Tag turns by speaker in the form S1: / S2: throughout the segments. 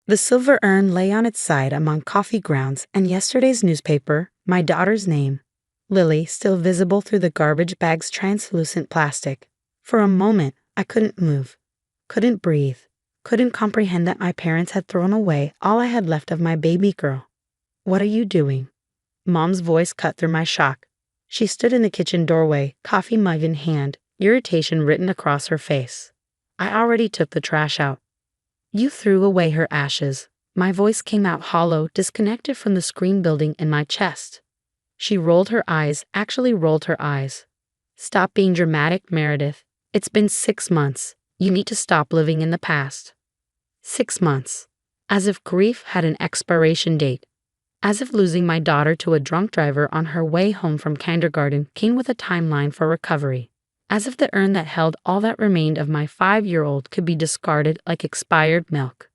S1: The silver urn lay on its side among coffee grounds and yesterday's newspaper, my daughter's name, Lily, still visible through the garbage bag's translucent plastic. For a moment, I couldn't move, couldn't breathe, couldn't comprehend that my parents had thrown away all I had left of my baby girl. "What are you doing?" Mom's voice cut through my shock. She stood in the kitchen doorway, coffee mug in hand, irritation written across her face. "I already took the trash out." "You threw away her ashes." My voice came out hollow, disconnected from the screen building in my chest. She rolled her eyes, actually rolled her eyes. "Stop being dramatic, Meredith. It's been 6 months. You need to stop living in the past." 6 months. As if grief had an expiration date. As if losing my daughter to a drunk driver on her way home from kindergarten came with a timeline for recovery. As if the urn that held all that remained of my 5-year-old could be discarded like expired milk.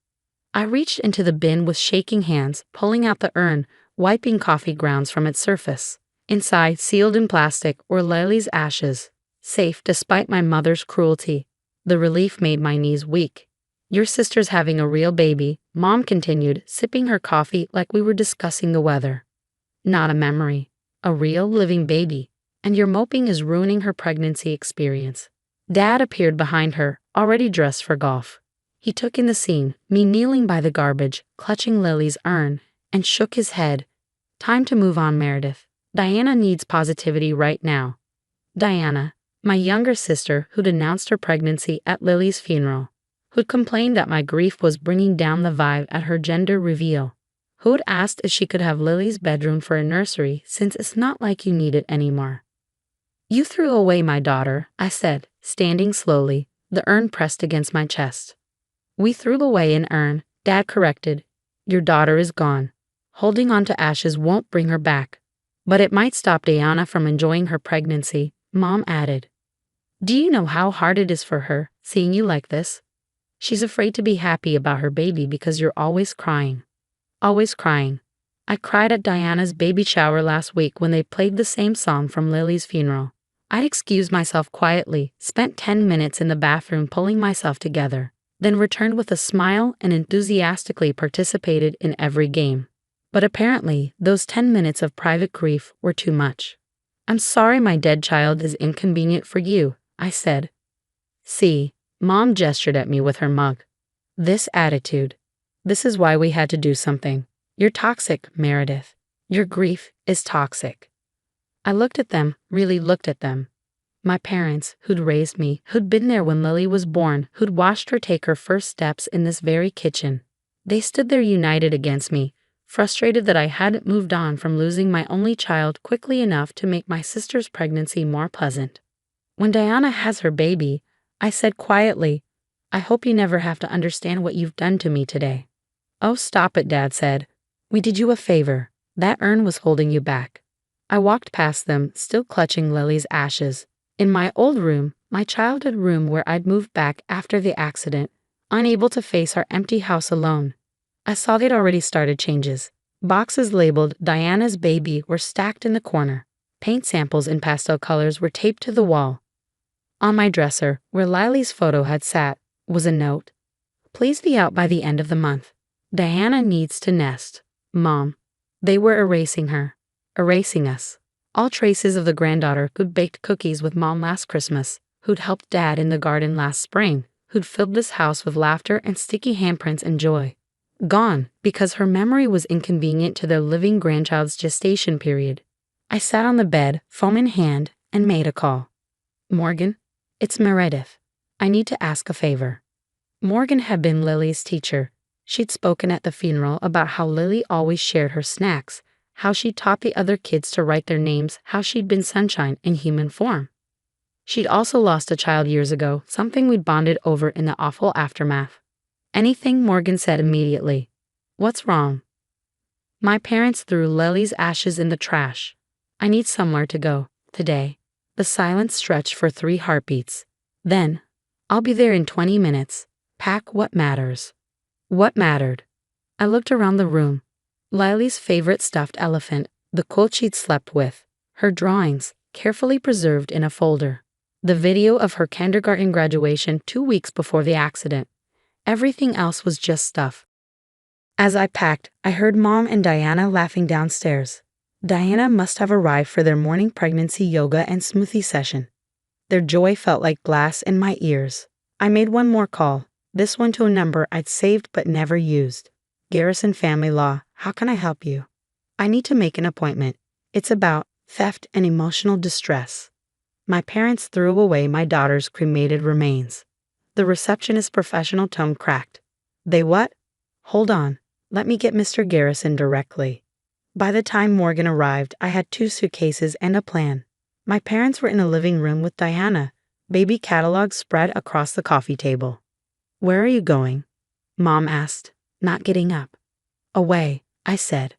S1: I reached into the bin with shaking hands, pulling out the urn, wiping coffee grounds from its surface. Inside, sealed in plastic, were Lily's ashes, safe despite my mother's cruelty. The relief made my knees weak. "Your sister's having a real baby," Mom continued, sipping her coffee like we were discussing the weather. "Not a memory. A real, living baby. And your moping is ruining her pregnancy experience." Dad appeared behind her, already dressed for golf. He took in the scene, me kneeling by the garbage, clutching Lily's urn, and shook his head. "Time to move on, Meredith. Diana needs positivity right now." Diana, my younger sister who'd announced her pregnancy at Lily's funeral, who'd complained that my grief was bringing down the vibe at her gender reveal, who'd asked if she could have Lily's bedroom for a nursery since it's not like you need it anymore. "You threw away my daughter," I said, standing slowly, the urn pressed against my chest. "We threw away an urn," Dad corrected. "Your daughter is gone. Holding on to ashes won't bring her back. But it might stop Diana from enjoying her pregnancy," Mom added. "Do you know how hard it is for her, seeing you like this? She's afraid to be happy about her baby because you're always crying. Always crying. I cried at Diana's baby shower last week when they played the same song from Lily's funeral. I'd excused myself quietly, spent 10 minutes in the bathroom pulling myself together, then returned with a smile and enthusiastically participated in every game. But apparently, those 10 minutes of private grief were too much. "I'm sorry my dead child is inconvenient for you," I said. "See," Mom gestured at me with her mug. "This attitude. This is why we had to do something. You're toxic, Meredith. Your grief is toxic." I looked at them, really looked at them. My parents, who'd raised me, who'd been there when Lily was born, who'd watched her take her first steps in this very kitchen. They stood there united against me, frustrated that I hadn't moved on from losing my only child quickly enough to make my sister's pregnancy more pleasant. "When Diana has her baby," I said quietly, "I hope you never have to understand what you've done to me today." "Oh, stop it," Dad said. "We did you a favor. That urn was holding you back." I walked past them, still clutching Lily's ashes. In my old room, my childhood room where I'd moved back after the accident, unable to face our empty house alone. I saw they'd already started changes. Boxes labeled Diana's baby were stacked in the corner. Paint samples in pastel colors were taped to the wall. On my dresser, where Lily's photo had sat, was a note. "Please be out by the end of the month. Diana needs to nest. Mom." They were erasing her. Erasing us. All traces of the granddaughter who'd baked cookies with Mom last Christmas, who'd helped Dad in the garden last spring, who'd filled this house with laughter and sticky handprints and joy. Gone, because her memory was inconvenient to their living grandchild's gestation period. I sat on the bed, phone in hand, and made a call. "Morgan, it's Meredith. I need to ask a favor." Morgan had been Lily's teacher. She'd spoken at the funeral about how Lily always shared her snacks, how she taught the other kids to write their names, how she'd been sunshine in human form. She'd also lost a child years ago, something we'd bonded over in the awful aftermath. "Anything?" Morgan said immediately. "What's wrong?" "My parents threw Lily's ashes in the trash. I need somewhere to go, today." The silence stretched for 3 heartbeats. Then, "I'll be there in 20 minutes. Pack what matters." What mattered? I looked around the room. Lily's favorite stuffed elephant, the quilt she'd slept with, her drawings, carefully preserved in a folder, the video of her kindergarten graduation 2 weeks before the accident. Everything else was just stuff. As I packed, I heard Mom and Diana laughing downstairs. Diana must have arrived for their morning pregnancy yoga and smoothie session. Their joy felt like glass in my ears. I made one more call, this one to a number I'd saved but never used. Garrison Family Law, how can I help you? I need to make an appointment. It's about theft and emotional distress. My parents threw away my daughter's cremated remains. The receptionist's professional tone cracked. They what? Hold on. Let me get Mr. Garrison directly. By the time Morgan arrived, I had 2 suitcases and a plan. My parents were in the living room with Diana, baby catalogs spread across the coffee table. Where are you going? Mom asked, not getting up. Away, I said.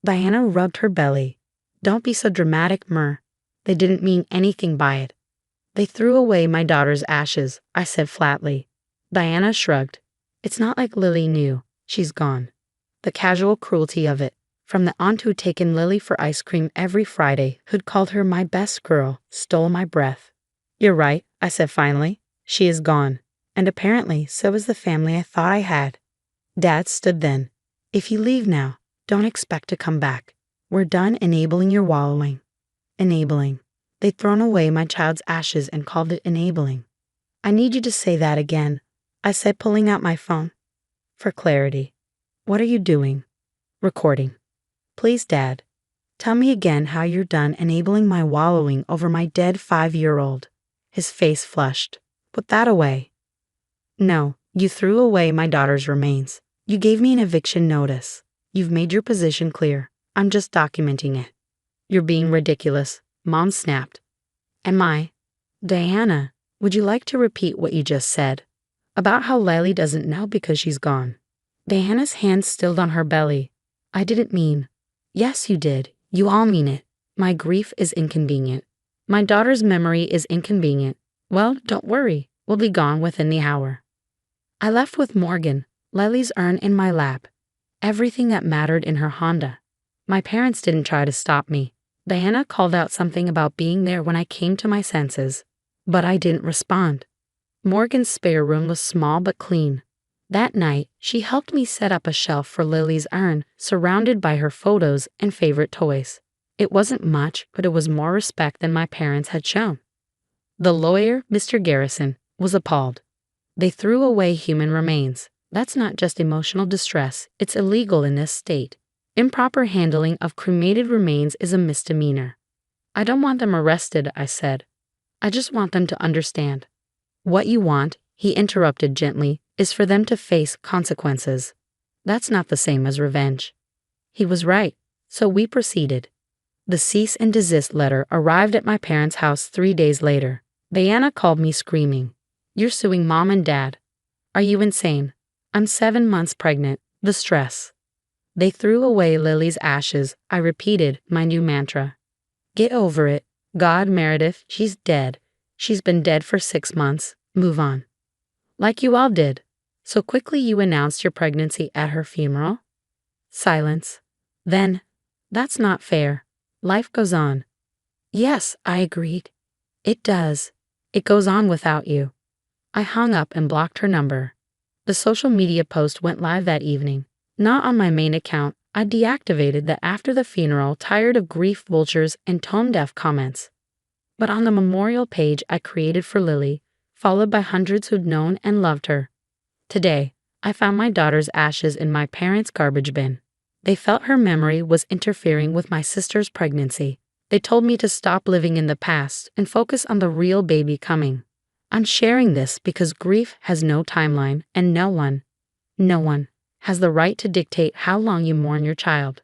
S1: Diana rubbed her belly. Don't be so dramatic, Mur. They didn't mean anything by it. They threw away my daughter's ashes, I said flatly. Diana shrugged. It's not like Lily knew. She's gone. The casual cruelty of it. From the aunt who'd taken Lily for ice cream every Friday, who'd called her my best girl, stole my breath. You're right, I said finally. She is gone. And apparently, so is the family I thought I had. Dad stood then. If you leave now, don't expect to come back. We're done enabling your wallowing. Enabling. They'd thrown away my child's ashes and called it enabling. I need you to say that again, I said, pulling out my phone. For clarity. What are you doing? Recording. Please, Dad. Tell me again how you're done enabling my wallowing over my dead 5-year-old. His face flushed. Put that away. No, you threw away my daughter's remains. You gave me an eviction notice. You've made your position clear. I'm just documenting it. You're being ridiculous, Mom snapped. Am I? Diana, would you like to repeat what you just said? About how Lily doesn't know because she's gone. Diana's hand stilled on her belly. I didn't mean. Yes, you did. You all mean it. My grief is inconvenient. My daughter's memory is inconvenient. Well, don't worry. We'll be gone within the hour. I left with Morgan, Lily's urn in my lap. Everything that mattered in her Honda. My parents didn't try to stop me. Diana called out something about being there when I came to my senses. But I didn't respond. Morgan's spare room was small but clean. That night, she helped me set up a shelf for Lily's urn, surrounded by her photos and favorite toys. It wasn't much, but it was more respect than my parents had shown. The lawyer, Mr. Garrison, was appalled. They threw away human remains. That's not just emotional distress, it's illegal in this state. Improper handling of cremated remains is a misdemeanor. I don't want them arrested, I said. I just want them to understand. What you want, he interrupted gently, is for them to face consequences. That's not the same as revenge. He was right, so we proceeded. The cease and desist letter arrived at my parents' house 3 days later. Diana called me screaming. You're suing Mom and Dad. Are you insane? I'm 7 months pregnant. The stress. They threw away Lily's ashes, I repeated, my new mantra. Get over it. God, Meredith, she's dead. She's been dead for 6 months. Move on. Like you all did. So quickly you announced your pregnancy at her funeral? Silence. Then, that's not fair. Life goes on. Yes, I agreed. It does. It goes on without you. I hung up and blocked her number. The social media post went live that evening. Not on my main account. I deactivated that after the funeral, tired of grief vultures and tone-deaf comments. But on the memorial page I created for Lily, followed by hundreds who'd known and loved her. Today, I found my daughter's ashes in my parents' garbage bin. They felt her memory was interfering with my sister's pregnancy. They told me to stop living in the past and focus on the real baby coming. I'm sharing this because grief has no timeline and no one, has the right to dictate how long you mourn your child.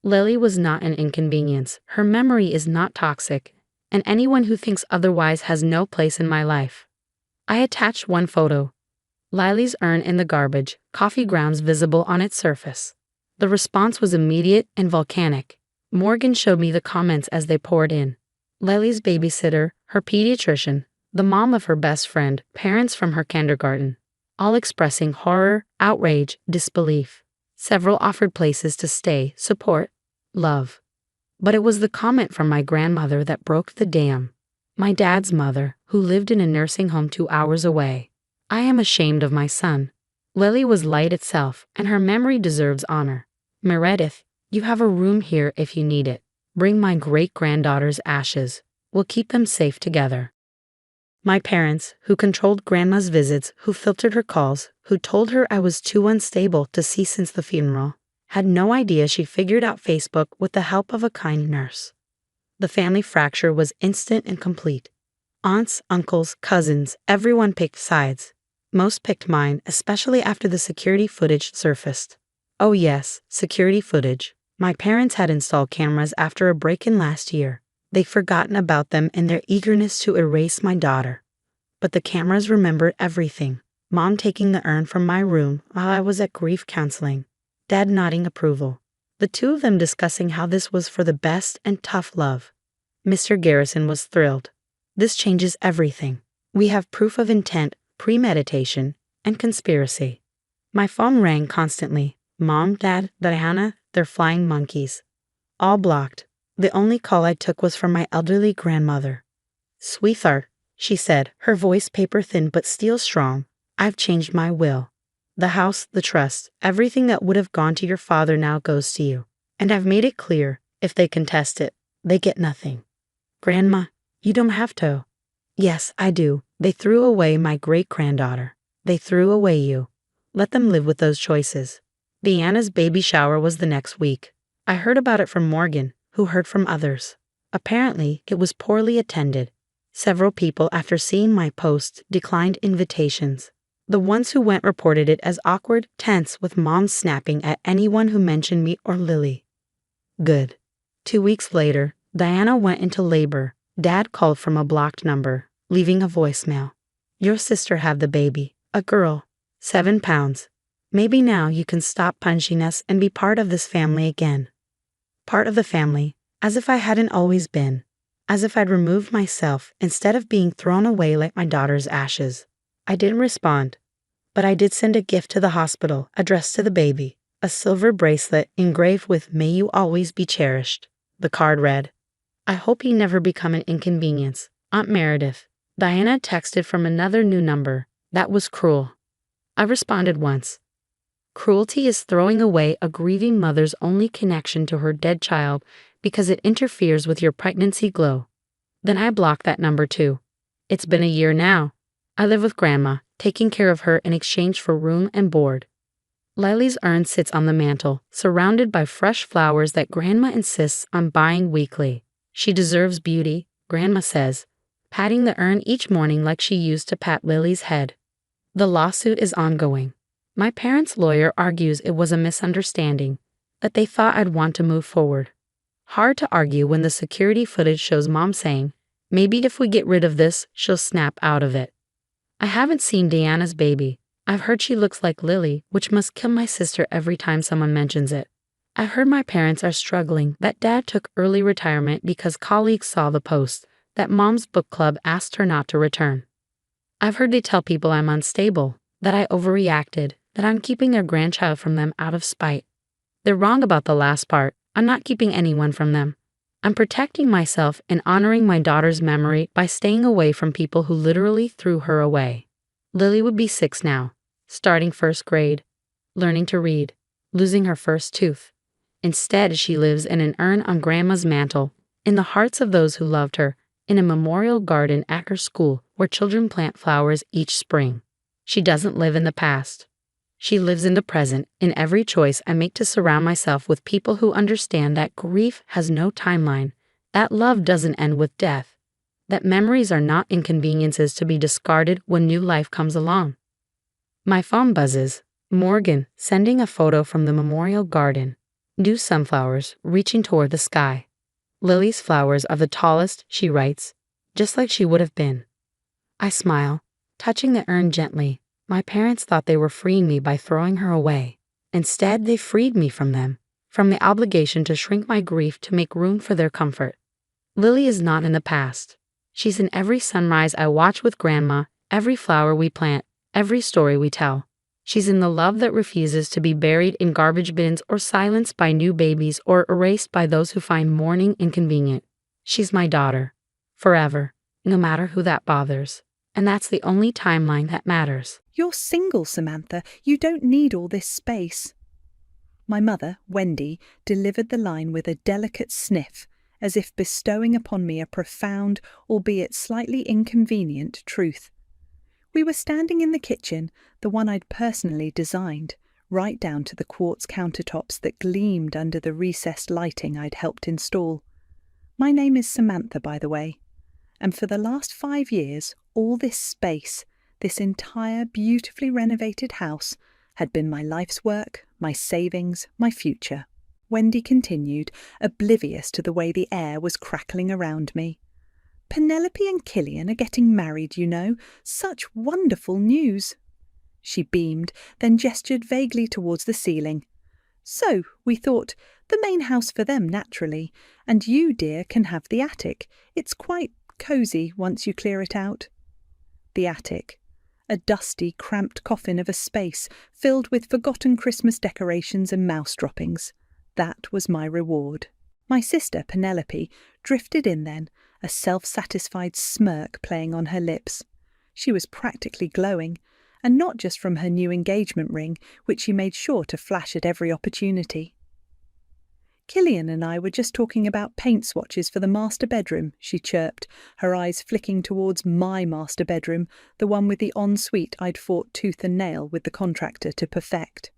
S1: Lily was not an inconvenience. Her memory is not toxic, and anyone who thinks otherwise has no place in my life. I attached one photo. Lily's urn in the garbage, coffee grounds visible on its surface. The response was immediate and volcanic. Morgan showed me the comments as they poured in. Lily's babysitter, her pediatrician, the mom of her best friend, parents from her kindergarten, all expressing horror, outrage, disbelief. Several offered places to stay, support, love. But it was the comment from my grandmother that broke the dam. My dad's mother, who lived in a nursing home 2 hours away. I am ashamed of my son. Lily was light itself, and her memory deserves honor. Meredith, you have a room here if you need it. Bring my great-granddaughter's ashes. We'll keep them safe together. My parents, who controlled Grandma's visits, who filtered her calls, who told her I was too unstable to see since the funeral, had no idea she figured out Facebook with the help of a kind nurse. The family fracture was instant and complete. Aunts, uncles, cousins, everyone picked sides. Most picked mine, especially after the security footage surfaced. Oh yes, security footage. My parents had installed cameras after a break-in last year. They'd forgotten about them in their eagerness to erase my daughter. But the cameras remembered everything. Mom taking the urn from my room while I was at grief counseling. Dad nodding approval. The two of them discussing how this was for the best and tough love. Mr. Garrison was thrilled. This changes everything. We have proof of intent, premeditation, and conspiracy. My phone rang constantly. Mom, Dad, Diana, they're flying monkeys. All blocked. The only call I took was from my elderly grandmother. Sweetheart, she said, her voice paper-thin but steel strong, I've changed my will. The house, the trust, everything that would have gone to your father now goes to you. And I've made it clear, if they contest it, they get nothing. Grandma, you don't have to. Yes, I do. They threw away my great-granddaughter. They threw away you. Let them live with those choices. Deanna's baby shower was the next week. I heard about it from Morgan, who heard from others. Apparently, it was poorly attended. Several people, after seeing my post, declined invitations. The ones who went reported it as awkward, tense, with Mom snapping at anyone who mentioned me or Lily. Good. 2 weeks later, Diana went into labor. Dad called from a blocked number, leaving a voicemail. Your sister had the baby, a girl, 7 pounds. Maybe now you can stop punishing us and be part of this family again. Part of the family, as if I hadn't always been. As if I'd removed myself instead of being thrown away like my daughter's ashes. I didn't respond, but I did send a gift to the hospital addressed to the baby, a silver bracelet engraved with "May you always be cherished." The card read, I hope you never become an inconvenience. Aunt Meredith. Diana texted from another new number. That was cruel. I responded once. Cruelty is throwing away a grieving mother's only connection to her dead child because it interferes with your pregnancy glow. Then I blocked that number too. It's been a year now. I live with Grandma, taking care of her in exchange for room and board. Lily's urn sits on the mantel, surrounded by fresh flowers that Grandma insists on buying weekly. She deserves beauty, Grandma says, patting the urn each morning like she used to pat Lily's head. The lawsuit is ongoing. My parents' lawyer argues it was a misunderstanding, that they thought I'd want to move forward. Hard to argue when the security footage shows Mom saying, maybe if we get rid of this, she'll snap out of it. I haven't seen Deanna's baby. I've heard she looks like Lily, which must kill my sister every time someone mentions it. I've heard my parents are struggling, that Dad took early retirement because colleagues saw the post, that Mom's book club asked her not to return. I've heard they tell people I'm unstable, that I overreacted, that I'm keeping their grandchild from them out of spite. They're wrong about the last part. I'm not keeping anyone from them. I'm protecting myself and honoring my daughter's memory by staying away from people who literally threw her away. Lily would be 6 now, starting 1st grade, learning to read, losing her first tooth. Instead, she lives in an urn on Grandma's mantel, in the hearts of those who loved her, in a memorial garden at her school where children plant flowers each spring. She doesn't live in the past. She lives in the present, in every choice I make to surround myself with people who understand that grief has no timeline, that love doesn't end with death, that memories are not inconveniences to be discarded when new life comes along. My phone buzzes. Morgan, sending a photo from the memorial garden. New sunflowers, reaching toward the sky. Lily's flowers are the tallest, she writes, just like she would have been. I smile, touching the urn gently. My parents thought they were freeing me by throwing her away. Instead, they freed me from them, from the obligation to shrink my grief to make room for their comfort. Lily is not in the past. She's in every sunrise I watch with Grandma, every flower we plant, every story we tell. She's in the love that refuses to be buried in garbage bins or silenced by new babies or erased by those who find mourning inconvenient. She's my daughter. Forever, no matter who that bothers. and that's the only timeline that matters.
S2: You're single, Samantha. You don't need all this space. My mother, Wendy, delivered the line with a delicate sniff, as if bestowing upon me a profound, albeit slightly inconvenient, truth. We were standing in the kitchen, the one I'd personally designed, right down to the quartz countertops that gleamed under the recessed lighting I'd helped install. My name is Samantha, by the way, and for the last 5 years, all this space, this entire beautifully renovated house, had been my life's work, my savings, my future. Wendy continued, oblivious to the way the air was crackling around me. Penelope and Killian are getting married, you know. Such wonderful news. She beamed, then gestured vaguely towards the ceiling. So, we thought, the main house for them, naturally, and you, dear, can have the attic. It's quite cosy once you clear it out. The attic. A dusty, cramped coffin of a space filled with forgotten Christmas decorations and mouse droppings. That was my reward. My sister, Penelope, drifted in then, a self-satisfied smirk playing on her lips. She was practically glowing, and not just from her new engagement ring, which she made sure to flash at every opportunity. Killian and I were just talking about paint swatches for the master bedroom, she chirped, her eyes flicking towards my master bedroom, the one with the ensuite I'd fought tooth and nail with the contractor to perfect.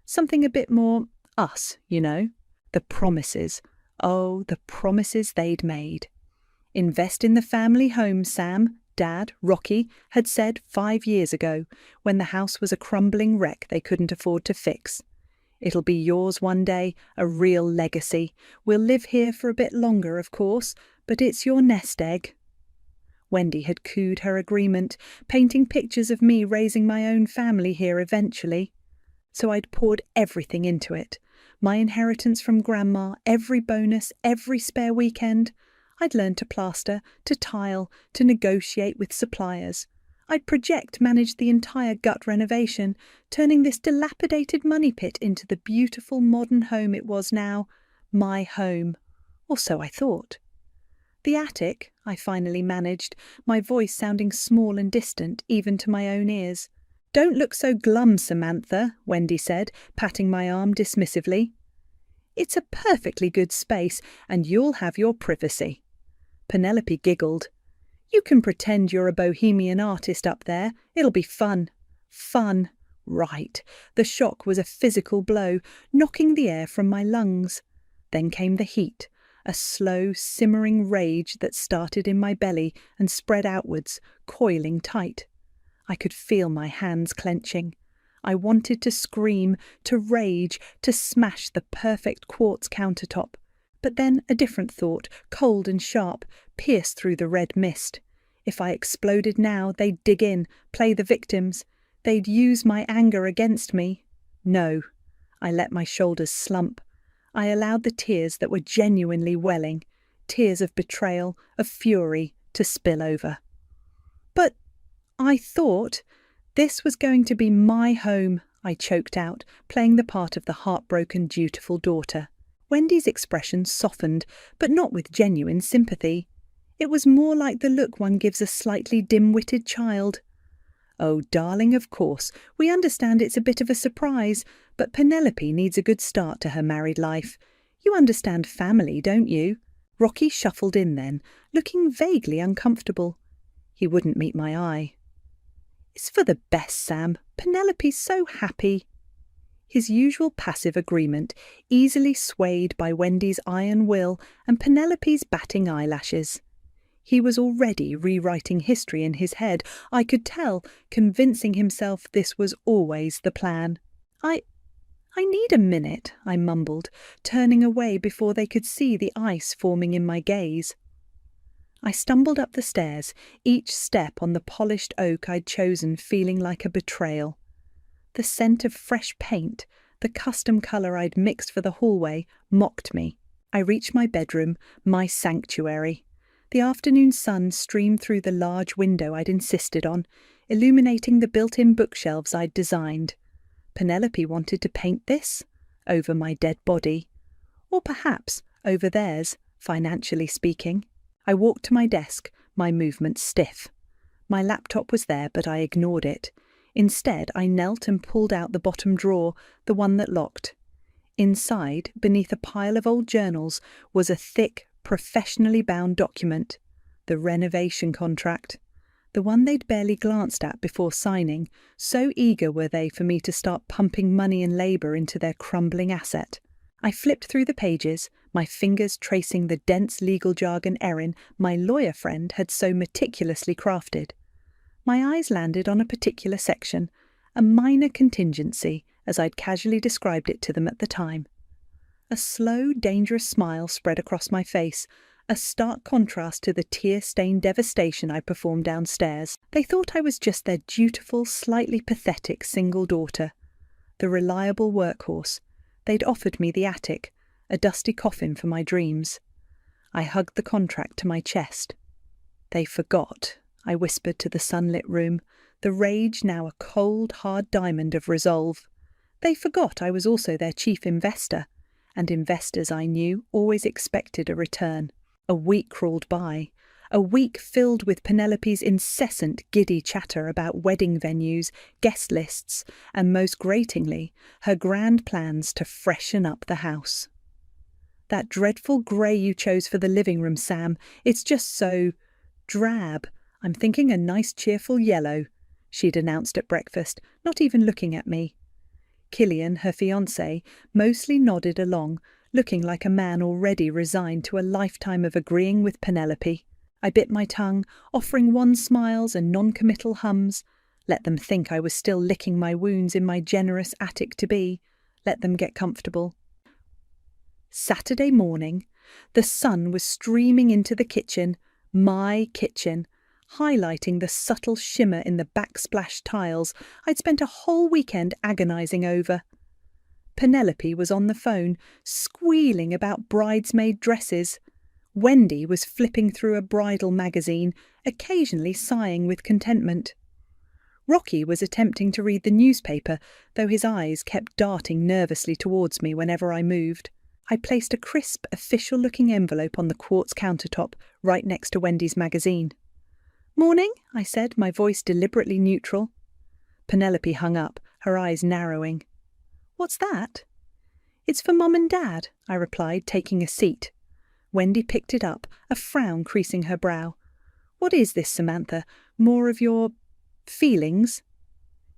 S2: Something a bit more us, you know. The promises. Oh, the promises they'd made. Invest in the family home, Sam, Dad, Rocky, had said 5 years ago, when the house was a crumbling wreck they couldn't afford to fix. It'll be yours one day, a real legacy. We'll live here for a bit longer, of course, but it's your nest egg. Wendy had cooed her agreement, painting pictures of me raising my own family here eventually. So I'd poured everything into it. My inheritance from Grandma, every bonus, every spare weekend. I'd learned to plaster, to tile, to negotiate with suppliers. I'd manage the entire gut renovation, turning this dilapidated money pit into the beautiful modern home it was now. My home. Or so I thought. The attic, I finally managed, my voice sounding small and distant even to my own ears. Don't look so glum, Samantha, Wendy said, patting my arm dismissively. It's a perfectly good space, and you'll have your privacy. Penelope giggled. You can pretend you're a bohemian artist up there. It'll be fun. Fun. Right. The shock was a physical blow, knocking the air from my lungs. Then came the heat, a slow, simmering rage that started in my belly and spread outwards, coiling tight. I could feel my hands clenching. I wanted to scream, to rage, to smash the perfect quartz countertop. But then a different thought, cold and sharp, pierced through the red mist. If I exploded now, they'd dig in, play the victims. They'd use my anger against me. No. I let my shoulders slump. I allowed the tears that were genuinely welling, tears of betrayal, of fury, to spill over. But I thought this was going to be my home, I choked out, playing the part of the heartbroken, dutiful daughter. Wendy's expression softened, but not with genuine sympathy. It was more like the look one gives a slightly dim-witted child. Oh, darling, of course, we understand it's a bit of a surprise, but Penelope needs a good start to her married life. You understand family, don't you? Rocky shuffled in then, looking vaguely uncomfortable. He wouldn't meet my eye. It's for the best, Sam. Penelope's so happy. His usual passive agreement, easily swayed by Wendy's iron will and Penelope's batting eyelashes. He was already rewriting history in his head, I could tell, convincing himself this was always the plan. I need a minute, I mumbled, turning away before they could see the ice forming in my gaze. I stumbled up the stairs, each step on the polished oak I'd chosen feeling like a betrayal. The scent of fresh paint, the custom colour I'd mixed for the hallway, mocked me. I reached my bedroom, my sanctuary. The afternoon sun streamed through the large window I'd insisted on, illuminating the built-in bookshelves I'd designed. Penelope wanted to paint this over my dead body, or perhaps over theirs, financially speaking. I walked to my desk, my movements stiff. My laptop was there, but I ignored it. Instead, I knelt and pulled out the bottom drawer, the one that locked. Inside, beneath a pile of old journals, was a thick, professionally bound document, the renovation contract. The one they'd barely glanced at before signing, so eager were they for me to start pumping money and labour into their crumbling asset. I flipped through the pages, my fingers tracing the dense legal jargon Erin, my lawyer friend, had so meticulously crafted. My eyes landed on a particular section, a minor contingency, as I'd casually described it to them at the time. A slow, dangerous smile spread across my face, a stark contrast to the tear-stained devastation I performed downstairs. They thought I was just their dutiful, slightly pathetic single daughter, the reliable workhorse. They'd offered me the attic, a dusty coffin for my dreams. I hugged the contract to my chest. They forgot, I whispered to the sunlit room, the rage now a cold, hard diamond of resolve. They forgot I was also their chief investor, and investors, I knew, always expected a return. A week crawled by, a week filled with Penelope's incessant giddy chatter about wedding venues, guest lists, and most gratingly, her grand plans to freshen up the house. "That dreadful grey you chose for the living room, Sam, it's just so drab. I'm thinking a nice cheerful yellow," she'd announced at breakfast, not even looking at me. Killian, her fiancé, mostly nodded along, looking like a man already resigned to a lifetime of agreeing with Penelope. I bit my tongue, offering wan smiles and non-committal hums. Let them think I was still licking my wounds in my generous attic-to-be. Let them get comfortable. Saturday morning, the sun was streaming into the kitchen, my kitchen, highlighting the subtle shimmer in the backsplash tiles I'd spent a whole weekend agonizing over. Penelope was on the phone, squealing about bridesmaid dresses. Wendy was flipping through a bridal magazine, occasionally sighing with contentment. Rocky was attempting to read the newspaper, though his eyes kept darting nervously towards me whenever I moved. I placed a crisp, official-looking envelope on the quartz countertop, right next to Wendy's magazine. "Morning," I said, my voice deliberately neutral. Penelope hung up, her eyes narrowing. "What's that?" "It's for Mum and Dad," I replied, taking a seat. Wendy picked it up, a frown creasing her brow. "What is this, Samantha? More of your feelings?"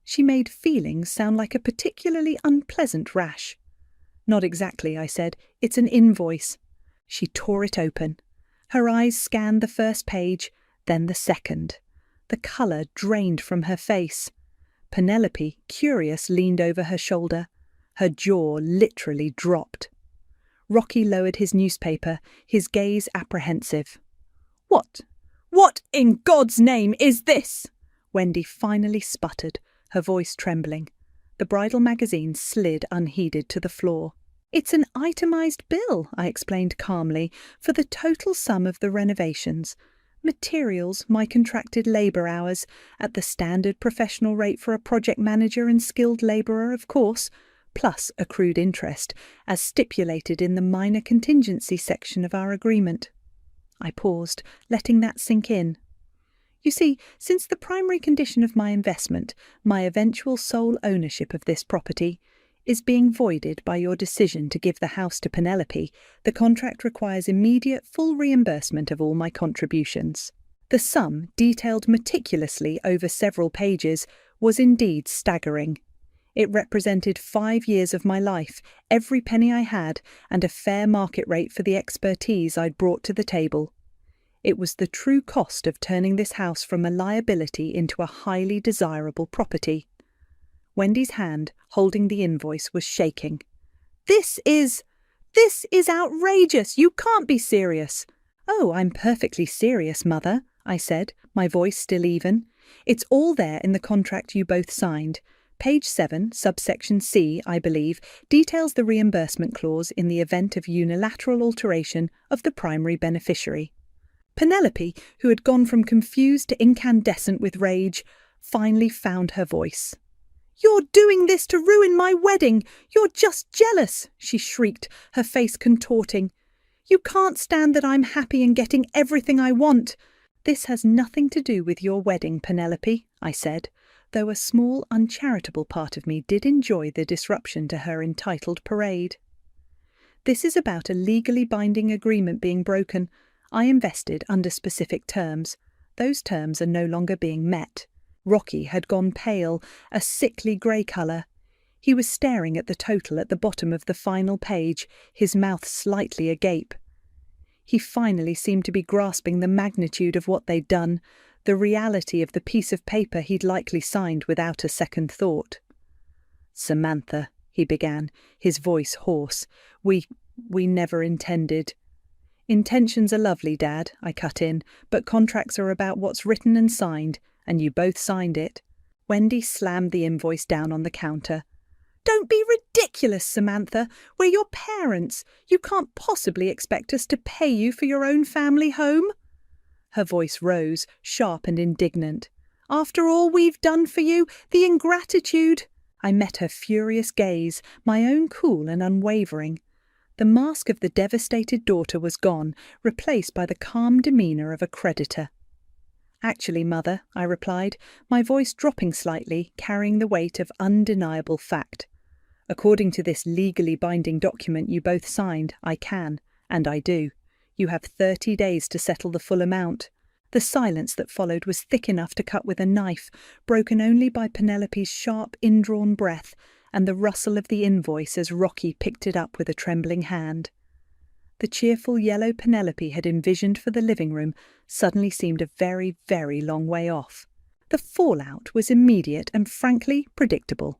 S2: She made feelings sound like a particularly unpleasant rash. "Not exactly," I said. "It's an invoice." She tore it open. Her eyes scanned the first page, then the second. The colour drained from her face. Penelope, curious, leaned over her shoulder. Her jaw literally dropped. Rocky lowered his newspaper, his gaze apprehensive. What in God's name is this?" Wendy finally sputtered, her voice trembling. The bridal magazine slid unheeded to the floor. "It's an itemised bill," I explained calmly, "for the total sum of the renovations. Materials, my contracted labour hours, at the standard professional rate for a project manager and skilled labourer, of course, plus accrued interest, as stipulated in the minor contingency section of our agreement." I paused, letting that sink in. "You see, since the primary condition of my investment, my eventual sole ownership of this property, is being voided by your decision to give the house to Penelope, the contract requires immediate full reimbursement of all my contributions." The sum, detailed meticulously over several pages, was indeed staggering. It represented 5 years of my life, every penny I had, and a fair market rate for the expertise I'd brought to the table. It was the true cost of turning this house from a liability into a highly desirable property. Wendy's hand, holding the invoice, was shaking. This is outrageous! You can't be serious!" "Oh, I'm perfectly serious, Mother," I said, my voice still even. "It's all there in the contract you both signed. Page 7, subsection C, I believe, details the reimbursement clause in the event of unilateral alteration of the primary beneficiary." Penelope, who had gone from confused to incandescent with rage, finally found her voice. "You're doing this to ruin my wedding! You're just jealous!" she shrieked, her face contorting. "You can't stand that I'm happy and getting everything I want. "This has nothing to do with your wedding, Penelope," I said, though a small, uncharitable part of me did enjoy the disruption to her entitled parade. "This is about a legally binding agreement being broken. I invested under specific terms. Those terms are no longer being met." Rocky had gone pale, a sickly grey colour. He was staring at the total at the bottom of the final page, his mouth slightly agape. He finally seemed to be grasping the magnitude of what they'd done, the reality of the piece of paper he'd likely signed without a second thought. "Samantha," he began, his voice hoarse, we never intended." "Intentions are lovely, Dad," I cut in, "but contracts are about what's written and signed, and you both signed it." Wendy slammed the invoice down on the counter. "Don't be ridiculous, Samantha. We're your parents. You can't possibly expect us to pay you for your own family home." Her voice rose, sharp and indignant. "After all we've done for you, the ingratitude." I met her furious gaze, my own cool and unwavering. The mask of the devastated daughter was gone, replaced by the calm demeanour of a creditor. "Actually, Mother," I replied, my voice dropping slightly, carrying the weight of undeniable fact. "According to this legally binding document you both signed, I can, and I do. You have 30 days to settle the full amount." The silence that followed was thick enough to cut with a knife, broken only by Penelope's sharp, indrawn breath and the rustle of the invoice as Rocky picked it up with a trembling hand. The cheerful yellow Penelope had envisioned for the living room suddenly seemed a very, very long way off. The fallout was immediate and frankly predictable.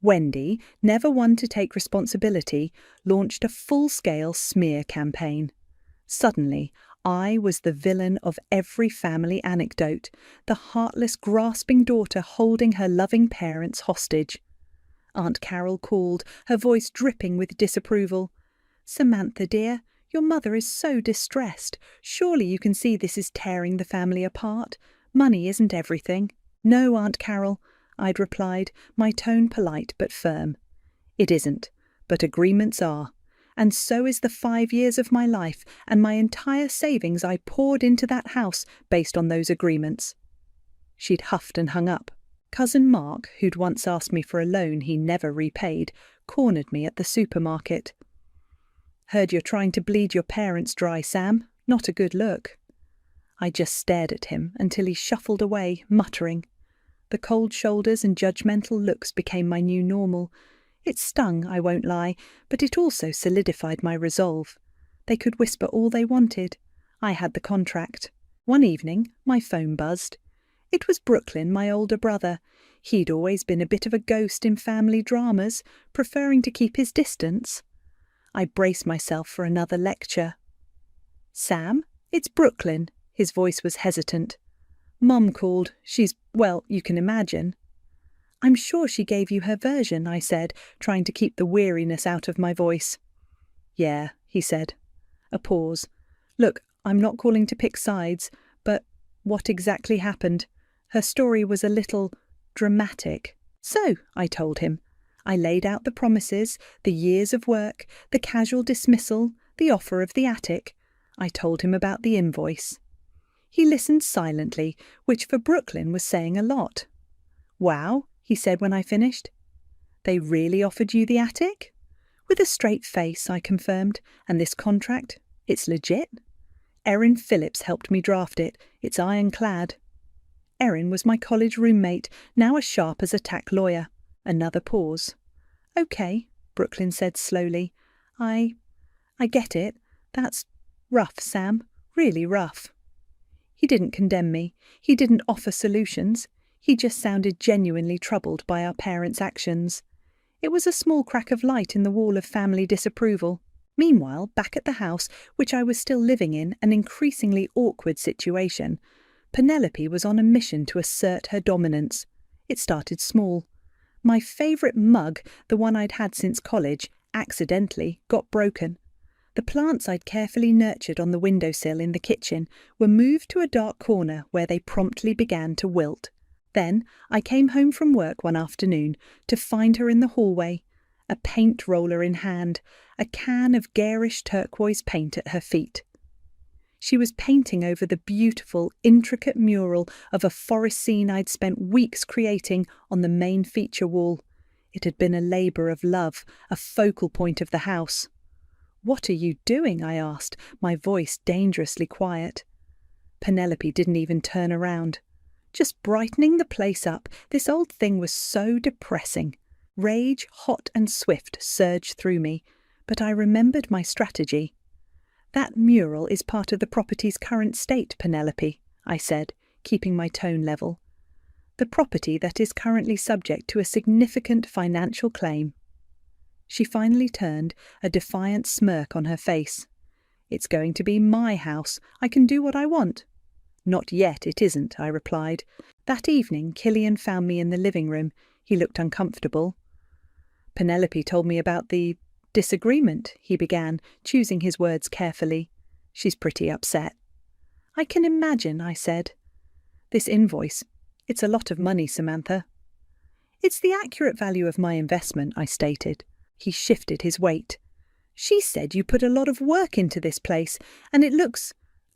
S2: Wendy, never one to take responsibility, launched a full-scale smear campaign. Suddenly, I was the villain of every family anecdote, the heartless, grasping daughter holding her loving parents hostage. Aunt Carol called, her voice dripping with disapproval. "Samantha, dear, your mother is so distressed. Surely you can see this is tearing the family apart. Money isn't everything." "No, Aunt Carol," I'd replied, my tone polite but firm. "It isn't, but agreements are. And so is the 5 years of my life and my entire savings I poured into that house based on those agreements." She'd huffed and hung up. Cousin Mark, who'd once asked me for a loan he never repaid, cornered me at the supermarket. "Heard you're trying to bleed your parents dry, Sam. Not a good look." I just stared at him until he shuffled away, muttering. The cold shoulders and judgmental looks became my new normal. It stung, I won't lie, but it also solidified my resolve. They could whisper all they wanted. I had the contract. One evening, my phone buzzed. It was Brooklyn, my older brother. He'd always been a bit of a ghost in family dramas, preferring to keep his distance. I braced myself for another lecture. "Sam, it's Brooklyn." His voice was hesitant. "Mum called. Well, you can imagine." "I'm sure she gave you her version," I said, trying to keep the weariness out of my voice. "Yeah," he said. A pause. "Look, I'm not calling to pick sides, but what exactly happened? Her story was a little dramatic." "So," I told him. I laid out the promises, the years of work, the casual dismissal, the offer of the attic. I told him about the invoice. He listened silently, which for Brooklyn was saying a lot. "Wow," he said when I finished. "They really offered you the attic?" With a straight face, I confirmed. "And this contract? It's legit?" "Erin Phillips helped me draft it. It's ironclad." Erin was my college roommate, now as sharp as a tack lawyer. Another pause. "Okay," Brooklyn said slowly. I get it. That's rough, Sam. Really rough." He didn't condemn me. He didn't offer solutions. He just sounded genuinely troubled by our parents' actions. It was a small crack of light in the wall of family disapproval. Meanwhile, back at the house, which I was still living in, an increasingly awkward situation, Penelope was on a mission to assert her dominance. It started small. My favourite mug, the one I'd had since college, accidentally got broken. The plants I'd carefully nurtured on the windowsill in the kitchen were moved to a dark corner where they promptly began to wilt. Then I came home from work one afternoon to find her in the hallway, a paint roller in hand, a can of garish turquoise paint at her feet. She was painting over the beautiful, intricate mural of a forest scene I'd spent weeks creating on the main feature wall. It had been a labour of love, a focal point of the house. "What are you doing?" I asked, my voice dangerously quiet. Penelope didn't even turn around. "Just brightening the place up. This old thing was so depressing." Rage, hot and swift, surged through me, but I remembered my strategy. "That mural is part of the property's current state, Penelope," I said, keeping my tone level. "The property that is currently subject to a significant financial claim." She finally turned, a defiant smirk on her face. "It's going to be my house. I can do what I want." "Not yet, it isn't," I replied. "That evening, Killian found me in the living room. He looked uncomfortable." "Penelope told me about the disagreement," he began, choosing his words carefully. "She's pretty upset." "I can imagine," I said. "This invoice, it's a lot of money, Samantha." "It's the accurate value of my investment," I stated. He shifted his weight. "She said you put a lot of work into this place, and it looks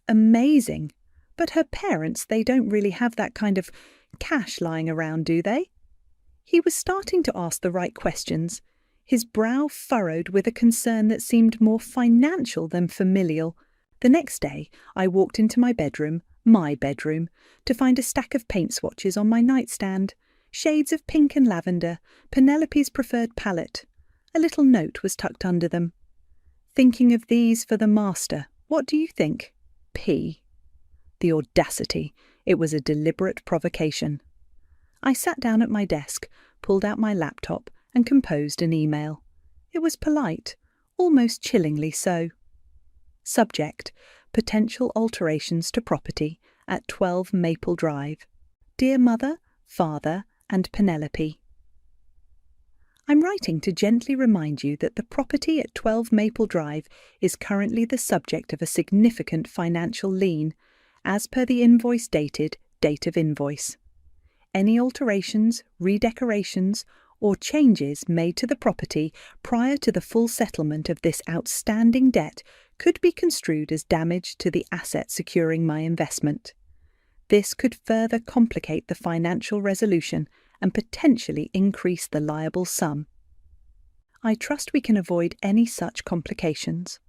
S2: amazing. But her parents, they don't really have that kind of cash lying around, do they?" He was starting to ask the right questions, his brow furrowed with a concern that seemed more financial than familial. The next day, I walked into my bedroom, to find a stack of paint swatches on my nightstand, shades of pink and lavender, Penelope's preferred palette. A little note was tucked under them. "Thinking of these for the master. What do you think? P." The audacity. It was a deliberate provocation. I sat down at my desk, pulled out my laptop, and composed an email. It was polite, almost chillingly so. Subject: potential alterations to property at 12 Maple Drive. Dear Mother, Father, and Penelope. I'm writing to gently remind you that the property at 12 Maple Drive is currently the subject of a significant financial lien, as per the invoice dated date of invoice. Any alterations, redecorations, or changes made to the property prior to the full settlement of this outstanding debt could be construed as damage to the asset securing my investment. This could further complicate the financial resolution and potentially increase the liable sum. I trust we can avoid any such complications.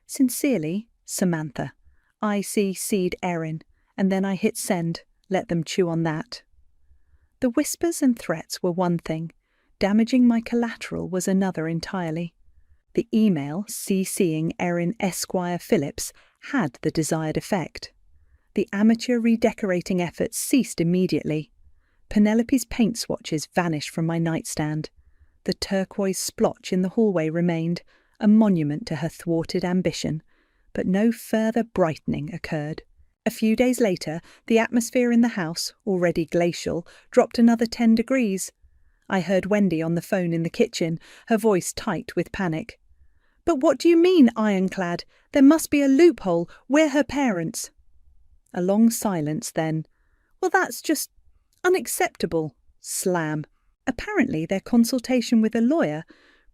S2: Sincerely, Samantha. I CC'd Erin, and then I hit send, let them chew on that. The whispers and threats were one thing, damaging my collateral was another entirely. The email CCing Erin Esquire Phillips had the desired effect. The amateur redecorating efforts ceased immediately. Penelope's paint swatches vanished from my nightstand. The turquoise splotch in the hallway remained, a monument to her thwarted ambition, but no further brightening occurred. A few days later, the atmosphere in the house, already glacial, dropped another 10 degrees. I heard Wendy on the phone in the kitchen, her voice tight with panic. "But what do you mean, ironclad? There must be a loophole. We're her parents." A long silence, then. "Well, that's just unacceptable." Slam. Apparently their consultation with a lawyer,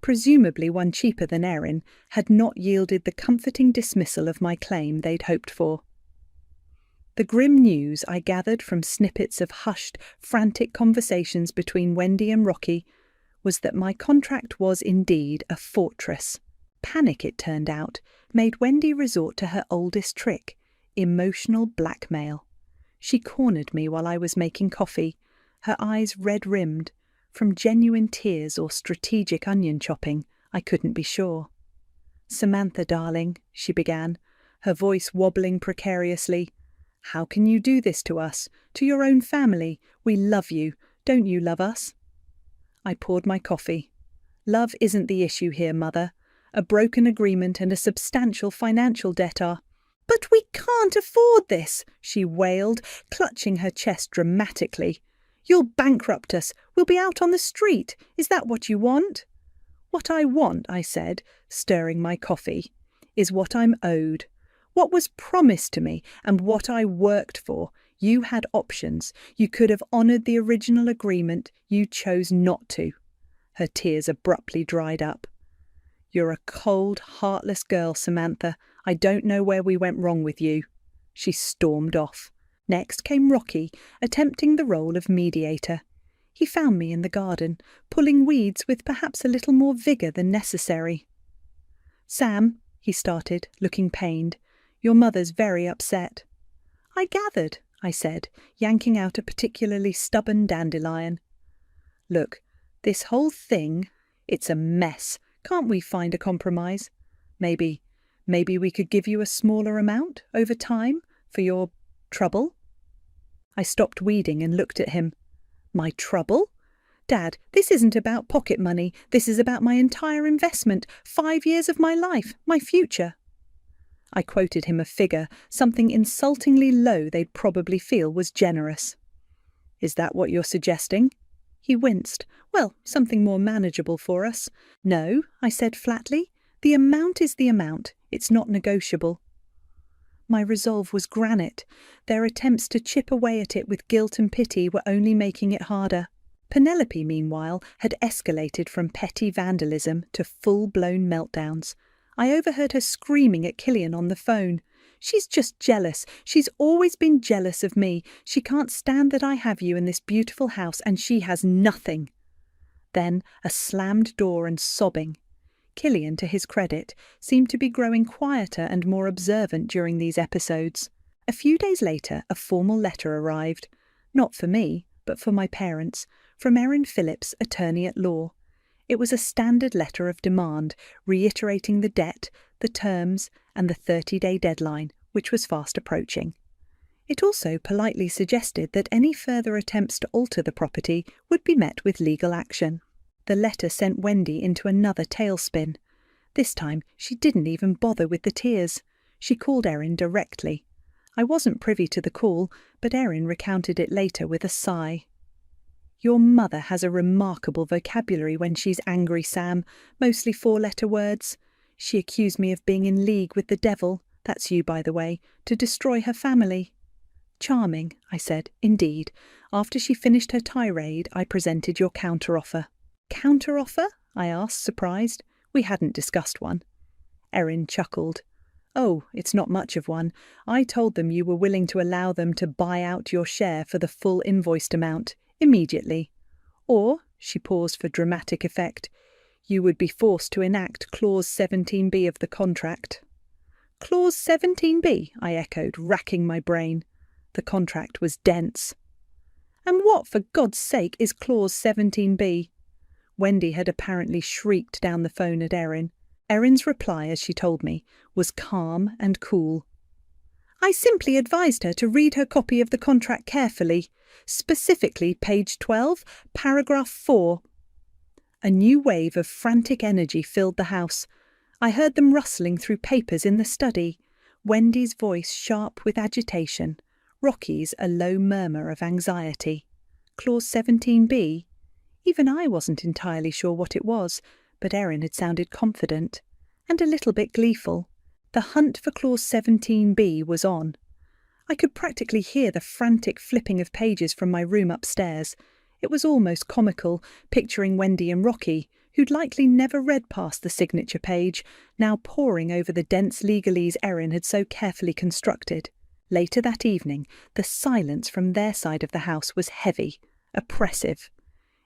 S2: presumably one cheaper than Erin, had not yielded the comforting dismissal of my claim they'd hoped for. The grim news I gathered from snippets of hushed, frantic conversations between Wendy and Rocky was that my contract was indeed a fortress. Panic, it turned out, made Wendy resort to her oldest trick, emotional blackmail. She cornered me while I was making coffee, her eyes red-rimmed. From genuine tears or strategic onion chopping, I couldn't be sure. "Samantha, darling," she began, her voice wobbling precariously. "How can you do this to us, to your own family? We love you. Don't you love us?" I poured my coffee. "Love isn't the issue here, Mother. A broken agreement and a substantial financial debt are—" "But we can't afford this," she wailed, clutching her chest dramatically. "You'll bankrupt us. We'll be out on the street. Is that what you want?" "What I want," I said, stirring my coffee, "is what I'm owed. What was promised to me and what I worked for. You had options. You could have honoured the original agreement. You chose not to." Her tears abruptly dried up. "You're a cold, heartless girl, Samantha. I don't know where we went wrong with you." She stormed off. Next came Rocky, attempting the role of mediator. He found me in the garden, pulling weeds with perhaps a little more vigour than necessary. "Sam," he started, looking pained, "your mother's very upset." "I gathered," I said, yanking out a particularly stubborn dandelion. "Look, this whole thing, it's a mess. Can't we find a compromise? Maybe we could give you a smaller amount over time for your trouble?" I stopped weeding and looked at him. "My trouble? Dad, this isn't about pocket money. This is about my entire investment, 5 years of my life, my future." I quoted him a figure, something insultingly low they'd probably feel was generous. "Is that what you're suggesting?" He winced. "Well, something more manageable for us." "No," I said flatly. "The amount is the amount. It's not negotiable." My resolve was granite. Their attempts to chip away at it with guilt and pity were only making it harder. Penelope, meanwhile, had escalated from petty vandalism to full-blown meltdowns. I overheard her screaming at Killian on the phone. "She's just jealous. She's always been jealous of me. She can't stand that I have you in this beautiful house, and she has nothing." Then a slammed door and sobbing. Killian, to his credit, seemed to be growing quieter and more observant during these episodes. A few days later, a formal letter arrived. Not for me, but for my parents, from Erin Phillips, attorney at law. It was a standard letter of demand, reiterating the debt, the terms, and the 30-day deadline, which was fast approaching. It also politely suggested that any further attempts to alter the property would be met with legal action. The letter sent Wendy into another tailspin. This time she didn't even bother with the tears. She called Erin directly. I wasn't privy to the call, but Erin recounted it later with a sigh. "Your mother has a remarkable vocabulary when she's angry, Sam, mostly 4-letter words. She accused me of being in league with the devil, that's you by the way, to destroy her family." "Charming," I said, "indeed. After she finished her tirade, I presented your counter-offer." "Counter-offer?" I asked, surprised. We hadn't discussed one. Erin chuckled. "Oh, it's not much of one. I told them you were willing to allow them to buy out your share for the full invoiced amount, immediately. Or," she paused for dramatic effect, "you would be forced to enact Clause 17b of the contract." "Clause 17b?" I echoed, racking my brain. The contract was dense. "And what, for God's sake, is Clause 17b? Wendy had apparently shrieked down the phone at Erin. Erin's reply, as she told me, was calm and cool. "I simply advised her to read her copy of the contract carefully, specifically page 12, paragraph 4. A new wave of frantic energy filled the house. I heard them rustling through papers in the study, Wendy's voice sharp with agitation, Rocky's a low murmur of anxiety. Clause 17b? Even I wasn't entirely sure what it was, but Erin had sounded confident, and a little bit gleeful. The hunt for Clause 17b was on. I could practically hear the frantic flipping of pages from my room upstairs. It was almost comical, picturing Wendy and Rocky, who'd likely never read past the signature page, now poring over the dense legalese Erin had so carefully constructed. Later that evening, the silence from their side of the house was heavy, oppressive.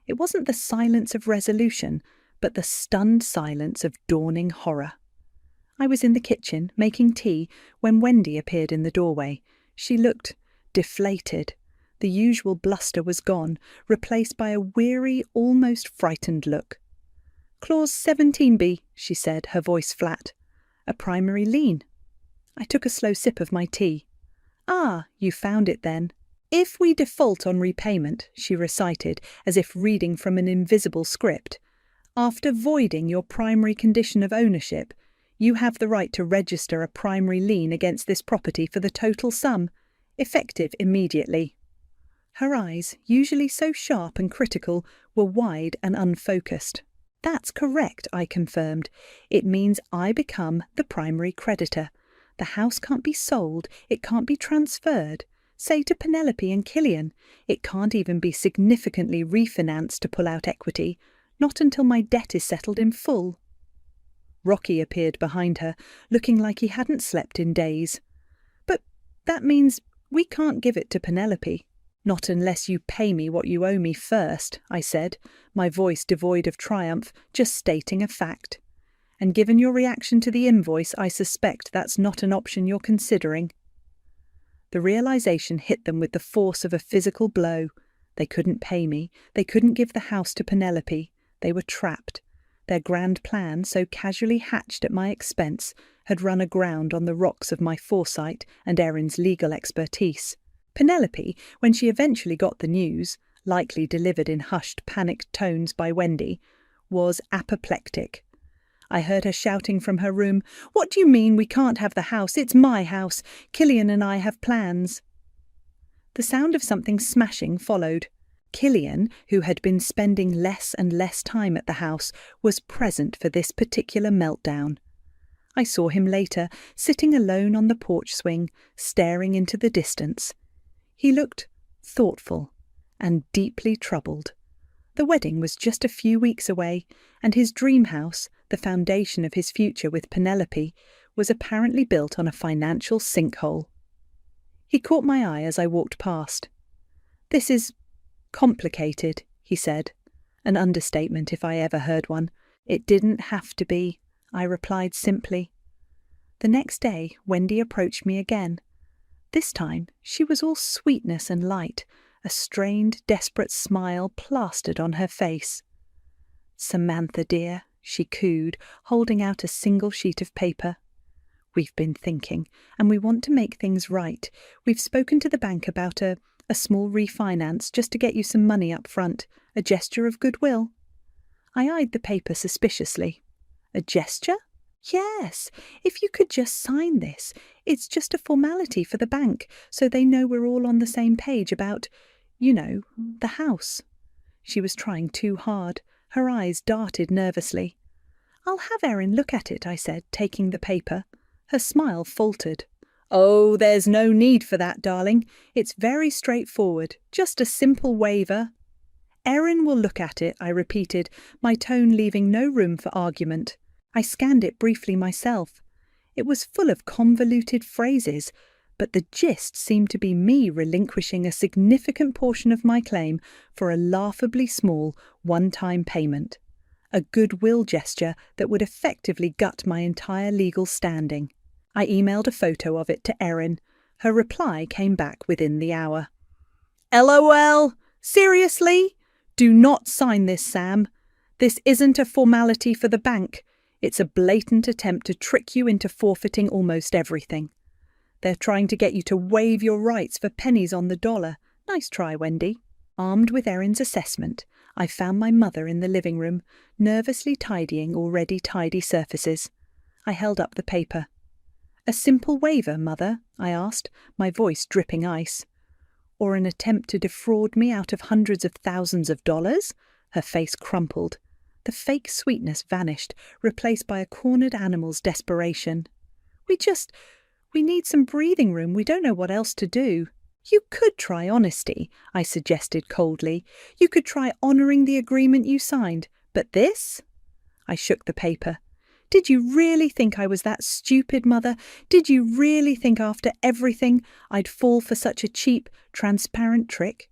S2: It wasn't the silence of resolution, but the stunned silence of dawning horror. I was in the kitchen, making tea, when Wendy appeared in the doorway. She looked deflated. The usual bluster was gone, replaced by a weary, almost frightened look. "Clause 17b, she said, her voice flat. "A primary lien." I took a slow sip of my tea. "Ah, you found it then. If we default on repayment," she recited, as if reading from an invisible script, "after voiding your primary condition of ownership, you have the right to register a primary lien against this property for the total sum, effective immediately." Her eyes, usually so sharp and critical, were wide and unfocused. "That's correct," I confirmed. "It means I become the primary creditor. The house can't be sold, it can't be transferred. Say to Penelope and Killian, it can't even be significantly refinanced to pull out equity, not until my debt is settled in full." Rocky appeared behind her, looking like he hadn't slept in days. "But that means we can't give it to Penelope." "Not unless you pay me what you owe me first," I said, my voice devoid of triumph, just stating a fact. "And given your reaction to the invoice, I suspect that's not an option you're considering." The realization hit them with the force of a physical blow. They couldn't pay me. They couldn't give the house to Penelope. They were trapped. Their grand plan, so casually hatched at my expense, had run aground on the rocks of my foresight and Erin's legal expertise. Penelope, when she eventually got the news, likely delivered in hushed, panicked tones by Wendy, was apoplectic. I heard her shouting from her room, "What do you mean we can't have the house? It's my house. Killian and I have plans." The sound of something smashing followed. Killian, who had been spending less and less time at the house, was present for this particular meltdown. I saw him later, sitting alone on the porch swing, staring into the distance. He looked thoughtful and deeply troubled. The wedding was just a few weeks away, and his dream house, the foundation of his future with Penelope, was apparently built on a financial sinkhole. He caught my eye as I walked past. "This is complicated," he said. An understatement if I ever heard one. "It didn't have to be," I replied simply. The next day, Wendy approached me again. This time, she was all sweetness and light, a strained, desperate smile plastered on her face. "Samantha, dear," she cooed, holding out a single sheet of paper. "We've been thinking, and we want to make things right. We've spoken to the bank about a small refinance just to get you some money up front, a gesture of goodwill." I eyed the paper suspiciously. "A gesture?" "Yes, if you could just sign this. It's just a formality for the bank, so they know we're all on the same page about, the house." She was trying too hard. Her eyes darted nervously. "I'll have Erin look at it," I said, taking the paper. Her smile faltered. "Oh, there's no need for that, darling. It's very straightforward. Just a simple waiver." "Erin will look at it," I repeated, my tone leaving no room for argument. I scanned it briefly myself. It was full of convoluted phrases, but the gist seemed to be me relinquishing a significant portion of my claim for a laughably small, one-time payment. A goodwill gesture that would effectively gut my entire legal standing. I emailed a photo of it to Erin. Her reply came back within the hour. "LOL! Seriously? Do not sign this, Sam. This isn't a formality for the bank. It's a blatant attempt to trick you into forfeiting almost everything. They're trying to get you to waive your rights for pennies on the dollar. Nice try, Wendy." Armed with Erin's assessment, I found my mother in the living room, nervously tidying already tidy surfaces. I held up the paper. "A simple waiver, Mother?" I asked, my voice dripping ice. "Or an attempt to defraud me out of hundreds of thousands of dollars?" Her face crumpled. The fake sweetness vanished, replaced by a cornered animal's desperation. We need some breathing room. We don't know what else to do." "You could try honesty," I suggested coldly. "You could try honouring the agreement you signed. But this?" I shook the paper. "Did you really think I was that stupid, Mother? Did you really think after everything I'd fall for such a cheap, transparent trick?"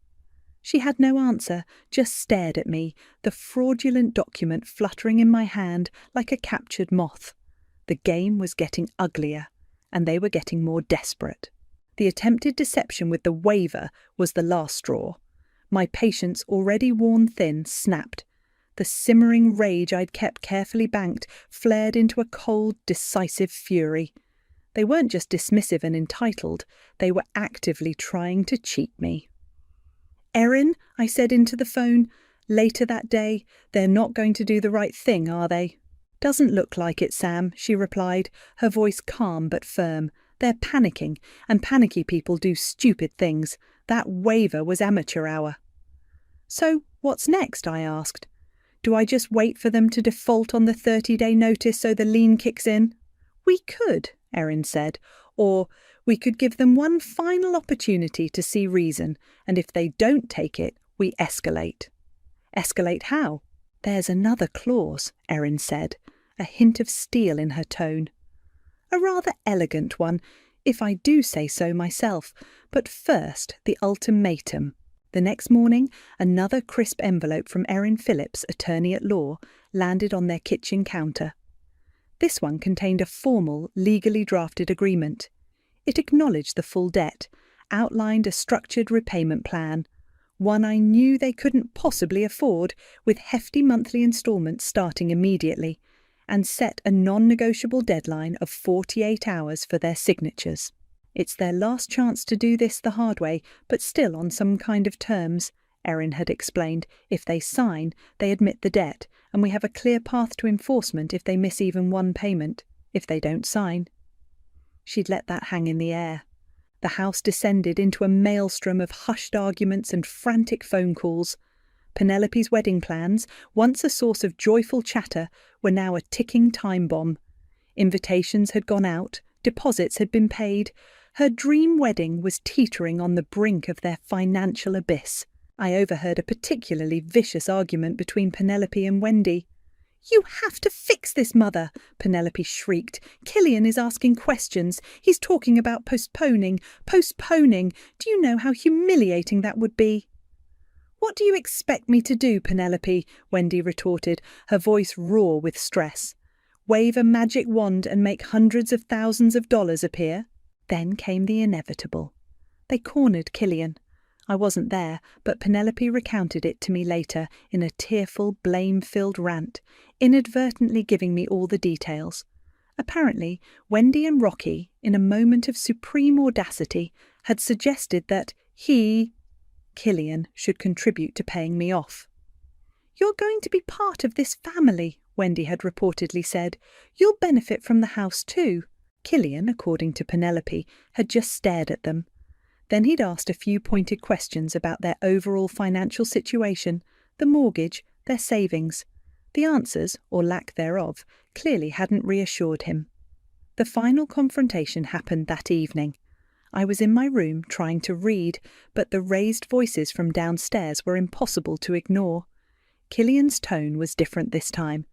S2: She had no answer, just stared at me, the fraudulent document fluttering in my hand like a captured moth. The game was getting uglier, and they were getting more desperate. The attempted deception with the waiver was the last straw. My patience, already worn thin, snapped. The simmering rage I'd kept carefully banked flared into a cold, decisive fury. They weren't just dismissive and entitled, they were actively trying to cheat me. "Erin," I said into the phone, later that day, "they're not going to do the right thing, are they?" "Doesn't look like it, Sam," she replied, her voice calm but firm. "They're panicking, and panicky people do stupid things. That waiver was amateur hour." "So what's next?" I asked. "Do I just wait for them to default on the 30-day notice so the lien kicks in?" "We could," Erin said, "or we could give them one final opportunity to see reason, and if they don't take it, we escalate." "Escalate how?" "There's another clause," Erin said, a hint of steel in her tone. A rather elegant one, if I do say so myself, but first the ultimatum. The next morning, another crisp envelope from Erin Phillips, attorney at law, landed on their kitchen counter. This one contained a formal, legally drafted agreement. It acknowledged the full debt, outlined a structured repayment plan, one I knew they couldn't possibly afford, with hefty monthly instalments starting immediately, and set a non-negotiable deadline of 48 hours for their signatures. It's their last chance to do this the hard way, but still on some kind of terms, Erin had explained. If they sign, they admit the debt, and we have a clear path to enforcement if they miss even one payment, if they don't sign. She'd let that hang in the air. The house descended into a maelstrom of hushed arguments and frantic phone calls. Penelope's wedding plans, once a source of joyful chatter, were now a ticking time bomb. Invitations had gone out, deposits had been paid. Her dream wedding was teetering on the brink of their financial abyss. I overheard a particularly vicious argument between Penelope and Wendy. "You have to fix this, Mother," Penelope shrieked. "Killian is asking questions. He's talking about postponing. Do you know how humiliating that would be?" "What do you expect me to do, Penelope?" Wendy retorted, her voice raw with stress. "Wave a magic wand and make hundreds of thousands of dollars appear?" Then came the inevitable. They cornered Killian. I wasn't there, but Penelope recounted it to me later in a tearful, blame-filled rant, inadvertently giving me all the details. Apparently, Wendy and Rocky, in a moment of supreme audacity, had suggested that Killian, should contribute to paying me off. "You're going to be part of this family," Wendy had reportedly said. "You'll benefit from the house too." Killian, according to Penelope, had just stared at them. Then he'd asked a few pointed questions about their overall financial situation, the mortgage, their savings. The answers, or lack thereof, clearly hadn't reassured him. The final confrontation happened that evening. I was in my room trying to read, but the raised voices from downstairs were impossible to ignore. Killian's tone was different this time,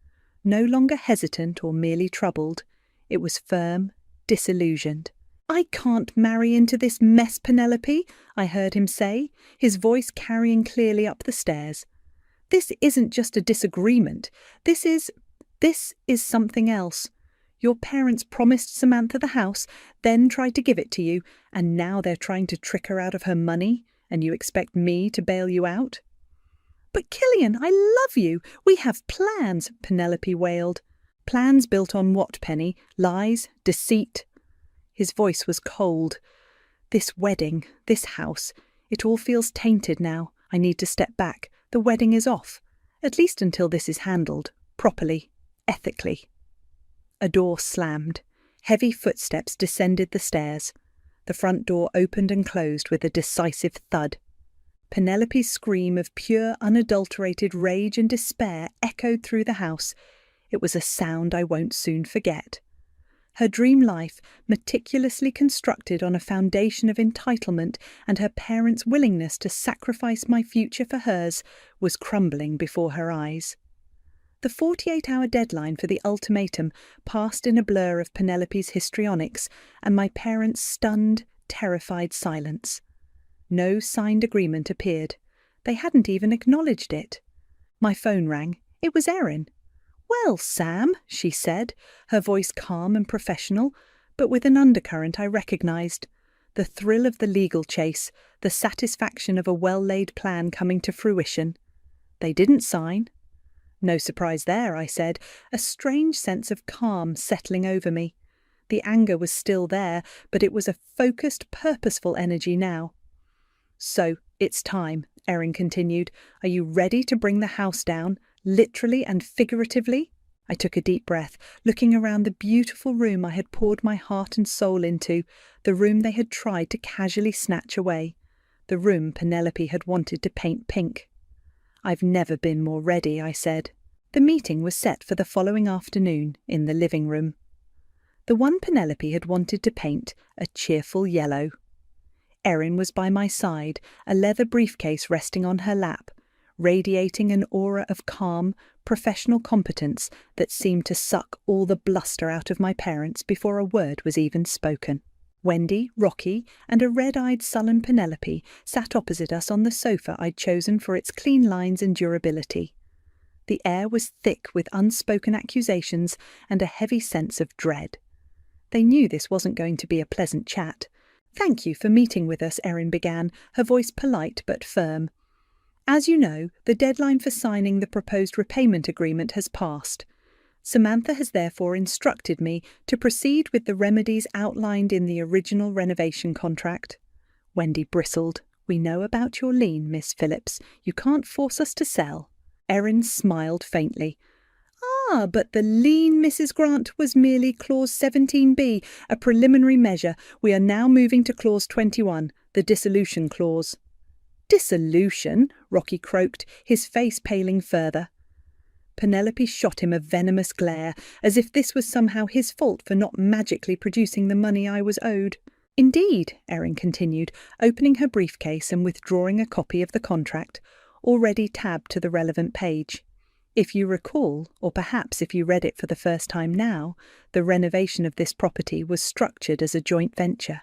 S2: no longer hesitant or merely troubled. It was firm, disillusioned. "I can't marry into this mess, Penelope," I heard him say, his voice carrying clearly up the stairs. "This isn't just a disagreement. This is something else. Your parents promised Samantha the house, then tried to give it to you, and now they're trying to trick her out of her money, and you expect me to bail you out?" "But Killian, I love you. We have plans," Penelope wailed. "Plans built on what, Penny? Lies? Deceit?" His voice was cold. "This wedding, this house, it all feels tainted now. I need to step back. The wedding is off. At least until this is handled, properly, ethically." A door slammed. Heavy footsteps descended the stairs. The front door opened and closed with a decisive thud. Penelope's scream of pure, unadulterated rage and despair echoed through the house. It was a sound I won't soon forget. Her dream life, meticulously constructed on a foundation of entitlement and her parents' willingness to sacrifice my future for hers, was crumbling before her eyes. The 48-hour deadline for the ultimatum passed in a blur of Penelope's histrionics and my parents' stunned, terrified silence. No signed agreement appeared. They hadn't even acknowledged it. My phone rang. It was Erin. "Well, Sam," she said, her voice calm and professional, but with an undercurrent I recognised. The thrill of the legal chase, the satisfaction of a well-laid plan coming to fruition. "They didn't sign." "No surprise there," I said, a strange sense of calm settling over me. The anger was still there, but it was a focused, purposeful energy now. "So, it's time," Erin continued. "Are you ready to bring the house down, literally and figuratively?" I took a deep breath, looking around the beautiful room I had poured my heart and soul into, the room they had tried to casually snatch away, the room Penelope had wanted to paint pink. "I've never been more ready," I said. The meeting was set for the following afternoon in the living room. The one Penelope had wanted to paint a cheerful yellow. Erin was by my side, a leather briefcase resting on her lap. radiating an aura of calm, professional competence that seemed to suck all the bluster out of my parents before a word was even spoken. Wendy, Rocky, and a red-eyed sullen Penelope sat opposite us on the sofa I'd chosen for its clean lines and durability. The air was thick with unspoken accusations and a heavy sense of dread. They knew this wasn't going to be a pleasant chat. "Thank you for meeting with us," Erin began, her voice polite but firm. "As you know, the deadline for signing the proposed repayment agreement has passed. Samantha has therefore instructed me to proceed with the remedies outlined in the original renovation contract." Wendy bristled. "We know about your lien, Miss Phillips. You can't force us to sell." Erin smiled faintly. "Ah, but the lien, Mrs. Grant, was merely Clause 17B, a preliminary measure. We are now moving to Clause 21, the dissolution clause." "Dissolution?" Rocky croaked, his face paling further. Penelope shot him a venomous glare, as if this was somehow his fault for not magically producing the money I was owed. "Indeed," Erin continued, opening her briefcase and withdrawing a copy of the contract, already tabbed to the relevant page. "If you recall, or perhaps if you read it for the first time now, the renovation of this property was structured as a joint venture.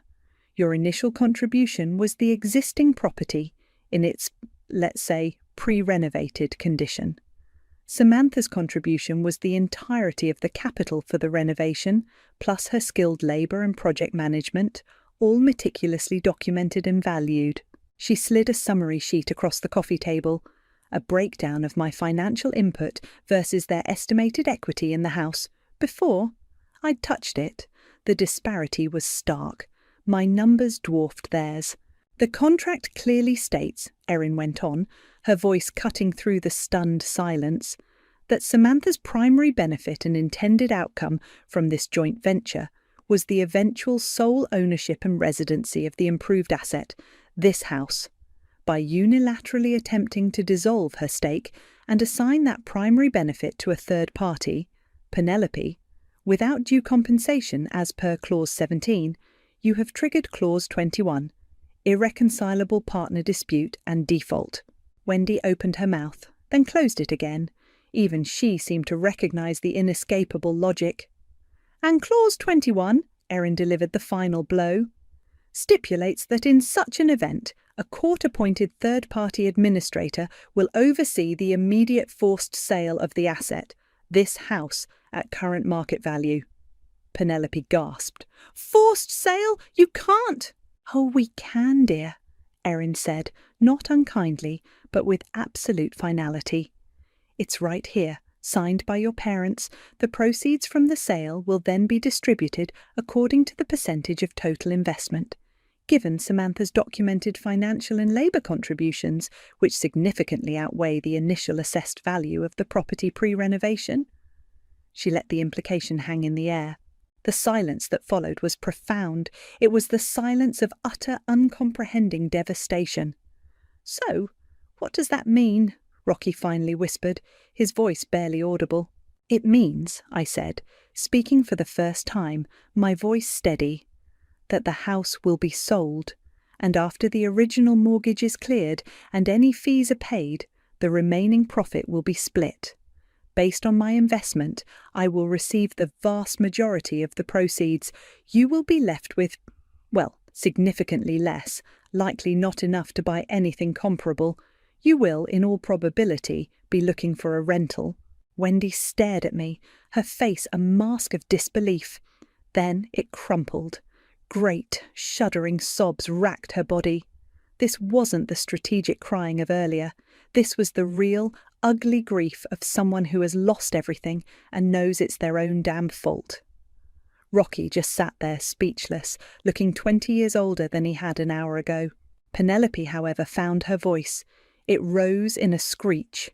S2: Your initial contribution was the existing property in its, let's say, pre-renovated condition. Samantha's contribution was the entirety of the capital for the renovation, plus her skilled labour and project management, all meticulously documented and valued." She slid a summary sheet across the coffee table, a breakdown of my financial input versus their estimated equity in the house. Before I'd touched it, the disparity was stark. My numbers dwarfed theirs. "The contract clearly states," Erin went on, her voice cutting through the stunned silence, "that Samantha's primary benefit and intended outcome from this joint venture was the eventual sole ownership and residency of the improved asset, this house. By unilaterally attempting to dissolve her stake and assign that primary benefit to a third party, Penelope, without due compensation as per Clause 17, you have triggered Clause 21, irreconcilable partner dispute and default." Wendy opened her mouth, then closed it again. Even she seemed to recognise the inescapable logic. "And Clause 21, Erin delivered the final blow, stipulates that in such an event, a court-appointed third-party administrator will oversee the immediate forced sale of the asset, this house, at current market value." Penelope gasped. "Forced sale? You can't!" "Oh, we can, dear," Erin said, not unkindly, but with absolute finality. "It's right here, signed by your parents. The proceeds from the sale will then be distributed according to the percentage of total investment. Given Samantha's documented financial and labour contributions, which significantly outweigh the initial assessed value of the property pre-renovation." She let the implication hang in the air. The silence that followed was profound. It was the silence of utter, uncomprehending devastation. "So, what does that mean?" Rocky finally whispered, his voice barely audible. "It means," I said, speaking for the first time, my voice steady, "that the house will be sold, and after the original mortgage is cleared and any fees are paid, the remaining profit will be split. Based on my investment, I will receive the vast majority of the proceeds. You will be left with, well, significantly less, likely not enough to buy anything comparable. You will, in all probability, be looking for a rental." Wendy stared at me, her face a mask of disbelief. Then it crumpled. Great, shuddering sobs racked her body. This wasn't the strategic crying of earlier. This was the real, ugly grief of someone who has lost everything and knows it's their own damn fault. Rocky just sat there speechless, looking 20 years older than he had an hour ago. Penelope, however, found her voice. It rose in a screech.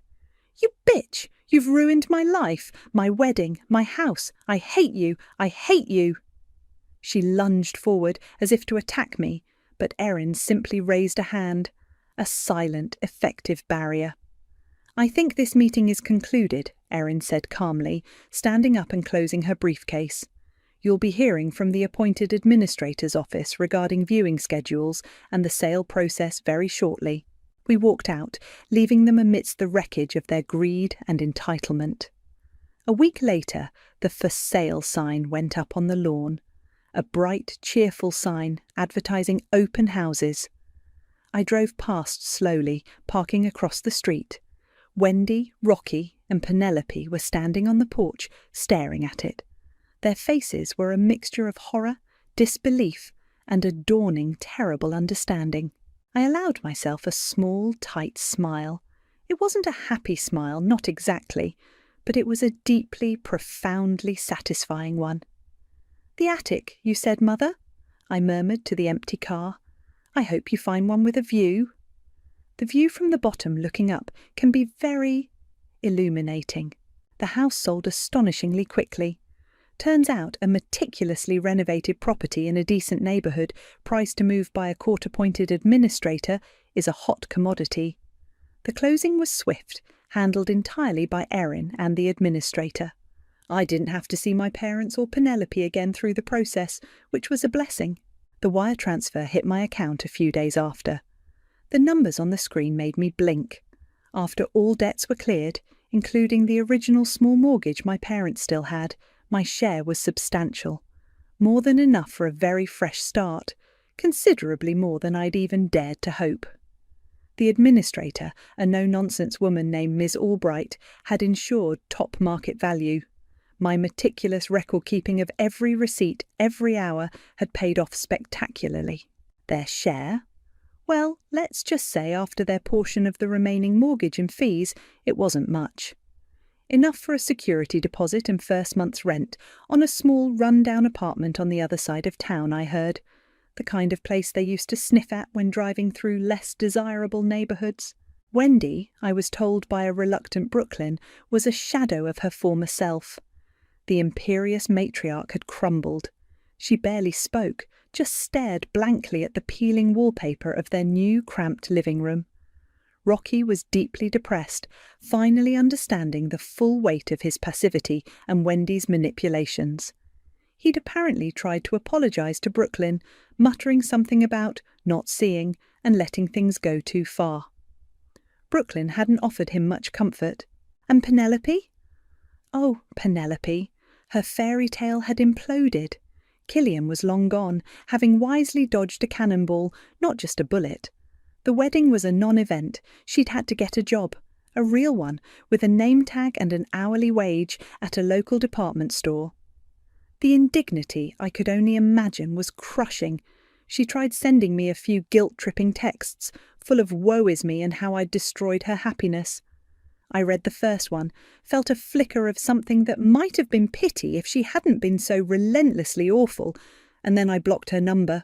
S2: "You bitch! You've ruined my life, my wedding, my house. I hate you! I hate you!" She lunged forward as if to attack me, but Erin simply raised a hand, a silent, effective barrier. "I think this meeting is concluded," Erin said calmly, standing up and closing her briefcase. "You'll be hearing from the appointed administrator's office regarding viewing schedules and the sale process very shortly." We walked out, leaving them amidst the wreckage of their greed and entitlement. A week later, the for sale sign went up on the lawn, a bright, cheerful sign advertising open houses. I drove past slowly, parking across the street. Wendy, Rocky, and Penelope were standing on the porch, staring at it. Their faces were a mixture of horror, disbelief, and a dawning, terrible understanding. I allowed myself a small, tight smile. It wasn't a happy smile, not exactly, but it was a deeply, profoundly satisfying one. "The attic, you said, Mother?" I murmured to the empty car. "I hope you find one with a view." The view from the bottom looking up can be very illuminating. The house sold astonishingly quickly. Turns out a meticulously renovated property in a decent neighbourhood, priced to move by a court-appointed administrator, is a hot commodity. The closing was swift, handled entirely by Erin and the administrator. I didn't have to see my parents or Penelope again through the process, which was a blessing. The wire transfer hit my account a few days after. The numbers on the screen made me blink. After all debts were cleared, including the original small mortgage my parents still had, my share was substantial. More than enough for a very fresh start, considerably more than I'd even dared to hope. The administrator, a no-nonsense woman named Ms. Albright, had ensured top market value. My meticulous record-keeping of every receipt, every hour, had paid off spectacularly. Their share? Well, let's just say after their portion of the remaining mortgage and fees, it wasn't much. Enough for a security deposit and first month's rent on a small, run-down apartment on the other side of town, I heard. The kind of place they used to sniff at when driving through less desirable neighbourhoods. Wendy, I was told by a reluctant Brooklyn, was a shadow of her former self. The imperious matriarch had crumbled. She barely spoke, just stared blankly at the peeling wallpaper of their new, cramped living room. Rocky was deeply depressed, finally understanding the full weight of his passivity and Wendy's manipulations. He'd apparently tried to apologise to Brooklyn, muttering something about not seeing and letting things go too far. Brooklyn hadn't offered him much comfort. And Penelope? Oh, Penelope. Her fairy tale had imploded. Killian was long gone, having wisely dodged a cannonball, not just a bullet. The wedding was a non-event. She'd had to get a job, a real one, with a name tag and an hourly wage at a local department store. The indignity, I could only imagine, was crushing. She tried sending me a few guilt-tripping texts, full of woe is me and how I'd destroyed her happiness. I read the first one, felt a flicker of something that might have been pity if she hadn't been so relentlessly awful, and then I blocked her number.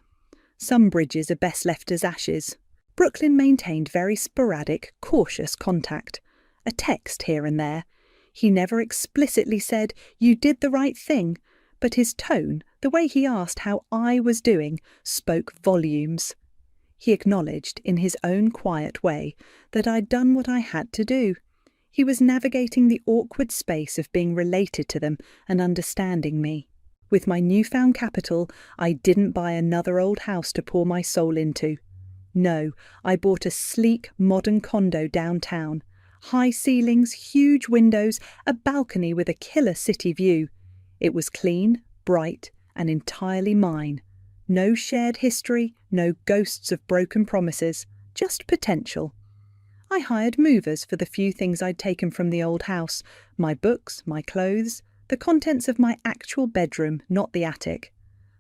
S2: Some bridges are best left as ashes. Brooklyn maintained very sporadic, cautious contact. A text here and there. He never explicitly said, "You did the right thing," but his tone, the way he asked how I was doing, spoke volumes. He acknowledged, in his own quiet way, that I'd done what I had to do. He was navigating the awkward space of being related to them and understanding me. With my newfound capital, I didn't buy another old house to pour my soul into. No, I bought a sleek, modern condo downtown. High ceilings, huge windows, a balcony with a killer city view. It was clean, bright, and entirely mine. No shared history, no ghosts of broken promises, just potential. I hired movers for the few things I'd taken from the old house, my books, my clothes, the contents of my actual bedroom, not the attic.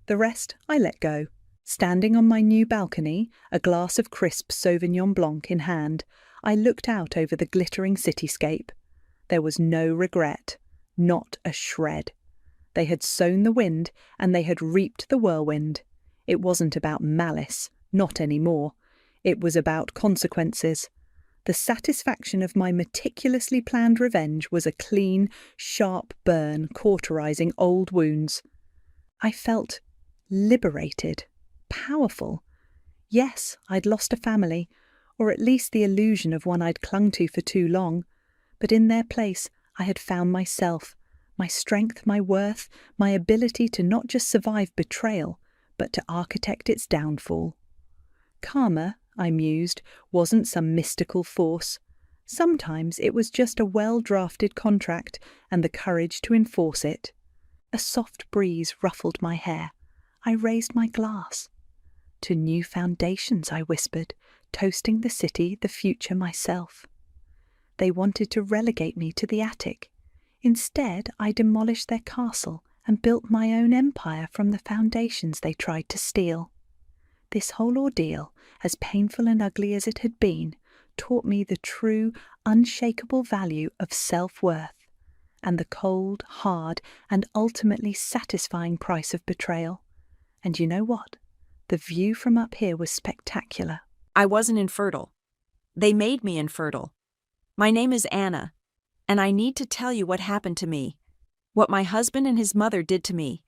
S2: The rest I let go. Standing on my new balcony, a glass of crisp Sauvignon Blanc in hand, I looked out over the glittering cityscape. There was no regret, not a shred. They had sown the wind, and they had reaped the whirlwind. It wasn't about malice, not anymore. It was about consequences. The satisfaction of my meticulously planned revenge was a clean, sharp burn cauterizing old wounds. I felt liberated, powerful. Yes, I'd lost a family, or at least the illusion of one I'd clung to for too long, but in their place I had found myself, my strength, my worth, my ability to not just survive betrayal, but to architect its downfall. Calmer, I mused, wasn't some mystical force. Sometimes it was just a well-drafted contract and the courage to enforce it. A soft breeze ruffled my hair. I raised my glass. To new foundations, I whispered, toasting the city, the future myself. They wanted to relegate me to the attic. Instead, I demolished their castle and built my own empire from the foundations they tried to steal. This whole ordeal, as painful and ugly as it had been, taught me the true, unshakable value of self-worth and the cold, hard, and ultimately satisfying price of betrayal. And you know what? The view from up here was spectacular.
S3: I wasn't infertile. They made me infertile. My name is Anna, and I need to tell you what happened to me, what my husband and his mother did to me,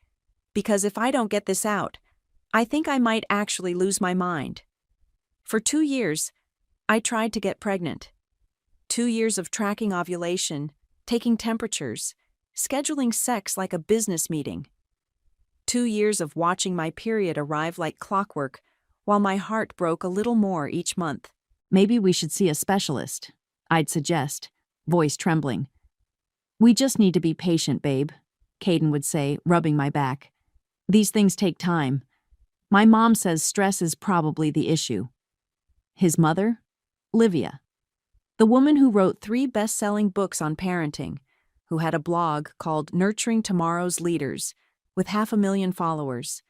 S3: because if I don't get this out, I think I might actually lose my mind. For 2 years, I tried to get pregnant. 2 years of tracking ovulation, taking temperatures, scheduling sex like a business meeting. 2 years of watching my period arrive like clockwork, while my heart broke a little more each month.
S4: Maybe we should see a specialist, I'd suggest, voice trembling. We just need to be patient, babe, Caden would say, rubbing my back. These things take time. My mom says stress is probably the issue. His mother? Livia. The woman who wrote 3 best-selling books on parenting, who had a blog called Nurturing Tomorrow's Leaders, with 500,000 followers.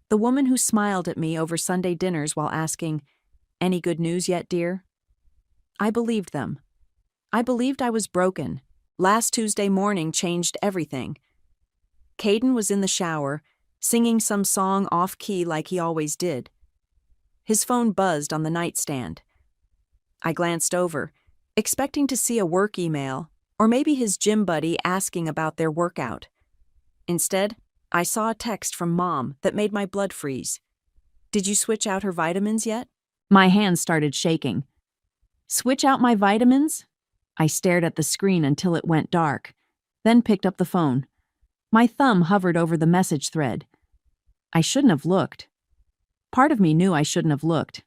S4: The woman who smiled at me over Sunday dinners while asking, "Any good news yet, dear?" I believed them. I believed I was broken. Last Tuesday morning changed everything. Caden was in the shower, singing some song off-key like he always did. His phone buzzed on the nightstand. I glanced over, expecting to see a work email, or maybe his gym buddy asking about their workout. Instead, I saw a text from Mom that made my blood freeze. "Did you switch out her vitamins yet?" My hands started shaking. Switch out my vitamins? I stared at the screen until it went dark, then picked up the phone. My thumb hovered over the message thread. I shouldn't have looked. Part of me knew I shouldn't have looked.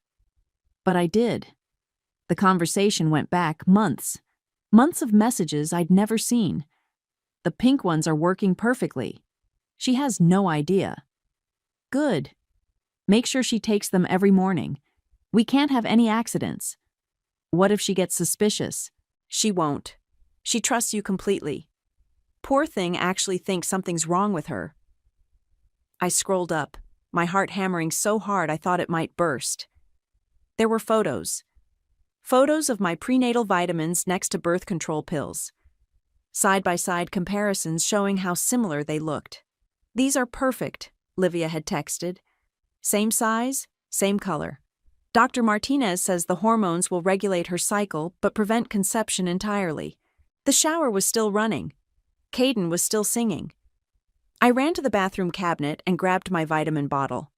S4: But I did. The conversation went back months. Months of messages I'd never seen. The pink ones are working perfectly. She has no idea. Good. Make sure she takes them every morning. We can't have any accidents. What if she gets suspicious?
S3: She won't. She trusts you completely. Poor thing actually thinks something's wrong with her. I scrolled up, my heart hammering so hard I thought it might burst. There were photos. Photos of my prenatal vitamins next to birth control pills. Side-by-side comparisons showing how similar they looked. "These are perfect," Livia had texted. "Same size, same color. Dr. Martinez says the hormones will regulate her cycle but prevent conception entirely." The shower was still running. Caden was still singing. I ran to the bathroom cabinet and grabbed my vitamin bottle.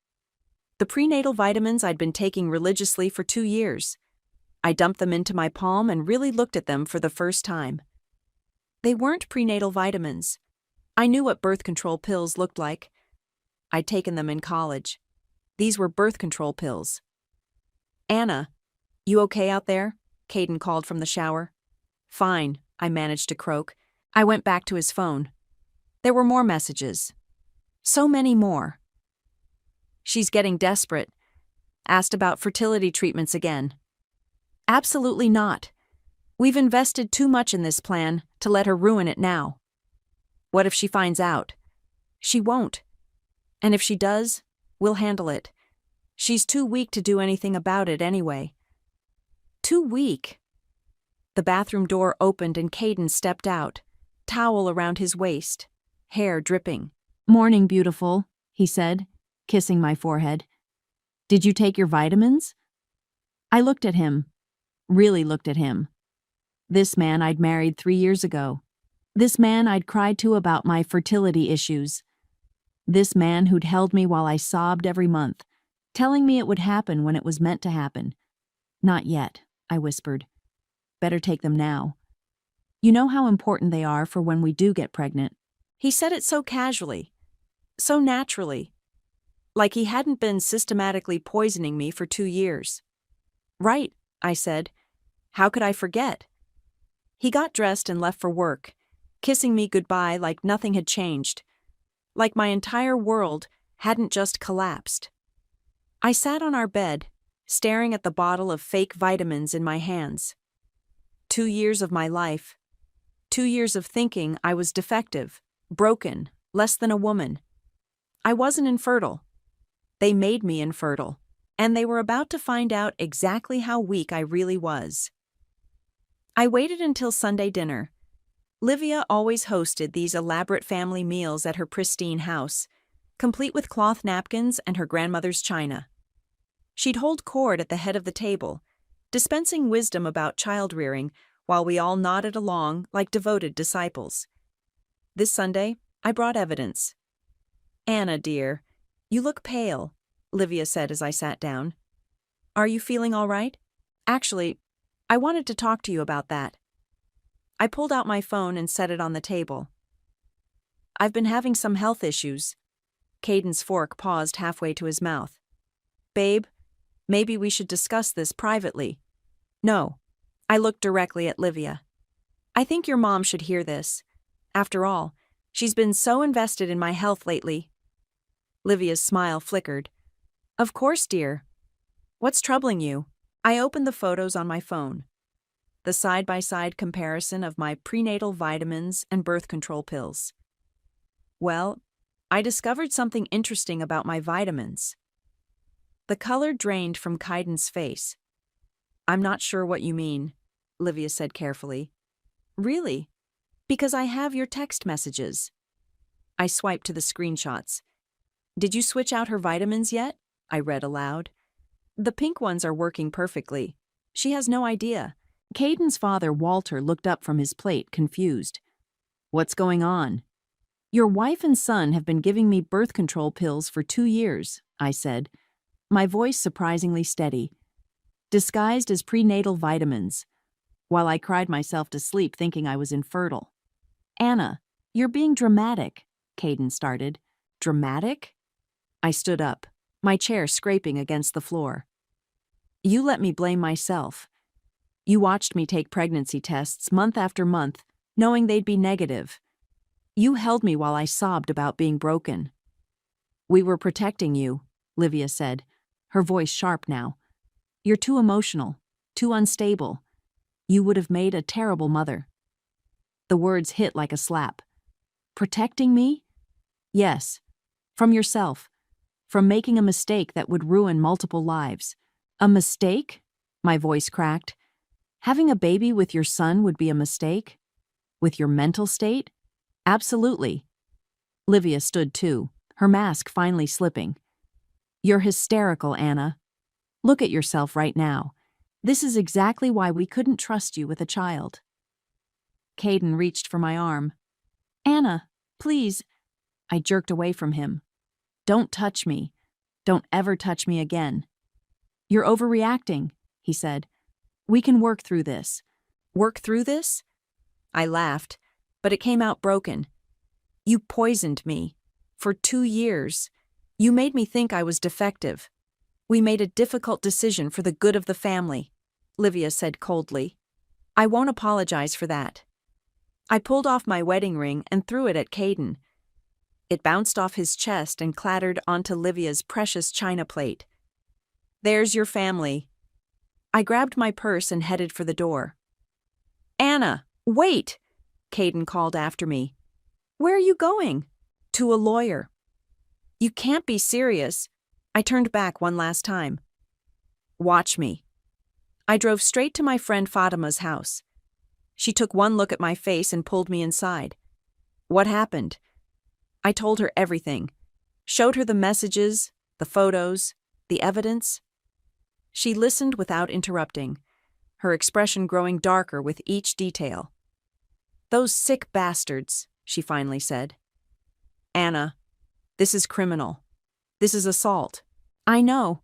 S3: The prenatal vitamins I'd been taking religiously for 2 years. I dumped them into my palm and really looked at them for the first time. They weren't prenatal vitamins. I knew what birth control pills looked like. I'd taken them in college. These were birth control pills. "Anna, you okay out there?" Caden called from the shower. "Fine," I managed to croak. I went back to his phone. There were more messages. So many more. "She's getting desperate. Asked about fertility treatments again." "Absolutely not. We've invested too much in this plan to let her ruin it now." "What if she finds out?" "She won't. And if she does, we'll handle it. She's too weak to do anything about it anyway." Too weak? The bathroom door opened and Caden stepped out, towel around his waist, hair dripping.
S4: "Morning, beautiful," he said, kissing my forehead. "Did you take your vitamins?" I looked at him, really looked at him. This man I'd married 3 years ago. This man I'd cried to about my fertility issues. This man who'd held me while I sobbed every month, telling me it would happen when it was meant to happen. "Not yet," I whispered. "Better take them now. You know how important they are for when we do get pregnant."
S3: He said it so casually, so naturally, like he hadn't been systematically poisoning me for 2 years. Right, I said. How could I forget? He got dressed and left for work, kissing me goodbye like nothing had changed, like my entire world hadn't just collapsed. I sat on our bed, staring at the bottle of fake vitamins in my hands. 2 years of my life. 2 years of thinking I was defective, broken, less than a woman. I wasn't infertile. They made me infertile, and they were about to find out exactly how weak I really was. I waited until Sunday dinner. Livia always hosted these elaborate family meals at her pristine house, complete with cloth napkins and her grandmother's china. She'd hold court at the head of the table, dispensing wisdom about child-rearing while we all nodded along like devoted disciples. This Sunday, I brought evidence. "Anna, dear, you look pale," Livia said as I sat down. "Are you feeling all right? Actually, I wanted to talk to you about that." I pulled out my phone and set it on the table. "I've been having some health issues." Caden's fork paused halfway to his mouth. "Babe, maybe we should discuss this privately." "No." I looked directly at Livia. "I think your mom should hear this. After all, she's been so invested in my health lately." Livia's smile flickered. "Of course, dear. What's troubling you?" I opened the photos on my phone. The side-by-side comparison of my prenatal vitamins and birth control pills. Well, I discovered something interesting about my vitamins. The color drained from Kaiden's face. "I'm not sure what you mean," Livia said carefully. "Really? Because I have your text messages." I swiped to the screenshots. "Did you switch out her vitamins yet?" I read aloud. "The pink ones are working perfectly. She has no idea."
S4: Caden's father, Walter, looked up from his plate, confused. "What's going on?" "Your wife and son have been giving me birth control pills for 2 years," I said, my voice surprisingly steady, disguised as prenatal vitamins, while I cried myself to sleep thinking I was infertile. "Anna, you're being dramatic," Caden started. "Dramatic?" I stood up, my chair scraping against the floor. "You let me blame myself. You watched me take pregnancy tests month after month, knowing they'd be negative. You held me while I sobbed about being broken." "We were protecting you," Livia said, her voice sharp now. "You're too emotional, too unstable. You would have made a terrible mother." The words hit like a slap. "Protecting me?" "Yes. From yourself. From making a mistake that would ruin multiple lives." "A mistake?" My voice cracked. "Having a baby with your son would be a mistake? With your mental state?" "Absolutely." Livia stood too, her mask finally slipping. "You're hysterical, Anna. Look at yourself right now. This is exactly why we couldn't trust you with a child." Caden reached for my arm. "Anna, please." I jerked away from him. "Don't touch me. Don't ever touch me again." "You're overreacting," he said. "We can work through this." "Work through this?" I laughed, but it came out broken. "You poisoned me. For 2 years. You made me think I was defective. We made a difficult decision for the good of the family," Livia said coldly. "I won't apologize for that." I pulled off my wedding ring and threw it at Caden. It bounced off his chest and clattered onto Livia's precious china plate. "There's your family." I grabbed my purse and headed for the door. "Anna, wait!" Caden called after me. "Where are you going?" "To a lawyer." "You can't be serious." I turned back one last time. "Watch me." I drove straight to my friend Fatima's house. She took one look at my face and pulled me inside. "What happened?" I told her everything. Showed her the messages, the photos, the evidence. She listened without interrupting, her expression growing darker with each detail. "Those sick bastards," she finally said. "Anna, this is criminal. This is assault." "I know."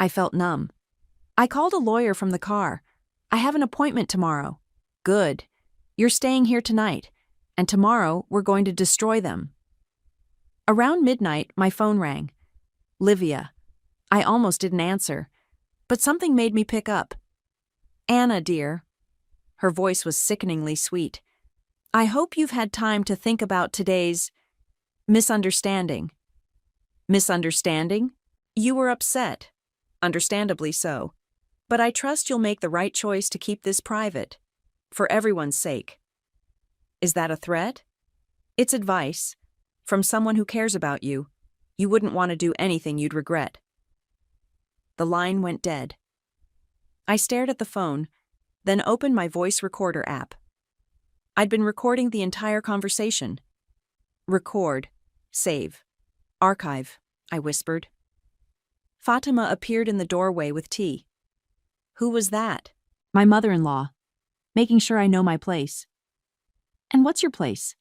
S4: I felt numb. "I called a lawyer from the car. I have an appointment tomorrow." "Good. You're staying here tonight, and tomorrow we're going to destroy them." Around midnight, my phone rang. Livia. I almost didn't answer,
S3: but something made me pick up. Anna, dear. Her voice was sickeningly sweet. I hope you've had time to think about today's misunderstanding. Misunderstanding? You were upset. Understandably so. But I trust you'll make the right choice to keep this private. For everyone's sake. Is that a threat? It's advice. From someone who cares about you. You wouldn't want to do anything you'd regret. The line went dead. I stared at the phone, then opened my voice recorder app. I'd been recording the entire conversation. Record. Save. Archive, I whispered. Fatima appeared in the doorway with tea. Who was that?
S4: My mother-in-law. Making sure I know my place. And what's your place?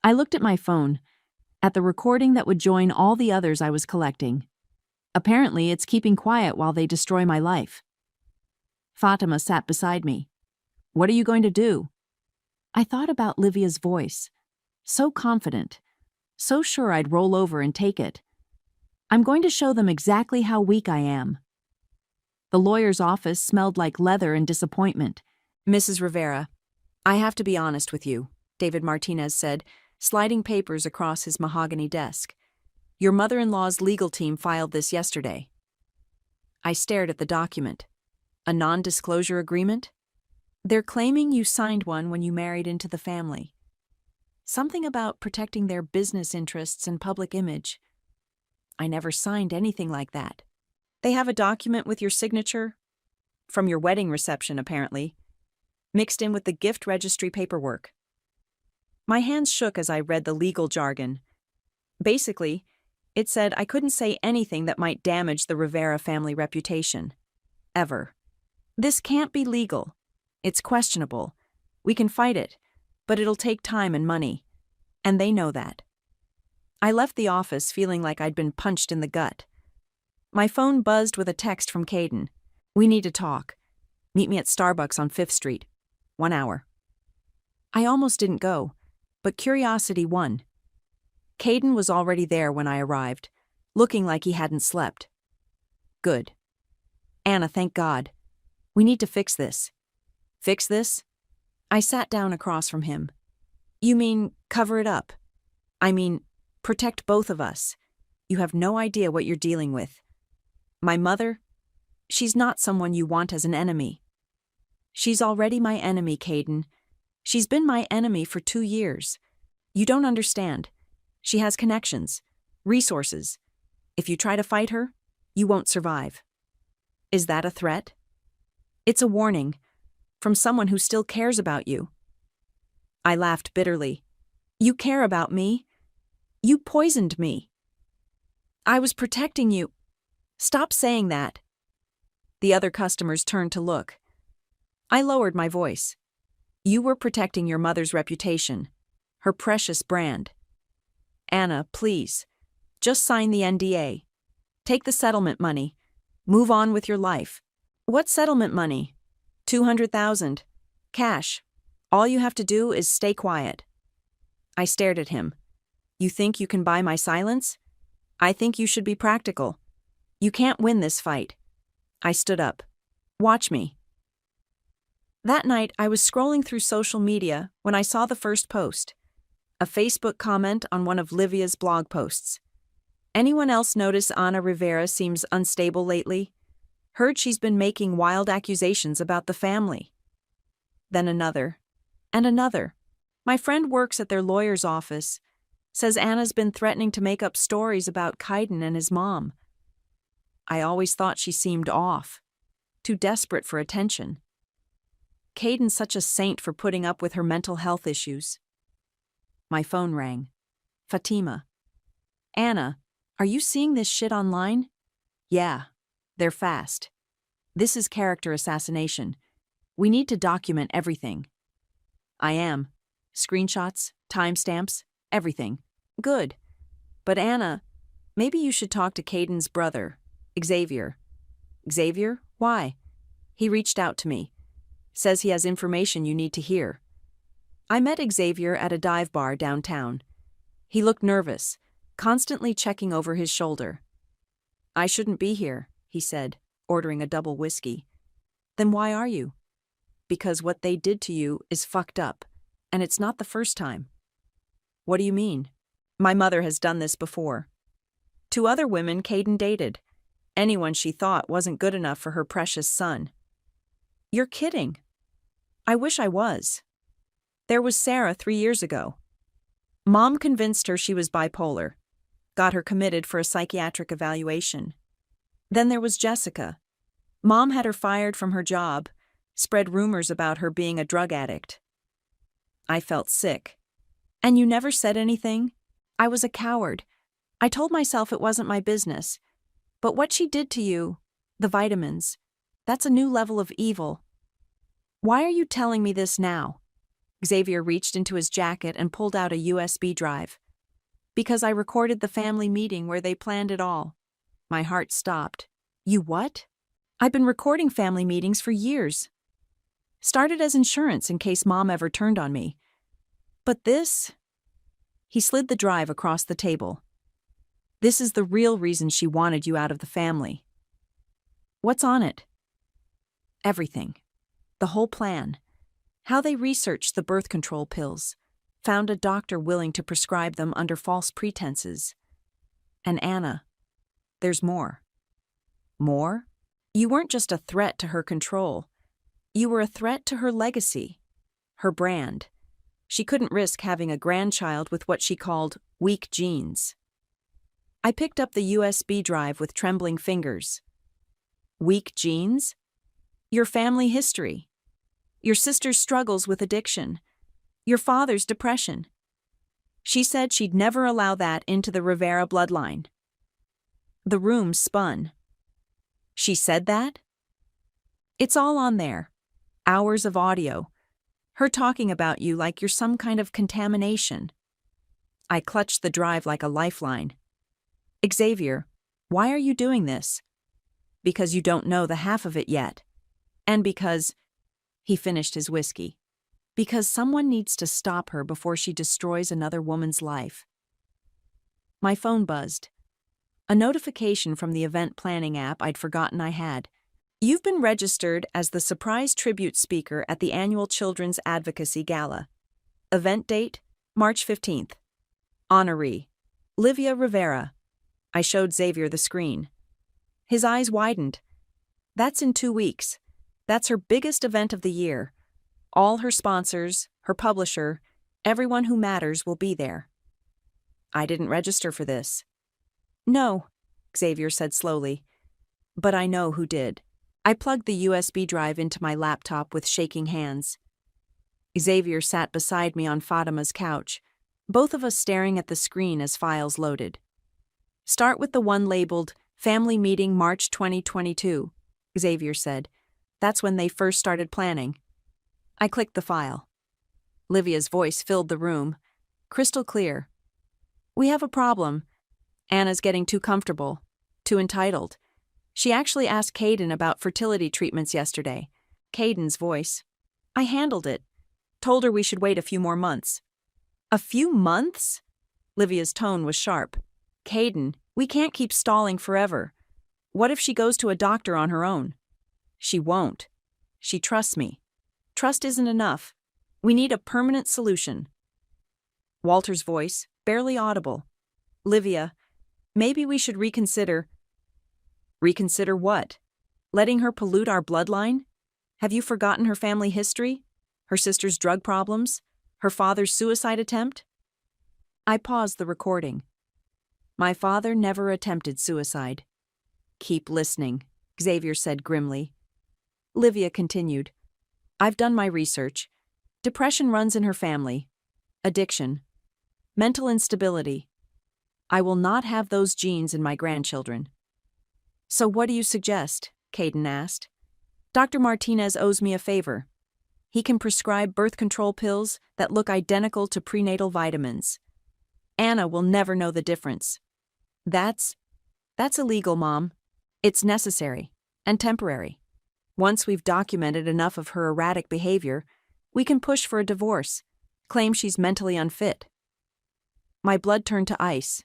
S4: I looked at my phone, at the recording that would join all the others I was collecting. Apparently, it's keeping quiet while they destroy my life. Fatima sat beside me. What are you going to do? I thought about Livia's voice. So confident. So sure I'd roll over and take it. I'm going to show them exactly how weak I am. The lawyer's office smelled like leather and disappointment.
S3: Mrs. Rivera, I have to be honest with you, David Martinez said, sliding papers across his mahogany desk. Your mother-in-law's legal team filed this yesterday. I stared at the document. A non-disclosure agreement? They're claiming you signed one when you married into the family. Something about protecting their business interests and public image. I never signed anything like that. They have a document with your signature? From your wedding reception, apparently. Mixed in with the gift registry paperwork. My hands shook as I read the legal jargon. Basically, it said I couldn't say anything that might damage the Rivera family reputation. Ever. This can't be legal. It's questionable. We can fight it, but it'll take time and money. And they know that. I left the office feeling like I'd been punched in the gut. My phone buzzed with a text from Caden. We need to talk. Meet me at Starbucks on 5th Street. 1 hour. I almost didn't go, but curiosity won. Caden was already there when I arrived, looking like he hadn't slept. Good. Anna, thank God. We need to fix this. Fix this? I sat down across from him. You mean cover it up? I mean, protect both of us. You have no idea what you're dealing with. My mother? She's not someone you want as an enemy. She's already my enemy, Caden. She's been my enemy for 2 years. You don't understand. She has connections, resources. If you try to fight her, you won't survive. Is that a threat? It's a warning, from someone who still cares about you. I laughed bitterly. You care about me? You poisoned me. I was protecting you. Stop saying that. The other customers turned to look. I lowered my voice. You were protecting your mother's reputation, her precious brand. Anna, please, just sign the NDA. Take the settlement money. Move on with your life. What settlement money? $200,000. Cash. All you have to do is stay quiet. I stared at him. You think you can buy my silence? I think you should be practical. You can't win this fight. I stood up. Watch me. That night, I was scrolling through social media when I saw the first post. A Facebook comment on one of Livia's blog posts. Anyone else notice Ana Rivera seems unstable lately? Heard she's been making wild accusations about the family. Then another. And another. My friend works at their lawyer's office. Says Anna's been threatening to make up stories about Kaiden and his mom. I always thought she seemed off. Too desperate for attention. Kaiden's such a saint for putting up with her mental health issues. My phone rang. Fatima. Anna, are you seeing this shit online? Yeah. They're fast. This is character assassination. We need to document everything. I am. Screenshots, timestamps, everything. Good. But Anna, maybe you should talk to Kaiden's brother, Xavier. Xavier? Why? He reached out to me. Says he has information you need to hear. I met Xavier at a dive bar downtown. He looked nervous, constantly checking over his shoulder. I shouldn't be here, he said, ordering a double whiskey. Then why are you? Because what they did to you is fucked up, and it's not the first time. What do you mean? My mother has done this before. 2 other women Caden dated. Anyone she thought wasn't good enough for her precious son. You're kidding. I wish I was. There was Sarah 3 years ago. Mom convinced her she was bipolar, got her committed for a psychiatric evaluation. Then there was Jessica. Mom had her fired from her job, spread rumors about her being a drug addict. I felt sick. And you never said anything? I was a coward. I told myself it wasn't my business. But what she did to you, the vitamins, that's a new level of evil. Why are you telling me this now? Xavier reached into his jacket and pulled out a USB drive. Because I recorded the family meeting where they planned it all. My heart stopped. You what? I've been recording family meetings for years. Started as insurance in case Mom ever turned on me. But this? He slid the drive across the table. This is the real reason she wanted you out of the family. What's on it? Everything. The whole plan. How they researched the birth control pills, found a doctor willing to prescribe them under false pretenses. And Anna, there's more. More? You weren't just a threat to her control. You were a threat to her legacy, her brand. She couldn't risk having a grandchild with what she called weak genes. I picked up the USB drive with trembling fingers. Weak genes? Your family history. Your sister's struggles with addiction. Your father's depression. She said she'd never allow that into the Rivera bloodline. The room spun. She said that? It's all on there. Hours of audio. Her talking about you like you're some kind of contamination. I clutched the drive like a lifeline. Xavier, why are you doing this? Because you don't know the half of it yet. And because, he finished his whiskey, because someone needs to stop her before she destroys another woman's life. My phone buzzed. A notification from the event planning app I'd forgotten I had. You've been registered as the surprise tribute speaker at the annual Children's Advocacy Gala. Event date, March 15th. Honoree, Livia Rivera. I showed Xavier the screen. His eyes widened. That's in 2 weeks. That's her biggest event of the year. All her sponsors, her publisher, everyone who matters will be there. I didn't register for this. No, Xavier said slowly. But I know who did. I plugged the USB drive into my laptop with shaking hands. Xavier sat beside me on Fatima's couch, both of us staring at the screen as files loaded. Start with the one labeled Family Meeting March 2022, Xavier said. That's when they first started planning. I clicked the file. Livia's voice filled the room, crystal clear. We have a problem. Anna's getting too comfortable, too entitled. She actually asked Caden about fertility treatments yesterday. Caden's voice. I handled it. Told her we should wait a few more months. A few months? Livia's tone was sharp. Caden, we can't keep stalling forever. What if she goes to a doctor on her own? She won't. She trusts me. Trust isn't enough. We need a permanent solution. Walter's voice, barely audible. Livia, maybe we should reconsider. Reconsider what? Letting her pollute our bloodline? Have you forgotten her family history? Her sister's drug problems? Her father's suicide attempt? I paused the recording. My father never attempted suicide. Keep listening, Xavier said grimly. Livia continued. I've done my research. Depression runs in her family. Addiction. Mental instability. I will not have those genes in my grandchildren. So what do you suggest? Caden asked. Dr. Martinez owes me a favor. He can prescribe birth control pills that look identical to prenatal vitamins. Anna will never know the difference. That's illegal, Mom. It's necessary and temporary. Once we've documented enough of her erratic behavior, we can push for a divorce, claim she's mentally unfit. My blood turned to ice.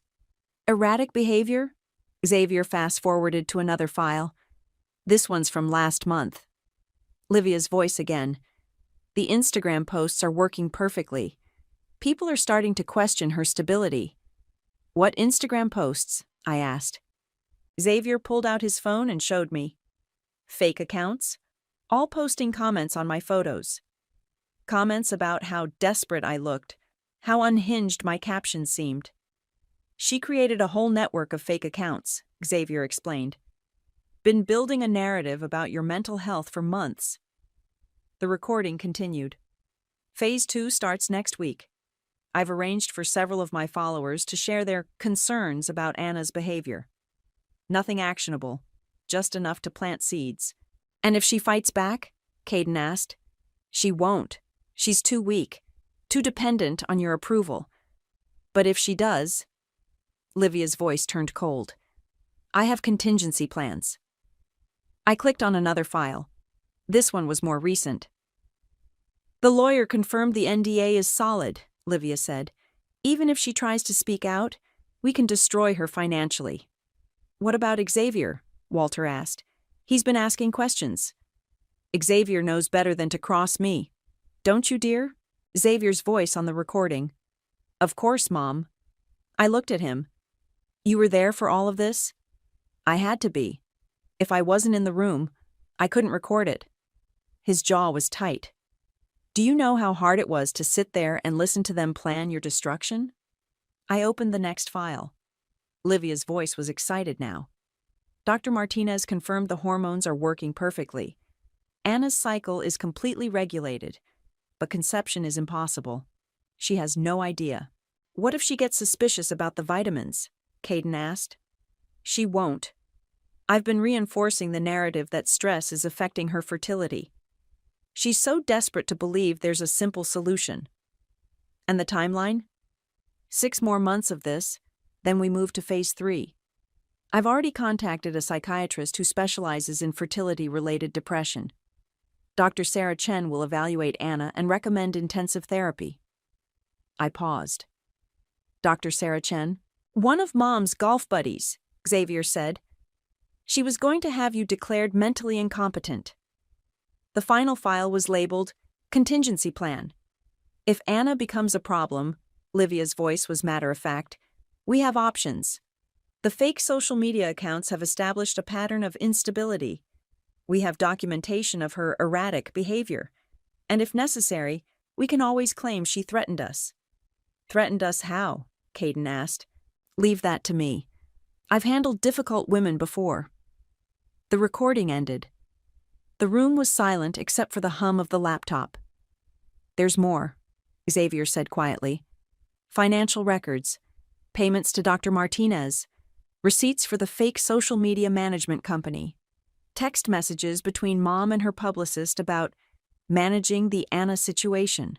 S3: Erratic behavior? Xavier fast-forwarded to another file. This one's from last month. Livia's voice again. The Instagram posts are working perfectly. People are starting to question her stability. What Instagram posts? I asked. Xavier pulled out his phone and showed me. Fake accounts, all posting comments on my photos. Comments about how desperate I looked, how unhinged my captions seemed. She created a whole network of fake accounts, Xavier explained. Been building a narrative about your mental health for months. The recording continued. Phase 2 starts next week. I've arranged for several of my followers to share their concerns about Anna's behavior. Nothing actionable, just enough to plant seeds. And if she fights back? Caden asked. She won't. She's too weak, too dependent on your approval. But if she does... Livia's voice turned cold. I have contingency plans. I clicked on another file. This one was more recent. The lawyer confirmed the NDA is solid, Livia said. Even if she tries to speak out, we can destroy her financially. What about Xavier? Walter asked. He's been asking questions. Xavier knows better than to cross me. Don't you, dear? Xavier's voice on the recording. Of course, Mom. I looked at him. You were there for all of this? I had to be. If I wasn't in the room, I couldn't record it. His jaw was tight. Do you know how hard it was to sit there and listen to them plan your destruction? I opened the next file. Livia's voice was excited now. Dr. Martinez confirmed the hormones are working perfectly. Anna's cycle is completely regulated, but conception is impossible. She has no idea. What if she gets suspicious about the vitamins? Caden asked. She won't. I've been reinforcing the narrative that stress is affecting her fertility. She's so desperate to believe there's a simple solution. And the timeline? 6 more months of this, then we move to phase 3. I've already contacted a psychiatrist who specializes in fertility-related depression. Dr. Sarah Chen will evaluate Anna and recommend intensive therapy. I paused. Dr. Sarah Chen? One of Mom's golf buddies, Xavier said. She was going to have you declared mentally incompetent. The final file was labeled Contingency Plan. If Anna becomes a problem, Livia's voice was matter-of-fact, we have options. The fake social media accounts have established a pattern of instability. We have documentation of her erratic behavior. And if necessary, we can always claim she threatened us. Threatened us how? Caden asked. Leave that to me. I've handled difficult women before. The recording ended. The room was silent except for the hum of the laptop. There's more, Xavier said quietly. Financial records, payments to Dr. Martinez, receipts for the fake social media management company, text messages between Mom and her publicist about managing the Anna situation.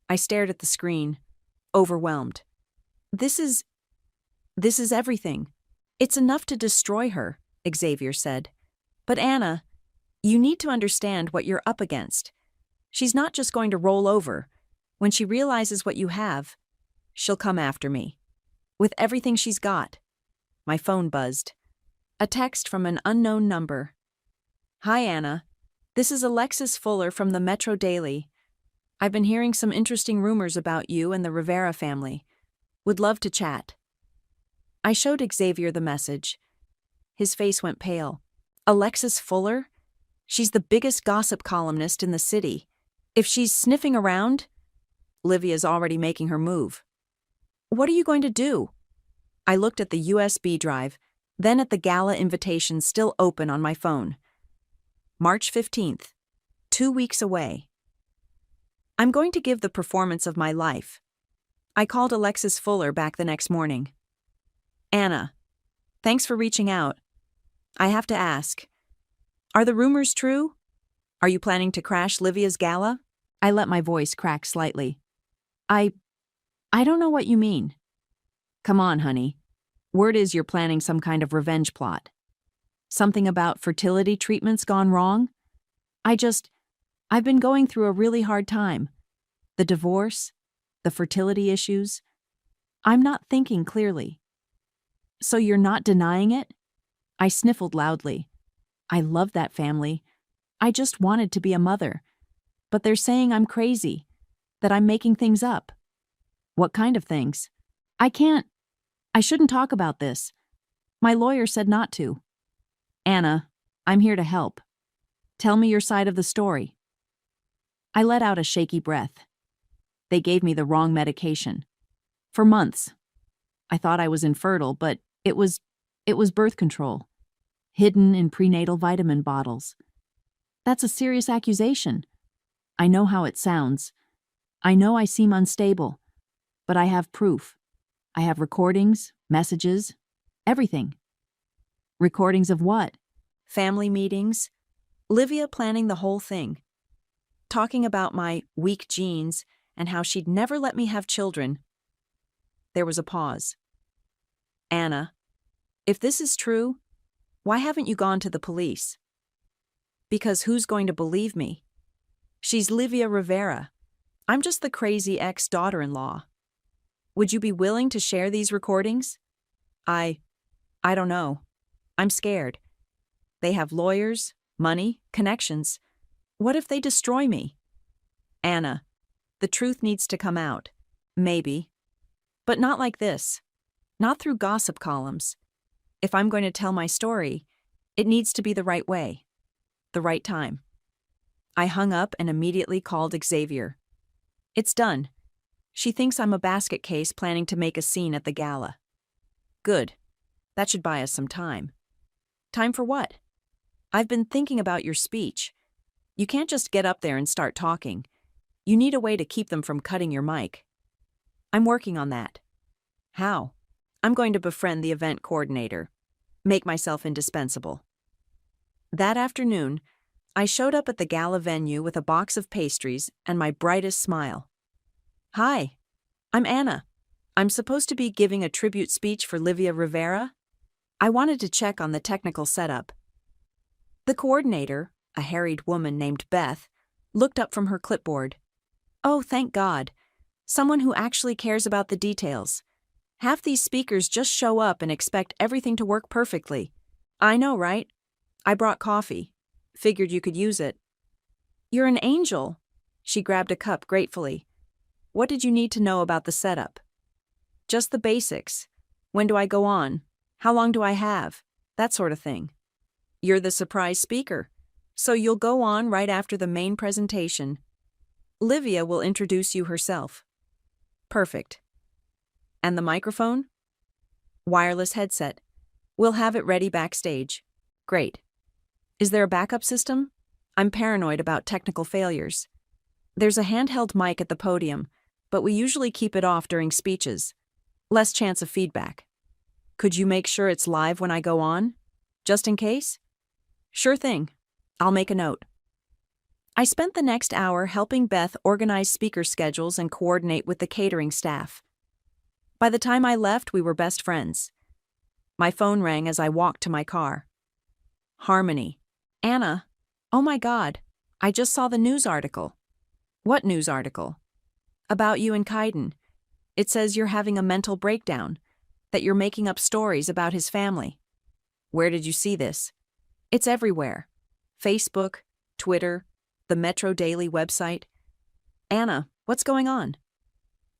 S3: I stared at the screen, overwhelmed. This is everything. It's enough to destroy her, Xavier said. But Anna, you need to understand what you're up against. She's not just going to roll over. When she realizes what you have, she'll come after me. With everything she's got. My phone buzzed. A text from an unknown number. Hi, Anna. This is Alexis Fuller from the Metro Daily. I've been hearing some interesting rumors about you and the Rivera family. Would love to chat. I showed Xavier the message. His face went pale. Alexis Fuller? She's the biggest gossip columnist in the city. If she's sniffing around, Livia's already making her move. What are you going to do? I looked at the USB drive, then at the gala invitation still open on my phone. March 15th, 2 weeks away. I'm going to give the performance of my life. I called Alexis Fuller back the next morning. Anna, thanks for reaching out. I have to ask, are the rumors true? Are you planning to crash Livia's gala? I let my voice crack slightly. I don't know what you mean. Come on, honey. Word is you're planning some kind of revenge plot. Something about fertility treatments gone wrong? I've been going through a really hard time. The divorce, the fertility issues. I'm not thinking clearly. So you're not denying it? I sniffled loudly.
S4: I love that family. I just wanted to be a mother. But they're saying I'm crazy, that I'm making things up. What kind of things? I shouldn't talk about this. My lawyer said not to. Anna, I'm here to help. Tell me your side of the story. I let out a shaky breath. They gave me the wrong medication. For months. I thought I was infertile, but it was birth control. Hidden in prenatal vitamin bottles. That's a serious accusation. I know how it sounds. I know I seem unstable. But I have proof. I have recordings, messages, everything. Recordings of what?
S3: Family meetings. Livia planning the whole thing. Talking about my weak genes and how she'd never let me have children. There was a pause. Anna, if this is true, why haven't you gone to the police? Because who's going to believe me? She's Livia Rivera. I'm just the crazy ex-daughter-in-law. Would you be willing to share these recordings? I don't know. I'm scared. They have lawyers, money, connections. What if they destroy me? Anna, the truth needs to come out. Maybe. But not like this. Not through gossip columns. If I'm going to tell my story, it needs to be the right way. The right time. I hung up and immediately called Xavier. It's done. She thinks I'm a basket case planning to make a scene at the gala. Good. That should buy us some time. Time for what? I've been thinking about your speech. You can't just get up there and start talking. You need a way to keep them from cutting your mic. I'm working on that. How? I'm going to befriend the event coordinator. Make myself indispensable. That afternoon, I showed up at the gala venue with a box of pastries and my brightest smile. Hi, I'm Anna. I'm supposed to be giving a tribute speech for Livia Rivera. I wanted to check on the technical setup. The coordinator, a harried woman named Beth, looked up from her clipboard. Oh, thank God. Someone who actually cares about the details. Half these speakers just show up and expect everything to work perfectly. I know, right? I brought coffee. Figured you could use it. You're an angel. She grabbed a cup gratefully. What did you need to know about the setup? Just the basics. When do I go on? How long do I have? That sort of thing. You're the surprise speaker, so you'll go on right after the main presentation. Livia will introduce you herself. Perfect. And the microphone? Wireless headset. We'll have it ready backstage. Great. Is there a backup system? I'm paranoid about technical failures. There's a handheld mic at the podium, but we usually keep it off during speeches. Less chance of feedback. Could you make sure it's live when I go on? Just in case? Sure thing. I'll make a note. I spent the next hour helping Beth organize speaker schedules and coordinate with the catering staff. By the time I left, we were best friends. My phone rang as I walked to my car. Harmony. Anna. Oh my God. I just saw the news article. What news article? About you and Kaiden. It says you're having a mental breakdown, that you're making up stories about his family. Where did you see this? It's everywhere. Facebook, Twitter, the Metro Daily website. Anna, what's going on?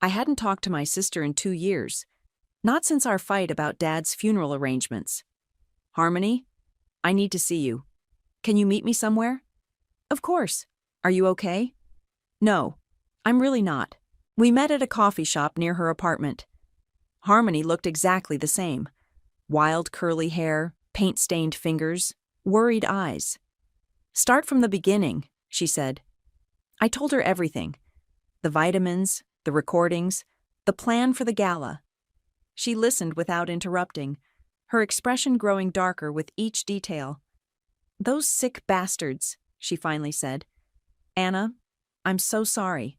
S3: I hadn't talked to my sister in 2 years. Not since our fight about Dad's funeral arrangements. Harmony, I need to see you. Can you meet me somewhere? Of course. Are you okay? No, I'm really not. We met at a coffee shop near her apartment. Harmony looked exactly the same. Wild curly hair, paint-stained fingers, worried eyes. Start from the beginning, she said. I told her everything. The vitamins, the recordings, the plan for the gala. She listened without interrupting, her expression growing darker with each detail. Those sick bastards, she finally said. Anna, I'm so sorry.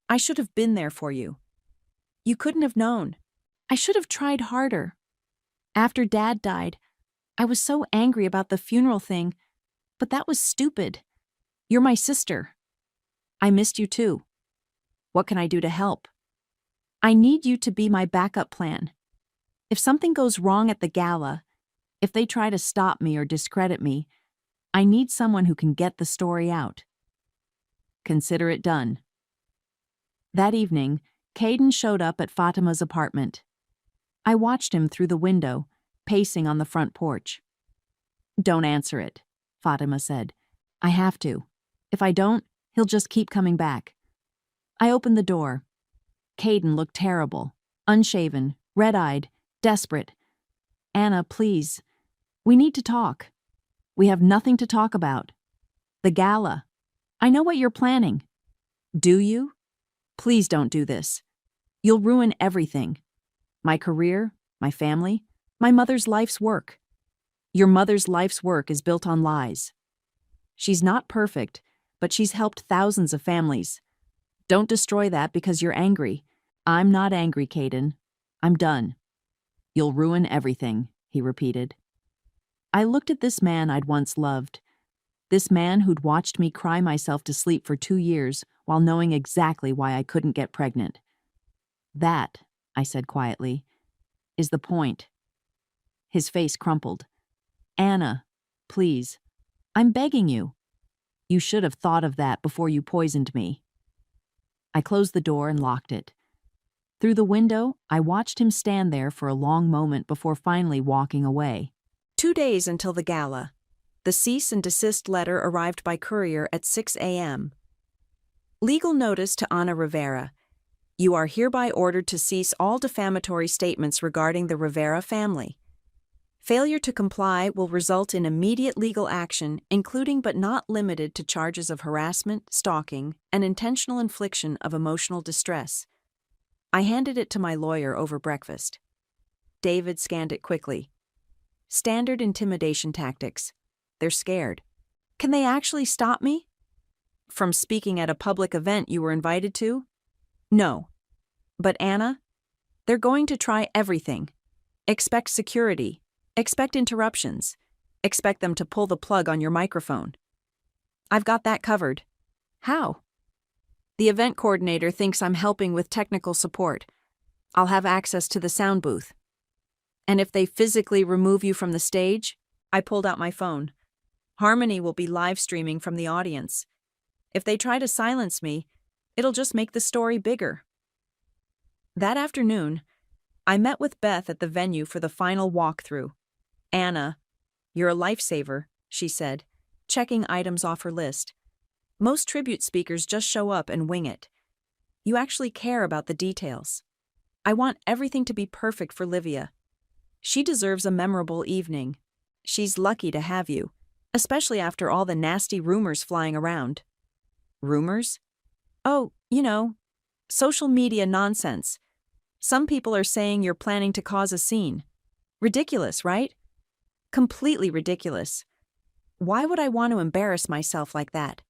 S3: I should have been there for you. You couldn't have known. I should have tried harder. After Dad died, I was so angry about the funeral thing, but that was stupid. You're my sister. I missed you too. What can I do to help? I need you to be my backup plan. If something goes wrong at the gala, if they try to stop me or discredit me,
S4: I need someone who can get the story out. Consider it done. That evening, Caden showed up at Fatima's apartment. I watched him through the window, pacing on the front porch. "Don't answer it," Fatima said. "I have to. If I don't, he'll just keep coming back." I opened the door. Caden looked terrible, unshaven, red-eyed, desperate. "Anna, please. We need to talk. We have nothing to talk about. The gala. I know what you're planning." "Do you? Please don't do this. You'll ruin everything. My career, my family, my mother's life's work. Your mother's life's work is built on lies. She's not perfect, but she's helped thousands of families. Don't destroy that because you're angry." "I'm not angry, Caden. I'm done." "You'll ruin everything," he repeated. I looked at this man I'd once loved. This man who'd watched me cry myself to sleep for 2 years while knowing exactly why I couldn't get pregnant. "That," I said quietly, "is the point." His face crumpled. "Anna, please. I'm begging you. You should have thought of that before you poisoned me." I closed the door and locked it. Through the window, I watched him stand there for a long moment before finally walking away.
S3: 2 days until the gala. The cease and desist letter arrived by courier at 6 a.m. Legal notice to Ana Rivera. You are hereby ordered to cease all defamatory statements regarding the Rivera family. Failure to comply will result in immediate legal action, including but not limited to charges of harassment, stalking, and intentional infliction of emotional distress. I handed it to my lawyer over breakfast. David scanned it quickly. Standard intimidation tactics. They're scared. Can they actually stop me? From speaking at a public event you were invited to? No. But Anna? They're going to try everything. Expect security. Expect interruptions. Expect them to pull the plug on your microphone. I've got that covered. How? The event coordinator thinks I'm helping with technical support. I'll have access to the sound booth. And if they physically remove you from the stage, I pulled out my phone. Harmony will be live streaming from the audience. If they try to silence me, it'll just make the story bigger. That afternoon, I met with Beth at the venue for the final walkthrough. "Anna, you're a lifesaver," she said, checking items off her list. "Most tribute speakers just show up and wing it. You actually care about the details. I want everything to be perfect for Livia. She deserves a memorable evening. She's lucky to have you, especially after all the nasty rumors flying around." "Rumors?" "Oh, social media nonsense. Some people are saying you're planning to cause a scene. Ridiculous, right? Completely ridiculous. Why would I want to embarrass myself like that?"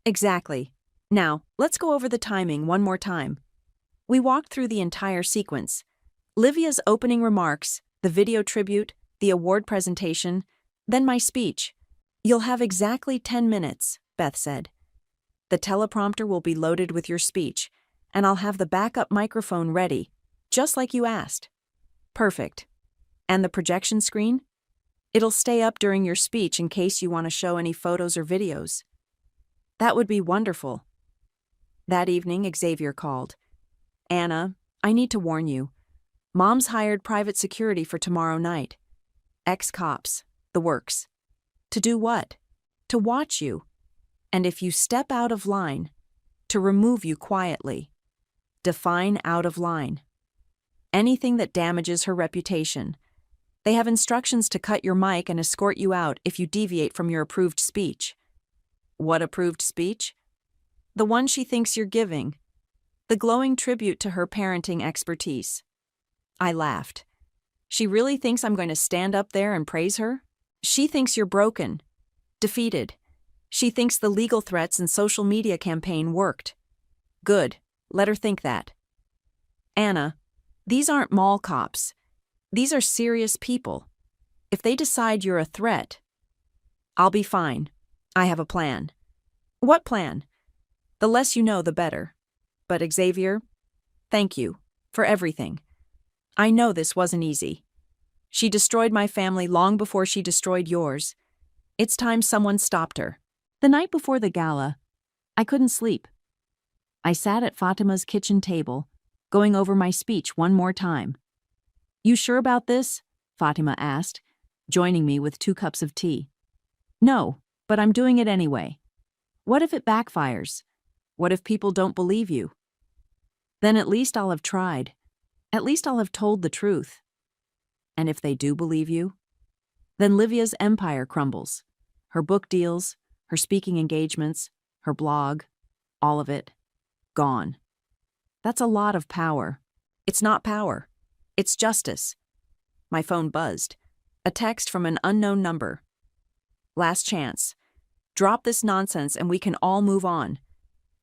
S3: "Exactly. Now, let's go over the timing one more time." We walked through the entire sequence. Livia's opening remarks, the video tribute, the award presentation, then my speech. "You'll have exactly 10 minutes, Beth said. The teleprompter will be loaded with your speech, and I'll have the backup microphone ready, just like you asked." "Perfect. And the projection screen? It'll stay up during your speech in case you want to show any photos or videos." "That would be wonderful." That evening, Xavier called. "Anna, I need to warn you. Mom's hired private security for tomorrow night. Ex-cops, the works. To do what? To watch you. And if you step out of line, to remove you quietly. Define out of line. Anything that damages her reputation. They have instructions to cut your mic and escort you out if you deviate from your approved speech." "What approved speech?" "The one she thinks you're giving. The glowing tribute to her parenting expertise." I laughed. "She really thinks I'm going to stand up there and praise her? She thinks you're broken. Defeated. She thinks the legal threats and social media campaign worked. Good. Let her think that." "Anna, these aren't mall cops. These are serious people. If they decide you're a threat..." "I'll be fine. I have a plan." "What plan?" "The less you know, the better. But Xavier, thank you for everything. I know this wasn't easy. She destroyed my family long before she destroyed yours. It's time someone stopped her.
S4: The night before the gala, I couldn't sleep. I sat at Fatima's kitchen table, going over my speech one more time. "You sure about this?" Fatima asked, joining me with 2 cups of tea. "No, but I'm doing it anyway. What if it backfires? What if people don't believe you? Then at least I'll have tried. At least I'll have told the truth. And if they do believe you? Then Livia's empire crumbles. Her book deals, her speaking engagements, her blog, all of it, gone. That's a lot of power."
S3: It's not power. It's justice. My phone buzzed. A text from an unknown number. "Last chance. Drop this nonsense and we can all move on.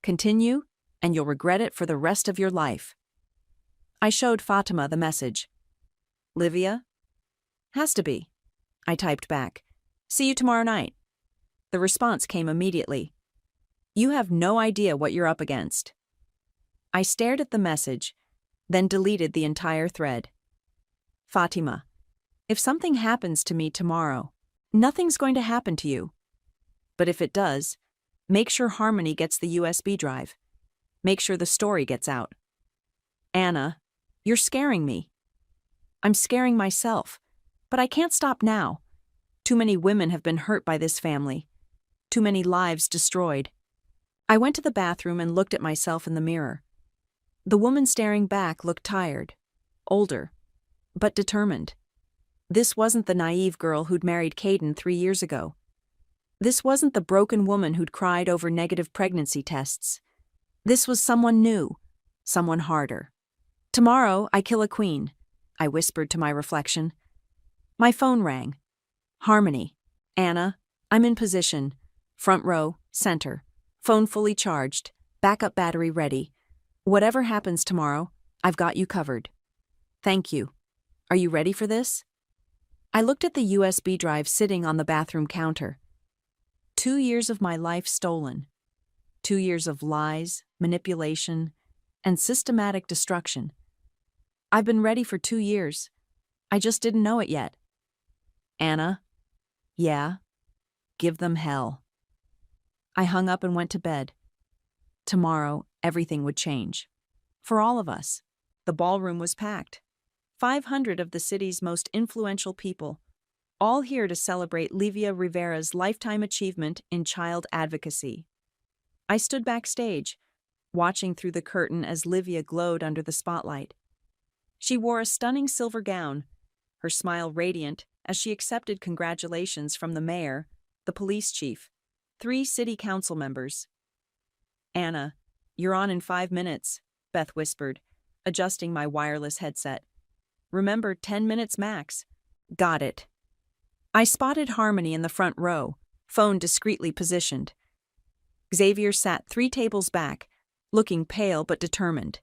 S3: Continue, and you'll regret it for the rest of your life." I showed Fatima the message. "Livia?" "Has to be." I typed back. "See you tomorrow night." The response came immediately. "You have no idea what you're up against." I stared at the message, then deleted the entire thread. "Fatima, if something happens to me tomorrow, nothing's going to happen to you. But if it does, make sure Harmony gets the USB drive. Make sure the story gets out. Anna, you're scaring me. I'm scaring myself, but I can't stop now. Too many women have been hurt by this family. Too many lives destroyed." I went to the bathroom and looked at myself in the mirror. The woman staring back looked tired, older, but determined. This wasn't the naive girl who'd married Caden 3 years ago. This wasn't the broken woman who'd cried over negative pregnancy tests. This was someone new, someone harder. "Tomorrow, I kill a queen," I whispered to my reflection. My phone rang. "Harmony. Anna, I'm in position. Front row, center. Phone fully charged. Backup battery ready. Whatever happens tomorrow, I've got you covered. Thank you. Are you ready for this?" I looked at the USB drive sitting on the bathroom counter. 2 years of my life stolen. 2 years of lies, manipulation, and systematic destruction. I've been ready for 2 years. I just didn't know it yet. "Anna?" "Yeah." "Give them hell." I hung up and went to bed. Tomorrow, everything would change. For all of us. The ballroom was packed. 500 of the city's most influential people, all here to celebrate Livia Rivera's lifetime achievement in child advocacy. I stood backstage, watching through the curtain as Livia glowed under the spotlight. She wore a stunning silver gown, her smile radiant as she accepted congratulations from the mayor, the police chief, 3 city council members. "Anna, you're on in 5 minutes, Beth whispered, adjusting my wireless headset. "Remember, 10 minutes max." "Got it." I spotted Harmony in the front row, phone discreetly positioned. Xavier sat 3 tables back, looking pale but determined.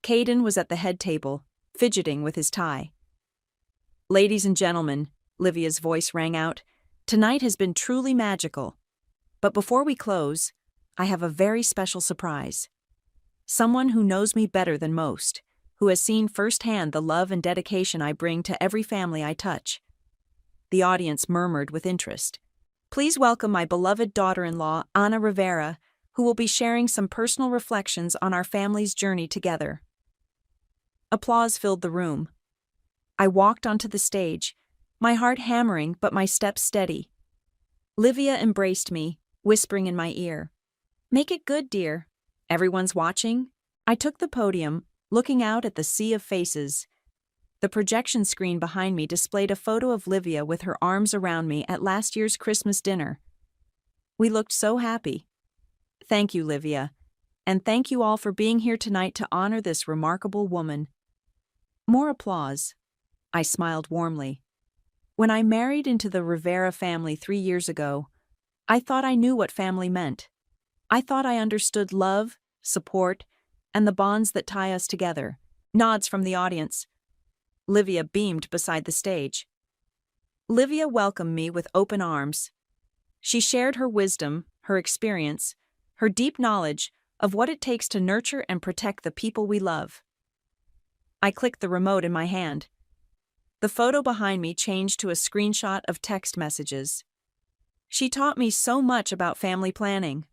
S3: Caden was at the head table, fidgeting with his tie. "Ladies and gentlemen," Livia's voice rang out, "tonight has been truly magical. But before we close, I have a very special surprise. Someone who knows me better than most, who has seen firsthand the love and dedication I bring to every family I touch." The audience murmured with interest. "Please welcome my beloved daughter-in-law, Ana Rivera, who will be sharing some personal reflections on our family's journey together." Applause filled the room. I walked onto the stage, my heart hammering but my steps steady. Livia embraced me, whispering in my ear, "Make it good, dear. Everyone's watching." I took the podium, looking out at the sea of faces. The projection screen behind me displayed a photo of Livia with her arms around me at last year's Christmas dinner. We looked so happy. Thank you, Livia, and thank you all for being here tonight to honor this remarkable woman. More applause. I smiled warmly. When I married into the Rivera family 3 years ago, I thought I knew what family meant. I thought I understood love, support, and the bonds that tie us together. Nods from the audience. Livia beamed beside the stage. Livia welcomed me with open arms. She shared her wisdom, her experience, her deep knowledge of what it takes to nurture and protect the people we love. I clicked the remote in my hand. The photo behind me changed to a screenshot of text messages. She taught me so much about family planning.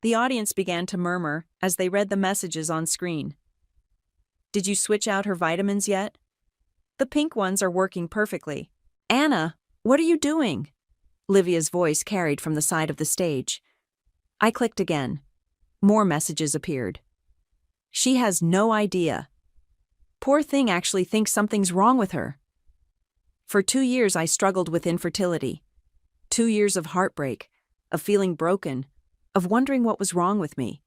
S3: The audience began to murmur as they read the messages on screen. Did you switch out her vitamins yet? The pink ones are working perfectly. Anna, what are you doing? Livia's voice carried from the side of the stage. I clicked again. More messages appeared. She has no idea. Poor thing actually thinks something's wrong with her. For 2 years I struggled with infertility. 2 years of heartbreak, of feeling broken, of wondering what was wrong with me.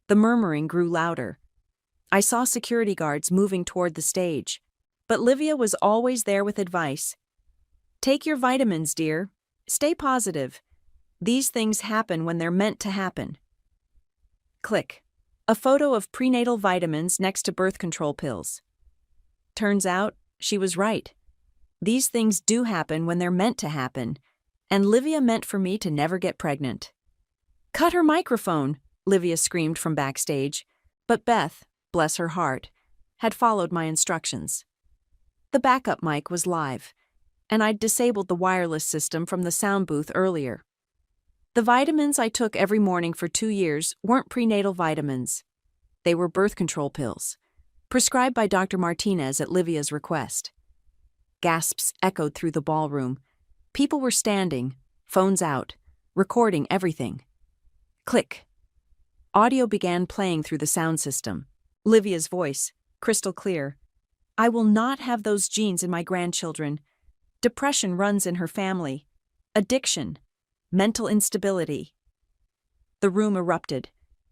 S3: The murmuring grew louder. I saw security guards moving toward the stage, but Livia was always there with advice. Take your vitamins, dear. Stay positive. These things happen when they're meant to happen. Click. A photo of prenatal vitamins next to birth control pills. Turns out, she was right. These things do happen when they're meant to happen, and Livia meant for me to never get pregnant. Cut her microphone, Livia screamed from backstage, but Beth, bless her heart, had followed my instructions. The backup mic was live, and I'd disabled the wireless system from the sound booth earlier. The vitamins I took every morning for 2 years weren't prenatal vitamins. They were birth control pills, prescribed by Dr. Martinez at Livia's request. Gasps echoed through the ballroom. People were standing, phones out, recording everything. Click. Audio began playing through the sound system. Livia's voice, crystal clear. I will not have those genes in my grandchildren. Depression runs in her family. Addiction. Mental instability. The room erupted.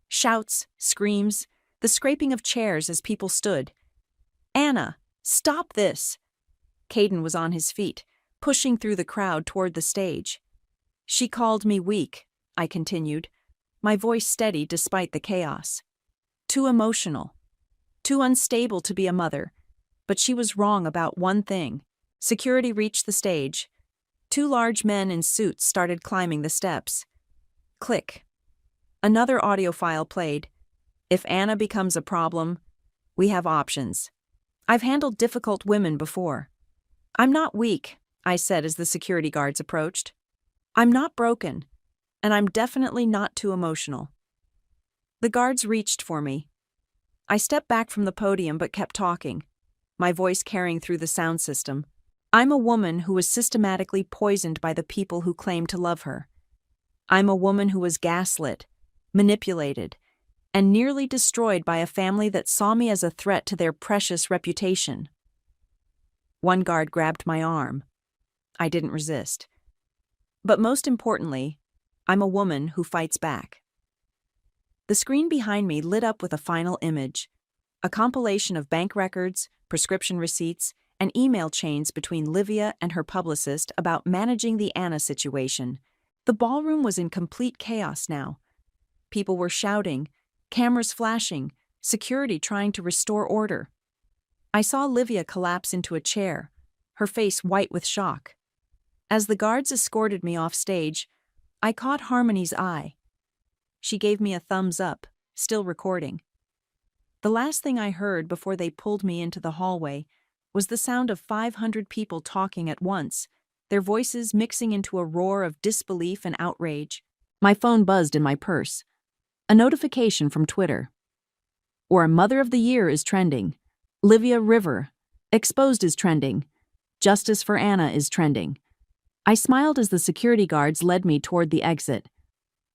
S3: Shouts, screams, the scraping of chairs as people stood. Anna, stop this! Caden was on his feet, pushing through the crowd toward the stage. She called me weak, I continued, my voice steady despite the chaos. Too emotional. Too unstable to be a mother. But she was wrong about one thing. Security reached the stage. 2 large men in suits started climbing the steps. Click. Another audio file played. If Anna becomes a problem, we have options. I've handled difficult women before. I'm not weak, I said as the security guards approached. I'm not broken, and I'm definitely not too emotional. The guards reached for me. I stepped back from the podium but kept talking, my voice carrying through the sound system. I'm a woman who was systematically poisoned by the people who claimed to love her. I'm a woman who was gaslit, manipulated, and nearly destroyed by a family that saw me as a threat to their precious reputation. One guard grabbed my arm. I didn't resist. But most importantly, I'm a woman who fights back. The screen behind me lit up with a final image, a compilation of bank records, prescription receipts, and email chains between Livia and her publicist about managing the Anna situation. The ballroom was in complete chaos now. People were shouting, cameras flashing, security trying to restore order. I saw Livia collapse into a chair, her face white with shock. As the guards escorted me off stage, I caught Harmony's eye. She gave me a thumbs up, still recording. The last thing I heard before they pulled me into the hallway was the sound of 500 people talking at once, their voices mixing into a roar of disbelief and outrage.
S4: My phone buzzed in my purse. A notification from Twitter. Or Mother of the Year is trending. Livia River. Exposed is trending. Justice for Anna is trending. I smiled as the security guards led me toward the exit.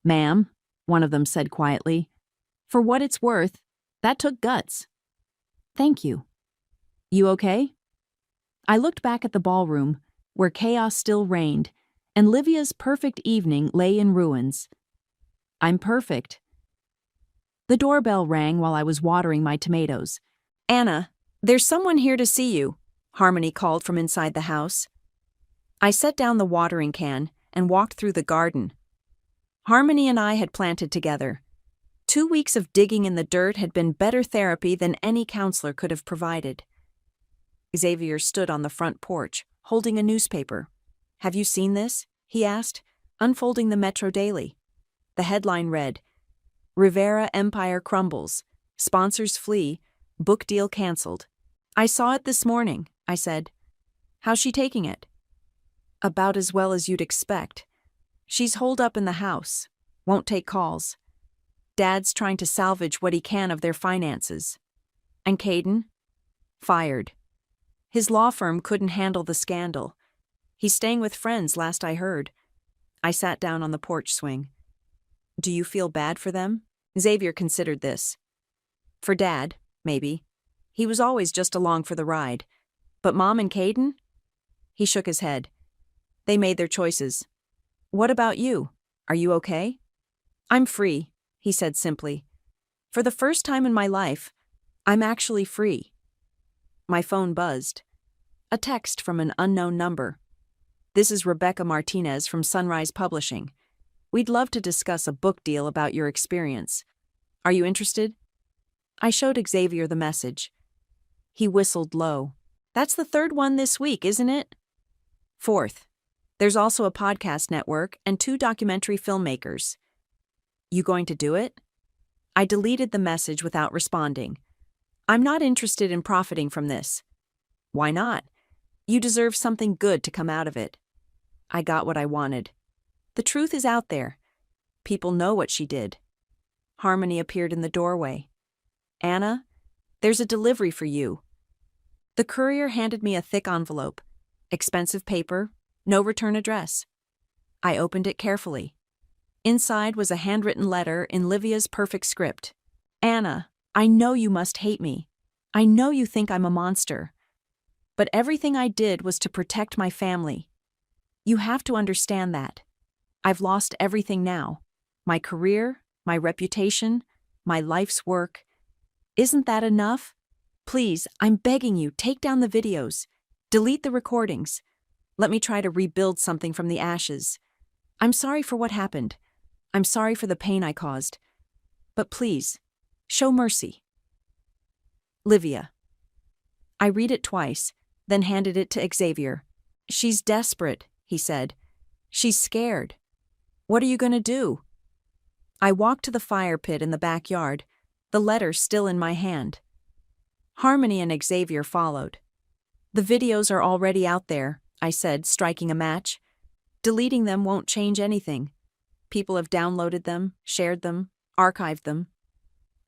S4: Ma'am, one of them said quietly, for what it's worth, that took guts. Thank you. You okay? I looked back at the ballroom, where chaos still reigned, and Livia's perfect evening lay in ruins. I'm perfect. The doorbell rang while I was watering my tomatoes.
S3: Anna, there's someone here to see you, Harmony called from inside the house. I set down the watering can and walked through the garden. Harmony and I had planted together. 2 weeks of digging in the dirt had been better therapy than any counselor could have provided. Xavier stood on the front porch, holding a newspaper. Have you seen this? He asked, unfolding the Metro Daily. The headline read, Rivera Empire crumbles, sponsors flee, book deal canceled. I saw it this morning, I said. How's she taking it? About as well as you'd expect. She's holed up in the house, won't take calls. Dad's trying to salvage what he can of their finances. And Caden? Fired. His law firm couldn't handle the scandal. He's staying with friends, last I heard. I sat down on the porch swing. Do you feel bad for them? Xavier considered this. For Dad, maybe. He was always just along for the ride. But Mom and Caden? He shook his head. They made their choices. What about you? Are you okay? I'm free, he said simply. For the first time in my life, I'm actually free. My phone buzzed. A text from an unknown number. This is Rebecca Martinez from Sunrise Publishing. We'd love to discuss a book deal about your experience. Are you interested? I showed Xavier the message. He whistled low. That's the third one this week, isn't it? Fourth. There's also a podcast network and 2 documentary filmmakers. You going to do it? I deleted the message without responding. I'm not interested in profiting from this. Why not? You deserve something good to come out of it. I got what I wanted. The truth is out there. People know what she did. Harmony appeared in the doorway. Anna, there's a delivery for you. The courier handed me a thick envelope. Expensive paper, no return address. I opened it carefully. Inside was a handwritten letter in Livia's perfect script. Anna, I know you must hate me. I know you think I'm a monster. But everything I did was to protect my family. You have to understand that. I've lost everything now. My career, my reputation, my life's work. Isn't that enough? Please, I'm begging you, take down the videos. Delete the recordings. Let me try to rebuild something from the ashes. I'm sorry for what happened. I'm sorry for the pain I caused. But please, show mercy. Livia. I read it twice, then handed it to Xavier. She's desperate, he said. She's scared. What are you going to do? I walked to the fire pit in the backyard, the letter still in my hand. Harmony and Xavier followed. The videos are already out there, I said, striking a match. Deleting them won't change anything. People have downloaded them, shared them, archived them.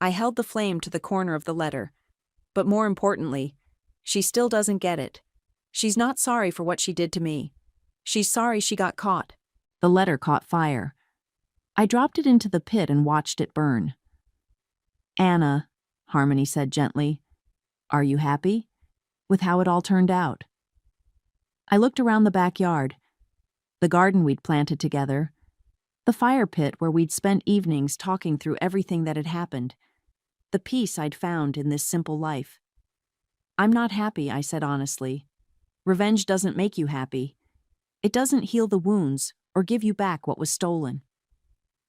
S3: I held the flame to the corner of the letter. But more importantly, she still doesn't get it. She's not sorry for what she did to me. She's sorry she got caught.
S4: The letter caught fire. I dropped it into the pit and watched it burn. Anna, Harmony said gently, are you happy with how it all turned out? I looked around the backyard, the garden we'd planted together, the fire pit where we'd spent evenings talking through everything that had happened, the peace I'd found in this simple life. I'm not happy, I said honestly. Revenge doesn't make you happy. It doesn't heal the wounds or give you back what was stolen.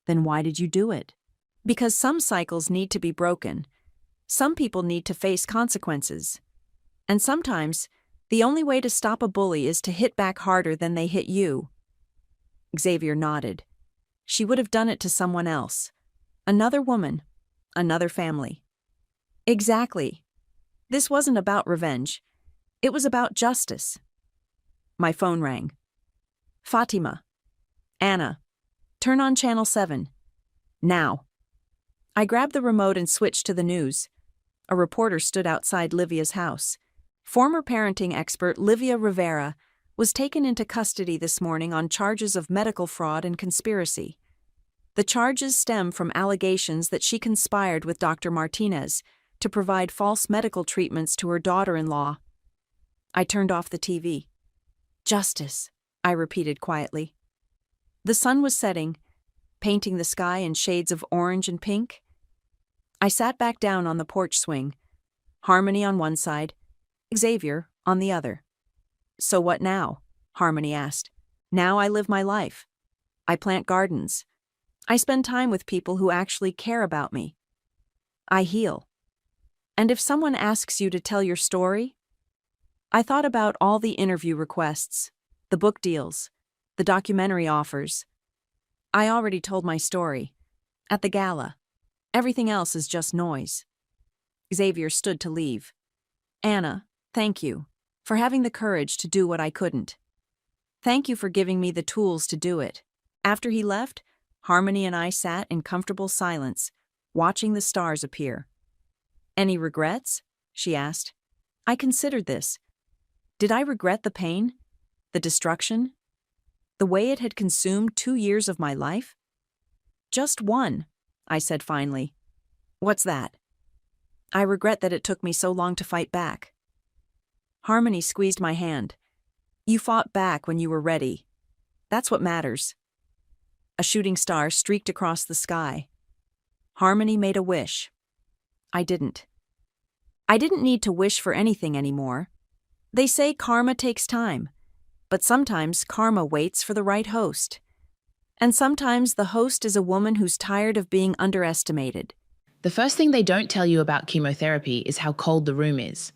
S4: Then why did you do it?
S3: Because some cycles need to be broken. Some people need to face consequences. And sometimes, the only way to stop a bully is to hit back harder than they hit you. Xavier nodded. She would have done it to someone else. Another woman. Another family. Exactly. This wasn't about revenge. It was about justice. My phone rang. Fatima. Anna. Turn on Channel 7. Now. I grabbed the remote and switched to the news. A reporter stood outside Livia's house. Former parenting expert Livia Rivera was taken into custody this morning on charges of medical fraud and conspiracy. The charges stem from allegations that she conspired with Dr. Martinez to provide false medical treatments to her daughter-in-law. I turned off the TV. Justice, I repeated quietly. The sun was setting, painting the sky in shades of orange and pink. I sat back down on the porch swing, Harmony on one side, Xavier on the other. So what now? Harmony asked. Now I live my life. I plant gardens. I spend time with people who actually care about me. I heal. And if someone asks you to tell your story? I thought about all the interview requests, the book deals, the documentary offers. I already told my story. At the gala. Everything else is just noise. Xavier stood to leave. Anna, thank you for having the courage to do what I couldn't. Thank you for giving me the tools to do it. After he left, Harmony and I sat in comfortable silence, watching the stars appear. "Any regrets?" she asked. I considered this. Did I regret the pain? The destruction? The way it had consumed 2 years of my life? "Just one," I said finally. "What's that?" "I regret that it took me so long to fight back." Harmony squeezed my hand. "You fought back when you were ready. That's what matters." A shooting star streaked across the sky. Harmony made a wish. I didn't. I didn't need to wish for anything anymore. They say karma takes time, but sometimes karma waits for the right host. And sometimes the host is a woman who's tired of being underestimated.
S5: The first thing they don't tell you about chemotherapy is how cold the room is.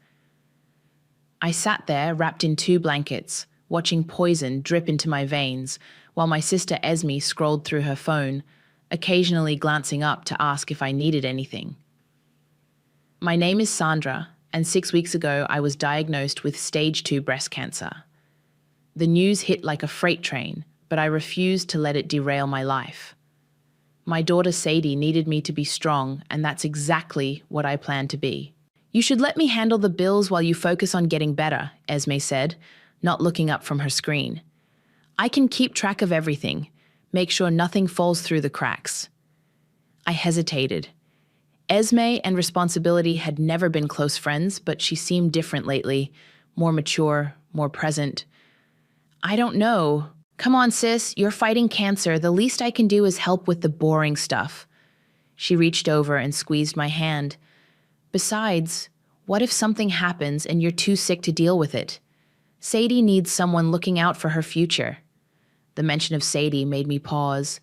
S5: I sat there wrapped in 2 blankets, watching poison drip into my veins, while my sister Esme scrolled through her phone, occasionally glancing up to ask if I needed anything. My name is Sandra, and 6 weeks ago I was diagnosed with stage 2 breast cancer. The news hit like a freight train, but I refused to let it derail my life. My daughter Sadie needed me to be strong, and that's exactly what I plan to be. "You should let me handle the bills while you focus on getting better," Esme said, not looking up from her screen. "I can keep track of everything, make sure nothing falls through the cracks." I hesitated. Esme and responsibility had never been close friends, but she seemed different lately, more mature, more present. "I don't know. Come on, sis, you're fighting cancer. The least I can do is help with the boring stuff." She reached over and squeezed my hand. "Besides, what if something happens and you're too sick to deal with it? Sadie needs someone looking out for her future." The mention of Sadie made me pause.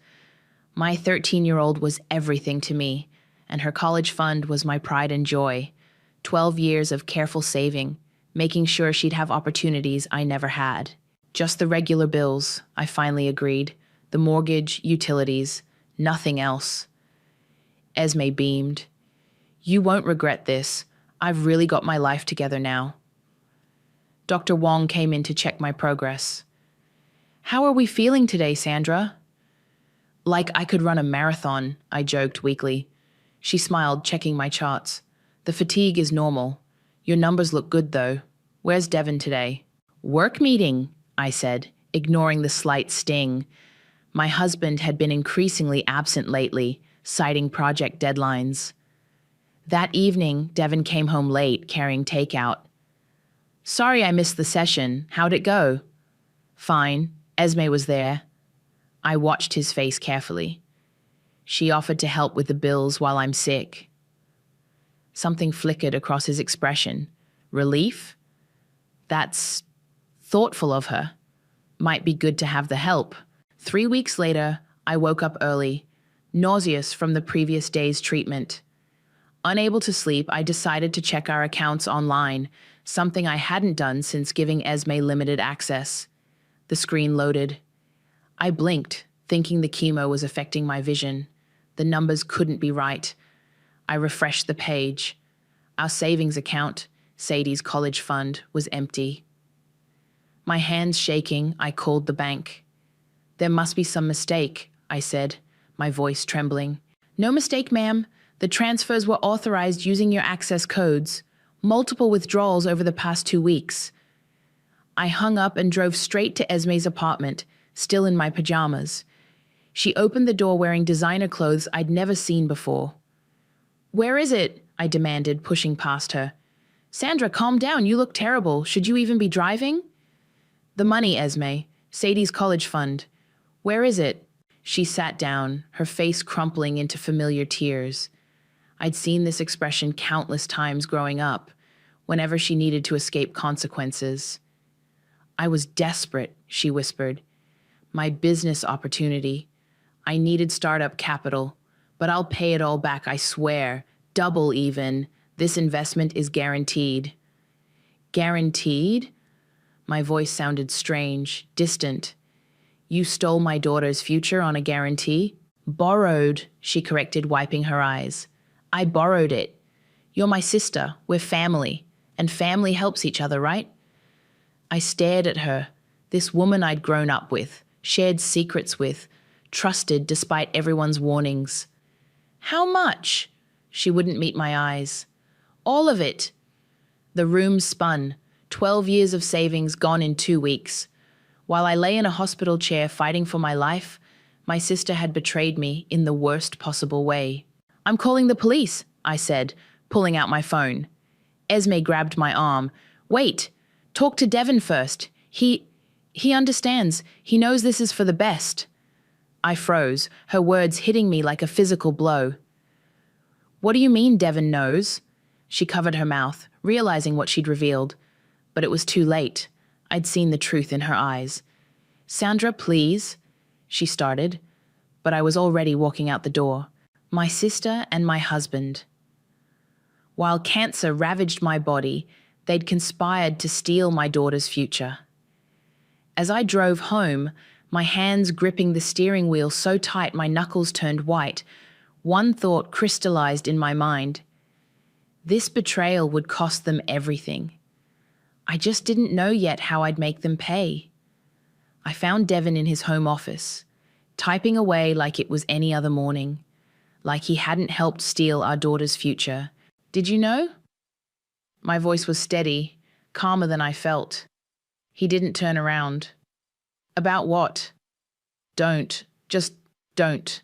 S5: My 13-year-old was everything to me, and her college fund was my pride and joy. 12 years of careful saving, making sure she'd have opportunities I never had. "Just the regular bills," I finally agreed. "The mortgage, utilities, nothing else." Esme beamed. "You won't regret this. I've really got my life together now." Dr. Wong came in to check my progress. "How are we feeling today, Sandra?" "Like I could run a marathon," I joked weakly. She smiled, checking my charts. "The fatigue is normal. Your numbers look good, though. Where's Devon today?" "Work meeting," I said, ignoring the slight sting. My husband had been increasingly absent lately, citing project deadlines. That evening, Devon came home late, carrying takeout. "Sorry I missed the session. How'd it go?" "Fine. Esme was there." I watched his face carefully. "She offered to help with the bills while I'm sick." Something flickered across his expression. Relief? That's thoughtful of her. Might be good to have the help. 3 weeks later, I woke up early, nauseous from the previous day's treatment. Unable to sleep, I decided to check our accounts online, something I hadn't done since giving Esme limited access. The screen loaded. I blinked, thinking the chemo was affecting my vision. The numbers couldn't be right. I refreshed the page. Our savings account, Sadie's college fund, was empty. My hands shaking, I called the bank. "There must be some mistake," I said, my voice trembling. "No mistake, ma'am. The transfers were authorized using your access codes. Multiple withdrawals over the past 2 weeks." I hung up and drove straight to Esme's apartment, still in my pajamas. She opened the door wearing designer clothes I'd never seen before. "Where is it?" I demanded, pushing past her. "Sandra, calm down. You look terrible. Should you even be driving?" "The money, Esme. Sadie's college fund. Where is it?" She sat down, her face crumpling into familiar tears. I'd seen this expression countless times growing up, whenever she needed to escape consequences. "I was desperate," she whispered. "My business opportunity. I needed startup capital, but I'll pay it all back, I swear. Double even. This investment is guaranteed." "Guaranteed?" My voice sounded strange, distant. "You stole my daughter's future on a guarantee?" "Borrowed," she corrected, wiping her eyes. "I borrowed it. You're my sister. We're family. And family helps each other, right?" I stared at her, this woman I'd grown up with, shared secrets with, trusted despite everyone's warnings. How much? She wouldn't meet my eyes. All of it. The room spun. 12 years of savings gone in 2 weeks. While I lay in a hospital chair fighting for my life, my sister had betrayed me in the worst possible way. I'm calling the police, I said, pulling out my phone. Esme grabbed my arm. Wait, talk to Devon first. He understands. He knows this is for the best. I froze, her words hitting me like a physical blow. What do you mean Devon knows? She covered her mouth, realizing what she'd revealed. But it was too late. I'd seen the truth in her eyes. Sandra, please, she started, but I was already walking out the door. My sister and my husband. While cancer ravaged my body, they'd conspired to steal my daughter's future. As I drove home, my hands gripping the steering wheel so tight my knuckles turned white, one thought crystallized in my mind. This betrayal would cost them everything. I just didn't know yet how I'd make them pay. I found Devon in his home office, typing away like it was any other morning, like he hadn't helped steal our daughter's future. Did you know? My voice was steady, calmer than I felt. He didn't turn around. About what? Just don't.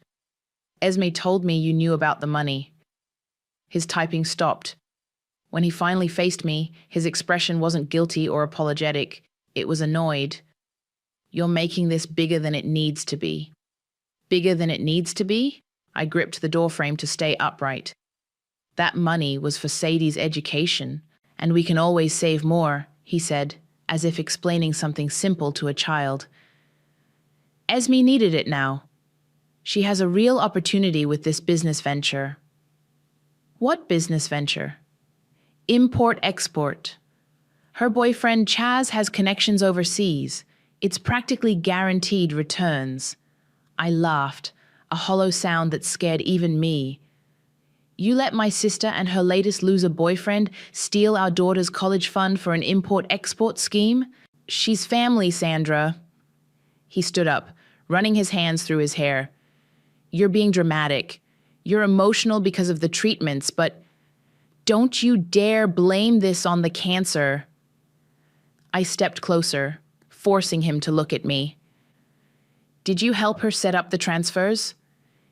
S5: Esme told me you knew about the money. His typing stopped. When he finally faced me, his expression wasn't guilty or apologetic. It was annoyed. You're making this bigger than it needs to be. Bigger than it needs to be? I gripped the doorframe to stay upright. That money was for Sadie's education, and we can always save more, he said, as if explaining something simple to a child. Esme needed it now. She has a real opportunity with this business venture. What business venture? Import-export. Her boyfriend Chaz has connections overseas. It's practically guaranteed returns. I laughed, a hollow sound that scared even me. You let my sister and her latest loser boyfriend steal our daughter's college fund for an import-export scheme? She's family, Sandra. He stood up, running his hands through his hair. You're being dramatic. You're emotional because of the treatments, but don't you dare blame this on the cancer. I stepped closer, forcing him to look at me. Did you help her set up the transfers?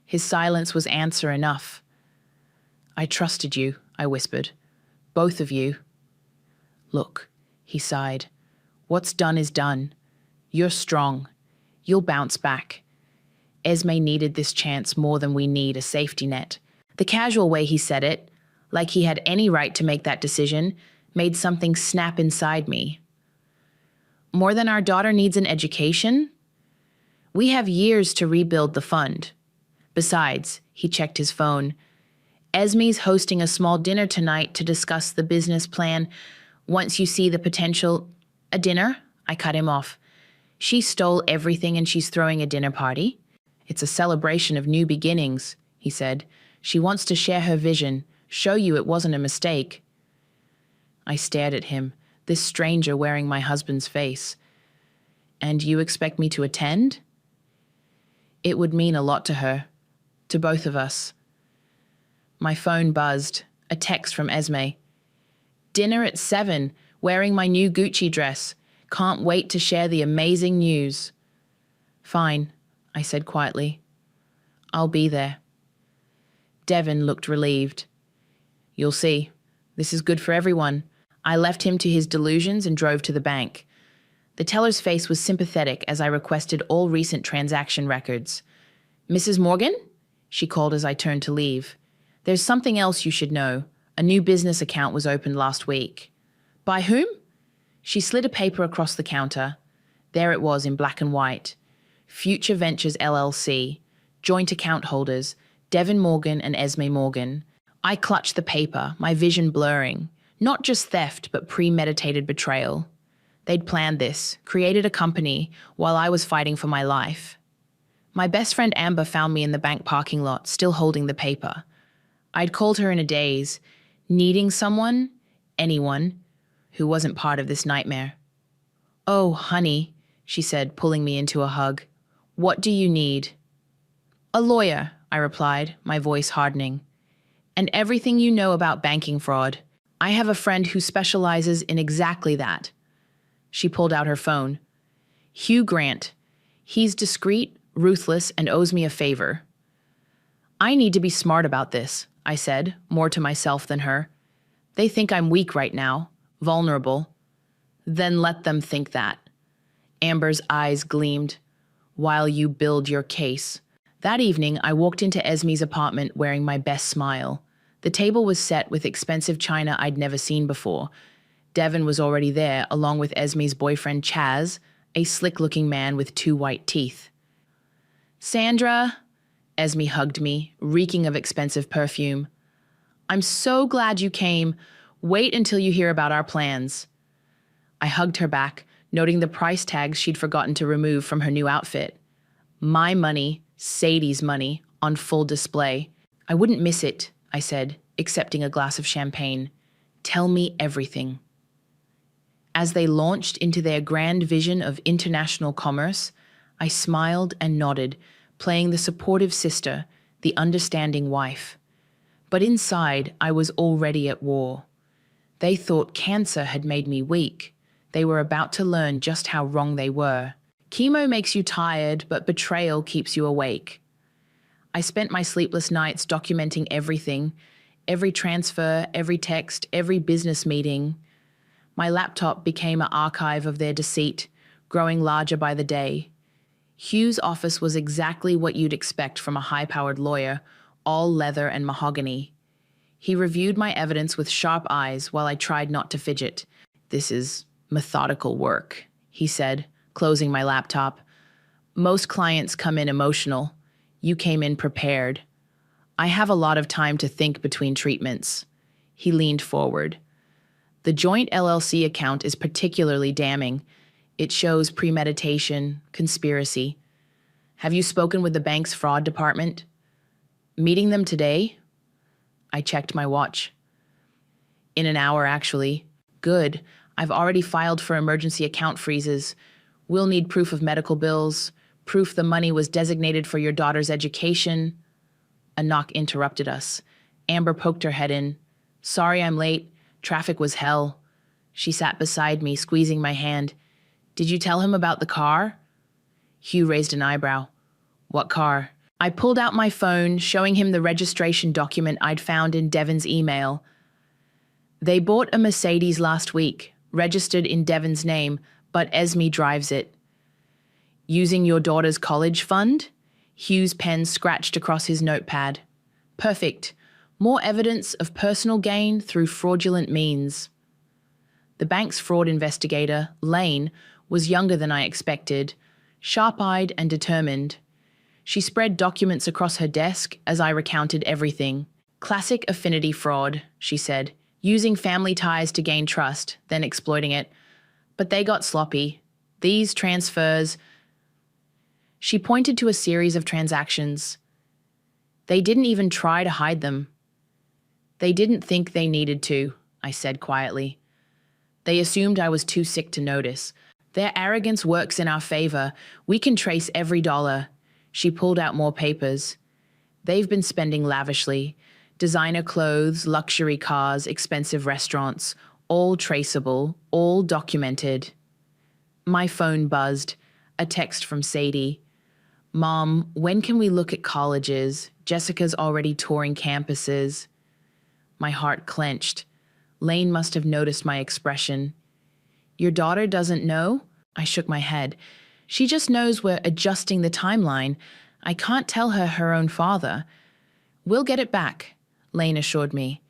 S5: His silence was answer enough. I trusted you, I whispered. Both of you. Look, he sighed. What's done is done. You're strong. You'll bounce back. Esme needed this chance more than we need a safety net. The casual way he said it, like he had any right to make that decision, made something snap inside me. More than our daughter needs an education? We have years to rebuild the fund. Besides, he checked his phone. Esme's hosting a small dinner tonight to discuss the business plan. Once you see the potential... A dinner? I cut him off. She stole everything and she's throwing a dinner party. It's a celebration of new beginnings, he said. She wants to share her vision, show you it wasn't a mistake. I stared at him, this stranger wearing my husband's face. And you expect me to attend? It would mean a lot to her, to both of us. My phone buzzed, a text from Esme. Dinner at 7, wearing my new Gucci dress. Can't wait to share the amazing news. Fine, I said quietly. I'll be there. Devon looked relieved. You'll see. This is good for everyone. I left him to his delusions and drove to the bank. The teller's face was sympathetic as I requested all recent transaction records. Mrs. Morgan? She called as I turned to leave. There's something else you should know. A new business account was opened last week. By whom? She slid a paper across the counter. There it was in black and white. Future Ventures LLC. Joint account holders, Devon Morgan and Esme Morgan. I clutched the paper, my vision blurring. Not just theft, but premeditated betrayal. They'd planned this, created a company, while I was fighting for my life. My best friend Amber found me in the bank parking lot, still holding the paper. I'd called her in a daze, needing someone, anyone, who wasn't part of this nightmare. Oh, honey, she said, pulling me into a hug. What do you need? A lawyer, I replied, my voice hardening. And everything you know about banking fraud. I have a friend who specializes in exactly that. She pulled out her phone. Hugh Grant. He's discreet, ruthless, and owes me a favor. I need to be smart about this, I said, more to myself than her. They think I'm weak right now, vulnerable. Then let them think that. Amber's eyes gleamed. While you build your case. That evening, I walked into Esme's apartment wearing my best smile. The table was set with expensive china I'd never seen before. Devon was already there, along with Esme's boyfriend Chaz, a slick-looking man with 2 white teeth. Sandra, Esme hugged me, reeking of expensive perfume. I'm so glad you came. Wait until you hear about our plans. I hugged her back, noting the price tags she'd forgotten to remove from her new outfit. My money, Sadie's money, on full display. I wouldn't miss it, I said, accepting a glass of champagne. Tell me everything. As they launched into their grand vision of international commerce, I smiled and nodded, playing the supportive sister, the understanding wife. But inside, I was already at war. They thought cancer had made me weak. They were about to learn just how wrong they were. Chemo makes you tired, but betrayal keeps you awake. I spent my sleepless nights documenting everything, every transfer, every text, every business meeting. My laptop became an archive of their deceit, growing larger by the day. Hugh's office was exactly what you'd expect from a high-powered lawyer, all leather and mahogany. He reviewed my evidence with sharp eyes while I tried not to fidget. This is methodical work, he said, closing my laptop. Most clients come in emotional. You came in prepared. I have a lot of time to think between treatments. He leaned forward. The joint LLC account is particularly damning. It shows premeditation, conspiracy. Have you spoken with the bank's fraud department? Meeting them today? I checked my watch. In an hour, actually. Good. I've already filed for emergency account freezes. We'll need proof of medical bills, proof the money was designated for your daughter's education. A knock interrupted us. Amber poked her head in. Sorry I'm late. Traffic was hell. She sat beside me, squeezing my hand. Did you tell him about the car? Hugh raised an eyebrow. What car? I pulled out my phone, showing him the registration document I'd found in Devon's email. They bought a Mercedes last week, registered in Devon's name, but Esme drives it. Using your daughter's college fund? Hugh's pen scratched across his notepad. Perfect. More evidence of personal gain through fraudulent means. The bank's fraud investigator, Lane, was younger than I expected, sharp-eyed and determined. She spread documents across her desk as I recounted everything. Classic affinity fraud, she said, using family ties to gain trust, then exploiting it. But they got sloppy. These transfers... She pointed to a series of transactions. They didn't even try to hide them. They didn't think they needed to, I said quietly. They assumed I was too sick to notice. Their arrogance works in our favor. We can trace every dollar. She pulled out more papers. They've been spending lavishly. Designer clothes, luxury cars, expensive restaurants, all traceable, all documented. My phone buzzed. A text from Sadie. Mom, when can we look at colleges? Jessica's already touring campuses. My heart clenched. Lane must have noticed my expression. Your daughter doesn't know? I shook my head. She just knows we're adjusting the timeline. I can't tell her her own father. We'll get it back, Lane assured me.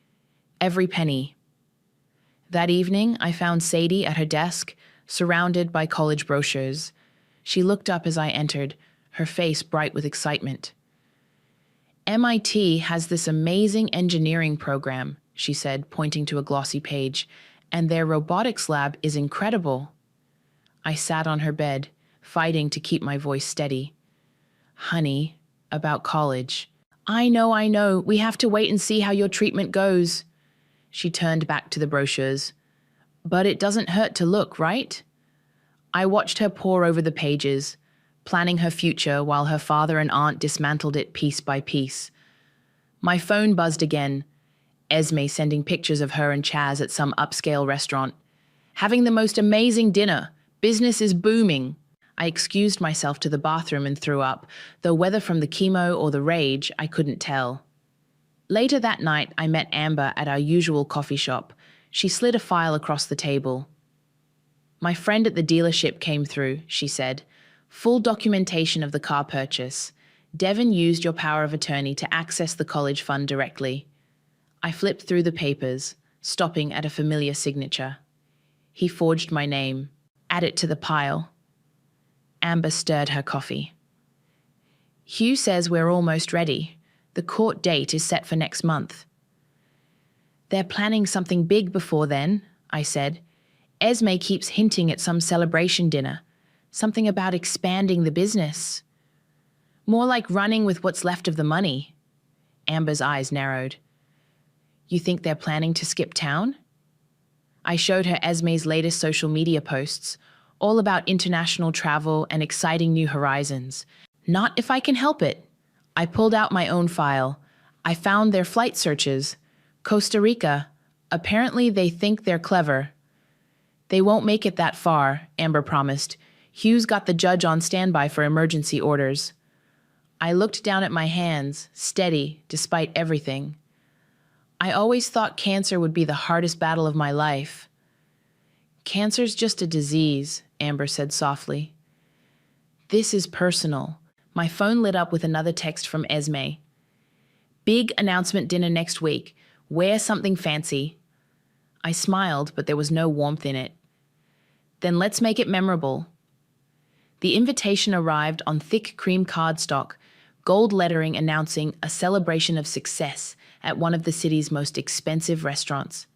S5: Every penny. That evening, I found Sadie at her desk, surrounded by college brochures. She looked up as I entered, her face bright with excitement. MIT has this amazing engineering program, she said, pointing to a glossy page, and their robotics lab is incredible. I sat on her bed, fighting to keep my voice steady. Honey, about college. I know. We have to wait and see how your treatment goes. She turned back to the brochures. But it doesn't hurt to look, right? I watched her pore over the pages. planning her future while her father and aunt dismantled it piece by piece. My phone buzzed again. Esme sending pictures of her and Chaz at some upscale restaurant. Having the most amazing dinner. Business is booming. I excused myself to the bathroom and threw up, though whether from the chemo or the rage, I couldn't tell. Later that night, I met Amber at our usual coffee shop. She slid a file across the table. My friend at the dealership came through, she said. Full documentation of the car purchase. Devin used your power of attorney to access the college fund directly. I flipped through the papers, stopping at a familiar signature. He forged my name. Add it to the pile. Amber stirred her coffee. Hugh says we're almost ready. The court date is set for next month. They're planning something big before then, I said. Esme keeps hinting at some celebration dinner. Something about expanding the business. More like running with what's left of the money. Amber's eyes narrowed. You think they're planning to skip town? I showed her Esme's latest social media posts, all about international travel and exciting new horizons. Not if I can help it. I pulled out my own file. I found their flight searches. Costa Rica. Apparently they think they're clever. They won't make it that far, Amber promised. Hugh's got the judge on standby for emergency orders. I looked down at my hands, steady, despite everything. I always thought cancer would be the hardest battle of my life. Cancer's just a disease, Amber said softly. This is personal. My phone lit up with another text from Esme. Big announcement dinner next week. Wear something fancy. I smiled, but there was no warmth in it. Then let's make it memorable. The invitation arrived on thick cream cardstock, gold lettering announcing a celebration of success at one of the city's most expensive restaurants.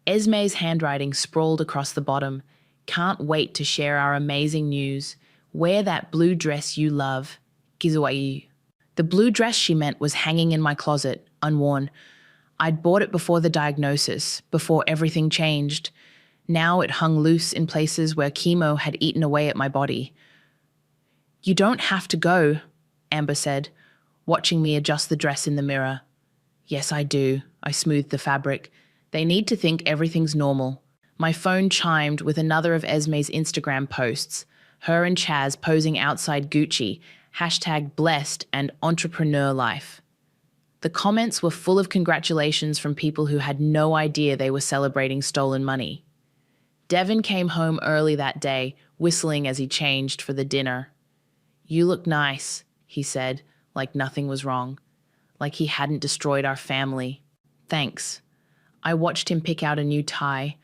S5: Esme's handwriting sprawled across the bottom. Can't wait to share our amazing news. Wear that blue dress you love. Gizuai. The blue dress she meant was hanging in my closet, unworn. I'd bought it before the diagnosis, before everything changed. Now it hung loose in places where chemo had eaten away at my body. You don't have to go, Amber said, watching me adjust the dress in the mirror. Yes, I do. I smoothed the fabric. They need to think everything's normal. My phone chimed with another of Esme's Instagram posts, her and Chaz posing outside Gucci, #blessed and entrepreneur life. The comments were full of congratulations from people who had no idea they were celebrating stolen money. Devin came home early that day, whistling as he changed for the dinner. You look nice, he said, like nothing was wrong, like he hadn't destroyed our family. Thanks. I watched him pick out a new tie,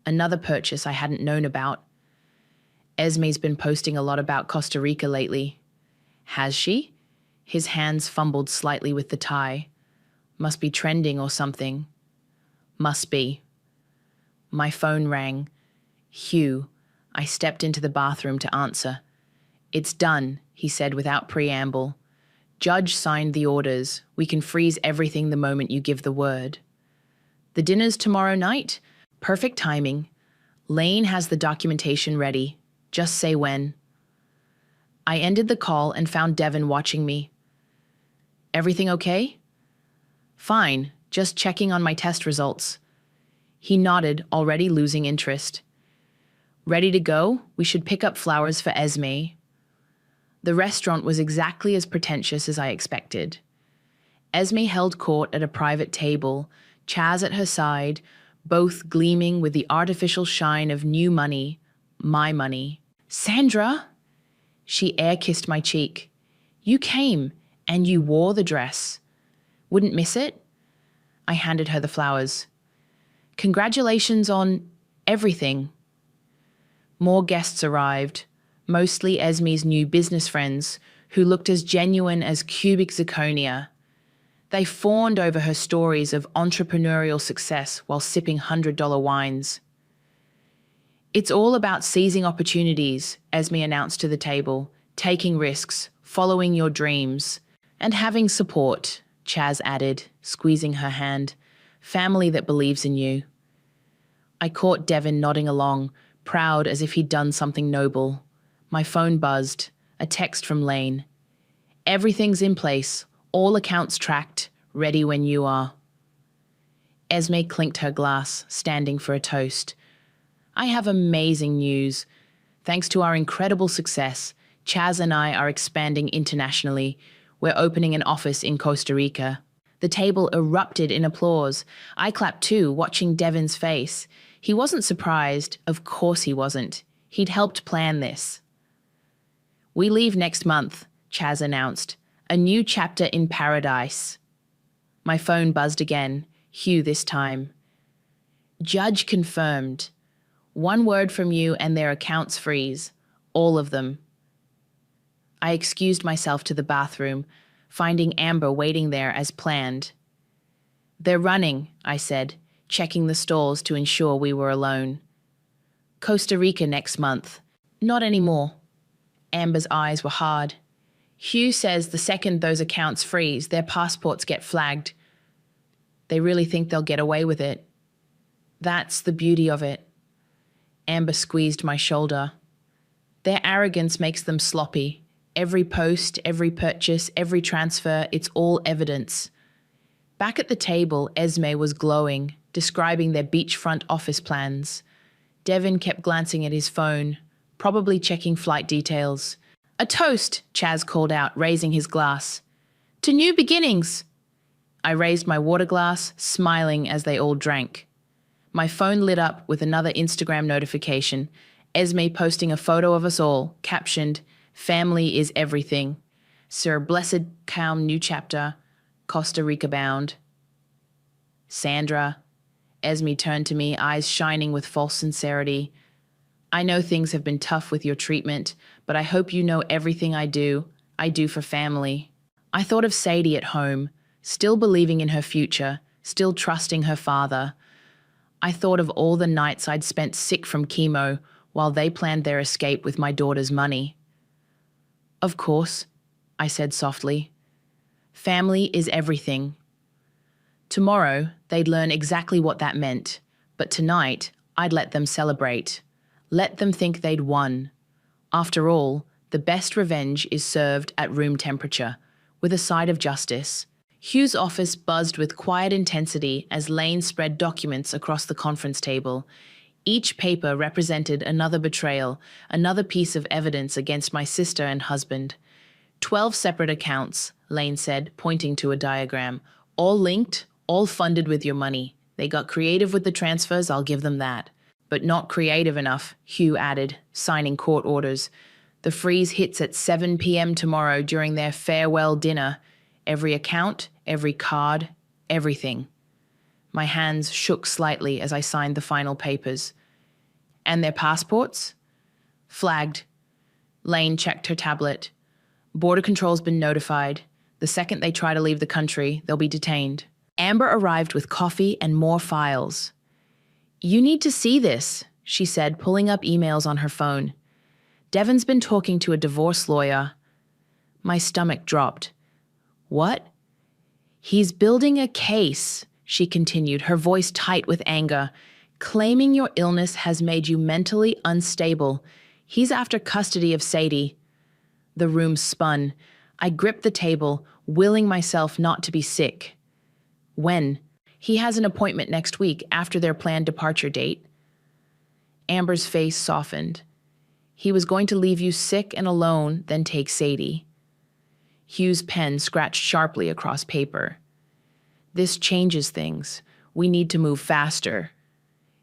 S5: another purchase I hadn't known about. Esme's been posting a lot about Costa Rica lately. Has she? His hands fumbled slightly with the tie. Must be trending or something. Must be. My phone rang. Hugh. I stepped into the bathroom to answer. It's done, he said without preamble. Judge signed the orders. We can freeze everything the moment you give the word. The dinner's tomorrow night? Perfect timing. Lane has the documentation ready. Just say when. I ended the call and found Devin watching me. Everything okay? Fine, just checking on my test results. He nodded, already losing interest. Ready to go? We should pick up flowers for Esme. The restaurant was exactly as pretentious as I expected. Esme held court at a private table, Chaz at her side, both gleaming with the artificial shine of new money, my money. Sandra! She air-kissed my cheek. You came, and you wore the dress. Wouldn't miss it? I handed her the flowers. Congratulations on everything. More guests arrived, mostly Esme's new business friends, who looked as genuine as cubic zirconia. They fawned over her stories of entrepreneurial success while sipping $100 wines. It's all about seizing opportunities, Esme announced to the table, taking risks, following your dreams, and having support, Chaz added, squeezing her hand. Family that believes in you. I caught Devin nodding along, proud as if he'd done something noble. My phone buzzed, A text from Lane. Everything's in place, all accounts tracked, ready when you are. Esme clinked her glass, standing for a toast. I have amazing news. Thanks to our incredible success, Chaz and I are expanding internationally. We're opening an office in Costa Rica. The table erupted in applause. I clapped too, watching Devin's face. He wasn't surprised. Of course he wasn't. He'd helped plan this. We leave next month, Chaz announced. A new chapter in paradise. My phone buzzed again. Hugh this time. Judge confirmed. One word from you and their accounts freeze. All of them. I excused myself to the bathroom, finding Amber waiting there as planned. They're running, I said, checking the stalls to ensure we were alone. Costa Rica next month. Not anymore. Amber's eyes were hard. Hugh says the second those accounts freeze, their passports get flagged. They really think they'll get away with it. That's the beauty of it. Amber squeezed my shoulder. Their arrogance makes them sloppy. Every post, every purchase, every transfer, it's all evidence. Back at the table, Esme was glowing, describing their beachfront office plans. Devin kept glancing at his phone, probably checking flight details. A toast, Chaz called out, raising his glass. To new beginnings. I raised my water glass, smiling as they all drank. My phone lit up with another Instagram notification, Esme posting a photo of us all, captioned, Family is everything. Sir blessed calm new chapter, Costa Rica bound. Sandra. Esme turned to me, eyes shining with false sincerity. I know things have been tough with your treatment, but I hope you know everything I do for family. I thought of Sadie at home, still believing in her future, still trusting her father. I thought of all the nights I'd spent sick from chemo while they planned their escape with my daughter's money. Of course, I said softly. Family is everything. Tomorrow, they'd learn exactly what that meant, but tonight, I'd let them celebrate. Let them think they'd won. After all, the best revenge is served at room temperature, with a side of justice. Hugh's office buzzed with quiet intensity as Lane spread documents across the conference table. Each paper represented another betrayal, another piece of evidence against my sister and husband. 12 separate accounts, Lane said, pointing to a diagram. All linked, all funded with your money. They got creative with the transfers, I'll give them that. But not creative enough, Hugh added, signing court orders. The freeze hits at 7 p.m. tomorrow during their farewell dinner. Every account, every card, everything. My hands shook slightly as I signed the final papers. And their passports? Flagged. Lane checked her tablet. Border Control's been notified. The second they try to leave the country, they'll be detained. Amber arrived with coffee and more files. You need to see this, she said, pulling up emails on her phone. Devin's been talking to a divorce lawyer. My stomach dropped. What? He's building a case, she continued, her voice tight with anger. Claiming your illness has made you mentally unstable. He's after custody of Sadie. The room spun. I gripped the table, willing myself not to be sick. When? He has an appointment next week after their planned departure date. Amber's face softened. He was going to leave you sick and alone, then take Sadie. Hugh's pen scratched sharply across paper. This changes things. We need to move faster.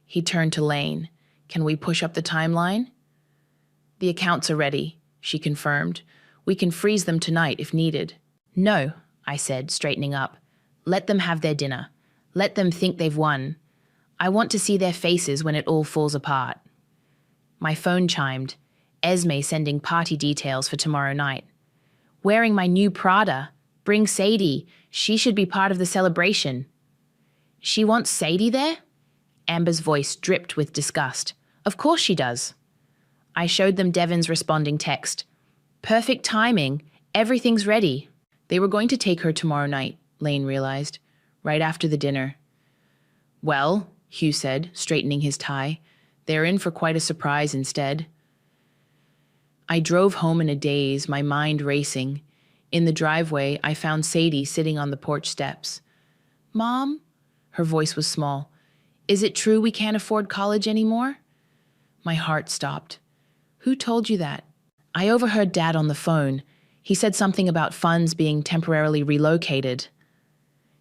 S5: He turned to Lane. Can we push up the timeline? The accounts are ready, she confirmed. We can freeze them tonight if needed. No, I said, straightening up. Let them have their dinner. Let them think they've won. I want to see their faces when it all falls apart. My phone chimed. Esme sending party details for tomorrow night. Wearing my new Prada. Bring Sadie. She should be part of the celebration. She wants Sadie there? Amber's voice dripped with disgust. Of course she does. I showed them Devin's responding text. Perfect timing. Everything's ready. They were going to take her tomorrow night, Lane realized, right after the dinner. Well, Hugh said, straightening his tie, they're in for quite a surprise instead. I drove home in a daze, my mind racing. In the driveway, I found Sadie sitting on the porch steps. "Mom?" Her voice was small. "Is it true we can't afford college anymore?" My heart stopped. "Who told you that?" "I overheard Dad on the phone. He said something about funds being temporarily relocated."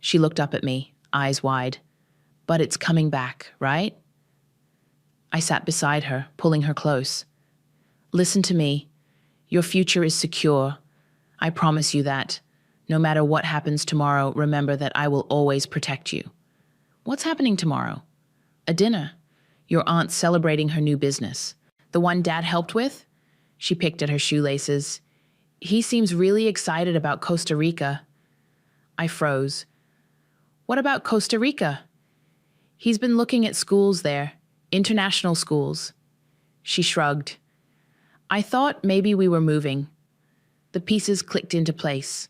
S5: She looked up at me, eyes wide. "But it's coming back, right?" I sat beside her, pulling her close. "Listen to me. Your future is secure. I promise you that. No matter what happens tomorrow, remember that I will always protect you." "What's happening tomorrow?" "A dinner. Your aunt's celebrating her new business. The one Dad helped with?" She picked at her shoelaces. "He seems really excited about Costa Rica." I froze. "What about Costa Rica?" "He's been looking at schools there, international schools." She shrugged. I thought maybe we were moving. The pieces clicked into place.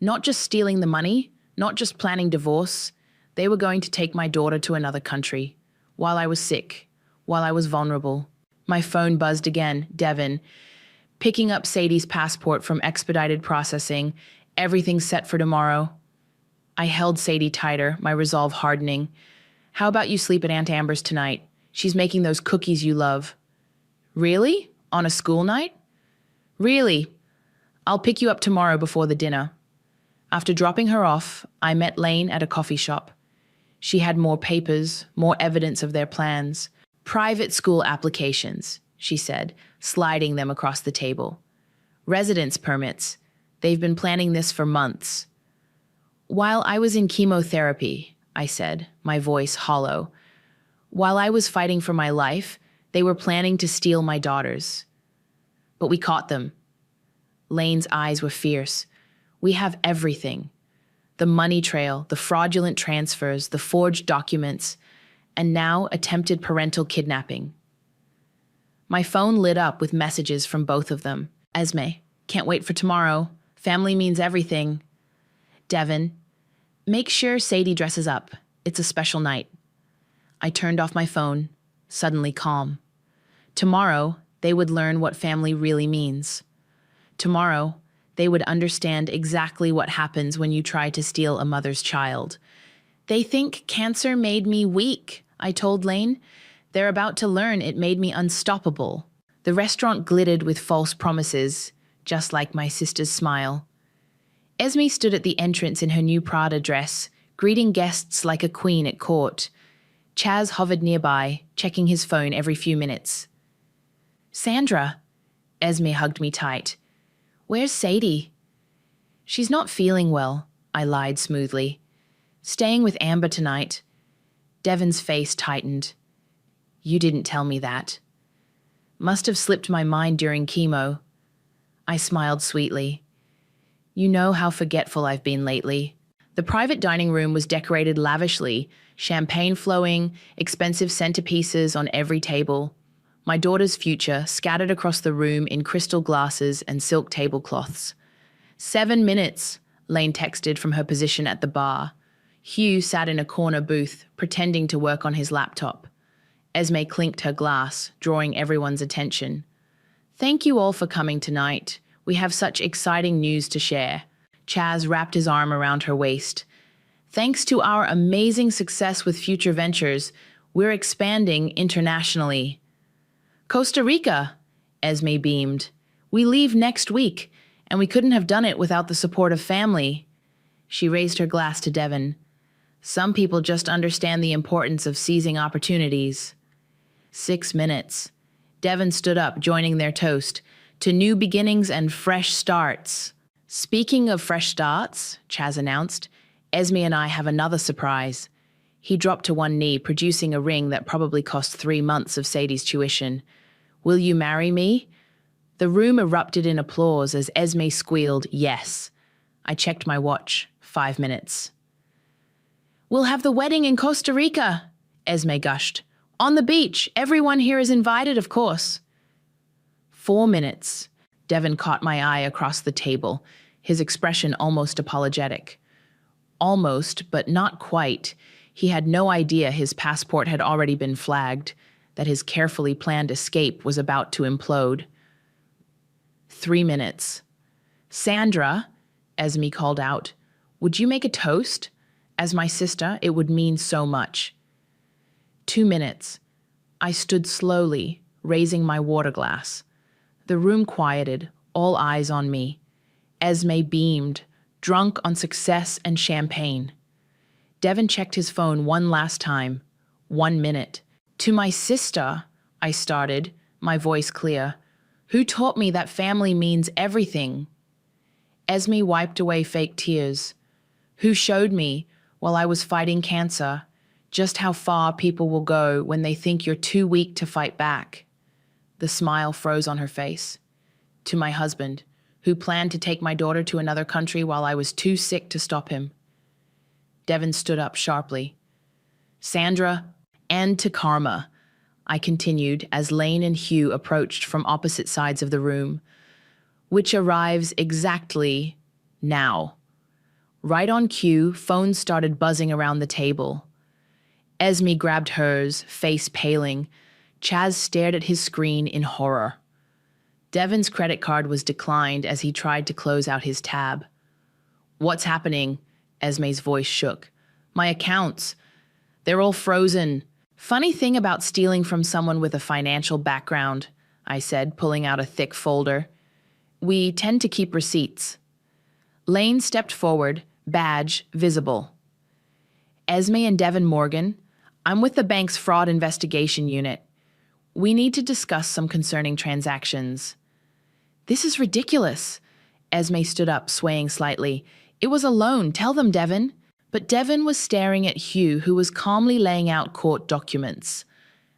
S5: Not just stealing the money, not just planning divorce. They were going to take my daughter to another country. While I was sick, while I was vulnerable. My phone buzzed again, Devin. Picking up Sadie's passport from expedited processing. Everything's set for tomorrow. I held Sadie tighter, my resolve hardening. "How about you sleep at Aunt Amber's tonight? She's making those cookies you love." "Really? On a school night?" "Really. I'll pick you up tomorrow before the dinner." After dropping her off, I met Lane at a coffee shop. She had more papers, more evidence of their plans. "Private school applications," she said, sliding them across the table. "Residence permits. They've been planning this for months." "While I was in chemotherapy," I said, my voice hollow. "While I was fighting for my life, they were planning to steal my daughters. But we caught them." Lane's eyes were fierce. "We have everything. The money trail, the fraudulent transfers, the forged documents, and now attempted parental kidnapping." My phone lit up with messages from both of them. "Esme, can't wait for tomorrow. Family means everything." "Devin, make sure Sadie dresses up. It's a special night." I turned off my phone, suddenly calm. Tomorrow, they would learn what family really means. Tomorrow, they would understand exactly what happens when you try to steal a mother's child. "They think cancer made me weak," I told Lane. "They're about to learn it made me unstoppable." The restaurant glittered with false promises, just like my sister's smile. Esme stood at the entrance in her new Prada dress, greeting guests like a queen at court. Chaz hovered nearby, checking his phone every few minutes. "Sandra," Esme hugged me tight. "Where's Sadie?" "She's not feeling well," I lied smoothly. "Staying with Amber tonight." Devin's face tightened. "You didn't tell me that." "Must have slipped my mind during chemo." I smiled sweetly. "You know how forgetful I've been lately." The private dining room was decorated lavishly, champagne flowing, expensive centerpieces on every table. My daughter's future scattered across the room in crystal glasses and silk tablecloths. 7 minutes, Lane texted from her position at the bar. Hugh sat in a corner booth, pretending to work on his laptop. Esme clinked her glass, drawing everyone's attention. "Thank you all for coming tonight. We have such exciting news to share." Chaz wrapped his arm around her waist. "Thanks to our amazing success with future ventures, we're expanding internationally." "Costa Rica," Esme beamed. "We leave next week, and we couldn't have done it without the support of family." She raised her glass to Devin. "Some people just understand the importance of seizing opportunities." 6 minutes. Devin stood up, joining their toast. "To new beginnings and fresh starts." "Speaking of fresh starts," Chaz announced, "Esme and I have another surprise." He dropped to one knee, producing a ring that probably cost 3 months of Sadie's tuition. "Will you marry me?" The room erupted in applause as Esme squealed, "Yes." I checked my watch. 5 minutes. "We'll have the wedding in Costa Rica," Esme gushed. "On the beach. Everyone here is invited, of course." 4 minutes. Devin caught my eye across the table, his expression almost apologetic. Almost, but not quite. He had no idea his passport had already been flagged, that his carefully planned escape was about to implode. 3 minutes. Sandra, Esme called out, would you make a toast? As my sister, it would mean so much. 2 minutes. I stood slowly, raising my water glass. The room quieted, all eyes on me. Esme beamed, drunk on success and champagne. Devin checked his phone one last time. 1 minute. To my sister, I started, my voice clear. Who taught me that family means everything? Esme wiped away fake tears. Who showed me, while I was fighting cancer, just how far people will go when they think you're too weak to fight back? The smile froze on her face. To my husband, who planned to take my daughter to another country while I was too sick to stop him. Devin stood up sharply. Sandra, and to Karma, I continued as Lane and Hugh approached from opposite sides of the room, which arrives exactly now. Right on cue, phones started buzzing around the table. Esme grabbed hers, face paling. Chaz stared at his screen in horror. Devin's credit card was declined as he tried to close out his tab. What's happening? Esme's voice shook. My accounts. They're all frozen. Funny thing about stealing from someone with a financial background, I said, pulling out a thick folder. We tend to keep receipts. Lane stepped forward, badge visible. Esme and Devin Morgan, I'm with the bank's fraud investigation unit. We need to discuss some concerning transactions. This is ridiculous. Esme stood up, swaying slightly. It was a loan. Tell them, Devin. But Devin was staring at Hugh, who was calmly laying out court documents.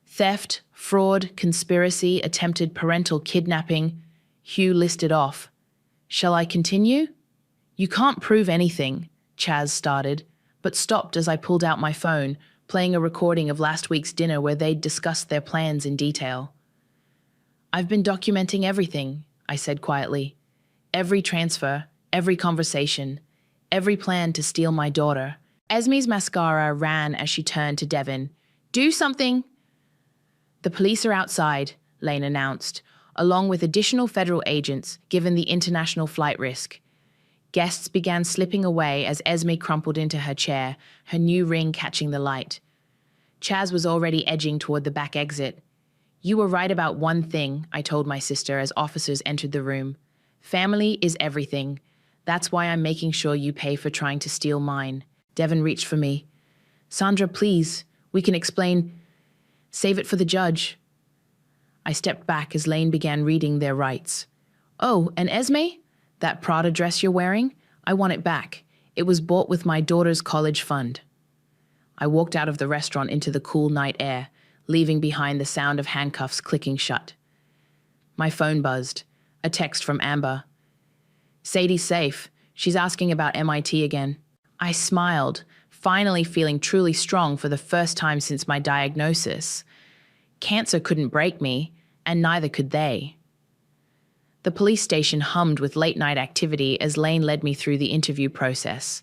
S5: Theft, fraud, conspiracy, attempted parental kidnapping. Hugh listed off. Shall I continue? You can't prove anything, Chaz started, but stopped as I pulled out my phone, playing a recording of last week's dinner where they'd discussed their plans in detail. I've been documenting everything, I said quietly. Every transfer, every conversation, every plan to steal my daughter. Esme's mascara ran as she turned to Devin. Do something! The police are outside, Lane announced, along with additional federal agents given the international flight risk. Guests began slipping away as Esme crumpled into her chair, her new ring catching the light. Chaz was already edging toward the back exit. You were right about one thing, I told my sister as officers entered the room. Family is everything. That's why I'm making sure you pay for trying to steal mine. Devin reached for me. Sandra, please, we can explain. Save it for the judge. I stepped back as Lane began reading their rights. Oh, and Esme? That Prada dress you're wearing? I want it back. It was bought with my daughter's college fund. I walked out of the restaurant into the cool night air, leaving behind the sound of handcuffs clicking shut. My phone buzzed. A text from Amber. Sadie's safe. She's asking about MIT again. I smiled, finally feeling truly strong for the first time since my diagnosis. Cancer couldn't break me, and neither could they. The police station hummed with late-night activity as Lane led me through the interview process.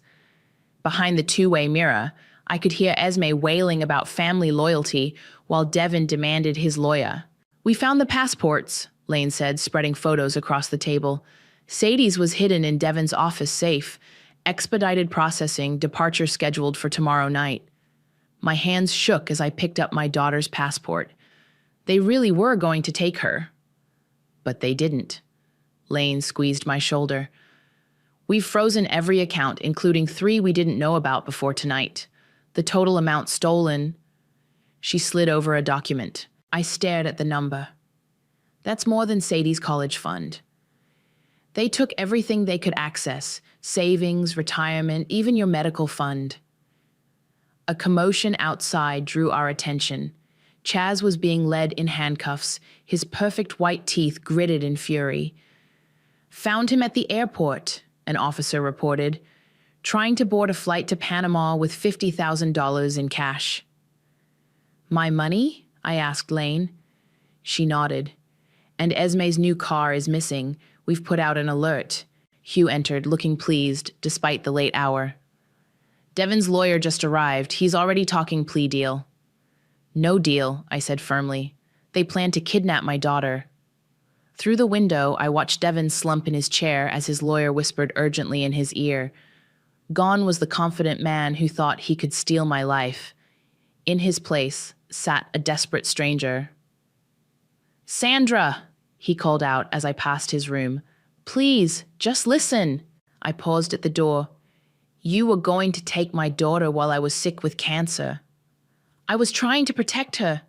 S5: Behind the two-way mirror, I could hear Esme wailing about family loyalty while Devin demanded his lawyer. We found the passports, Lane said, spreading photos across the table. Sadie's was hidden in Devin's office safe. Expedited processing, departure scheduled for tomorrow night. My hands shook as I picked up my daughter's passport. They really were going to take her. But they didn't. Lane squeezed my shoulder. We've frozen every account, including 3 we didn't know about before tonight. The total amount stolen. She slid over a document. I stared at the number. That's more than Sadie's college fund. They took everything they could access, savings, retirement, even your medical fund. A commotion outside drew our attention. Chaz was being led in handcuffs, his perfect white teeth gritted in fury. Found him at the airport, an officer reported, trying to board a flight to Panama with $50,000 in cash. My money? I asked Lane. She nodded. And Esme's new car is missing. We've put out an alert. Hugh entered, looking pleased, despite the late hour. Devin's lawyer just arrived. He's already talking plea deal. No deal, I said firmly. They plan to kidnap my daughter. Through the window, I watched Devon slump in his chair as his lawyer whispered urgently in his ear. Gone was the confident man who thought he could steal my life. In his place sat a desperate stranger. "Sandra," he called out as I passed his room. "Please, just listen." I paused at the door. "You were going to take my daughter while I was sick with cancer." "I was trying to protect her."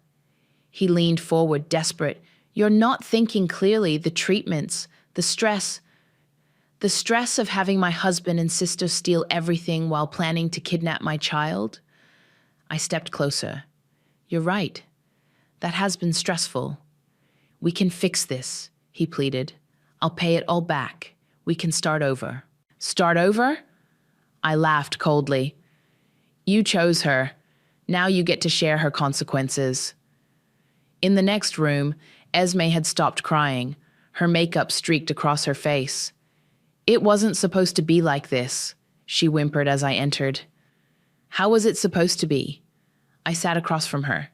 S5: He leaned forward, desperate. "You're not thinking clearly. The treatments, the stress of having my husband and sister steal everything while planning to kidnap my child." I stepped closer. "You're right. That has been stressful. We can fix this," he pleaded. "I'll pay it all back. We can start over." "Start over?" I laughed coldly. "You chose her. Now you get to share her consequences." In the next room, Esme had stopped crying. Her makeup streaked across her face. "It wasn't supposed to be like this," she whimpered as I entered. "How was it supposed to be?" I sat across from her.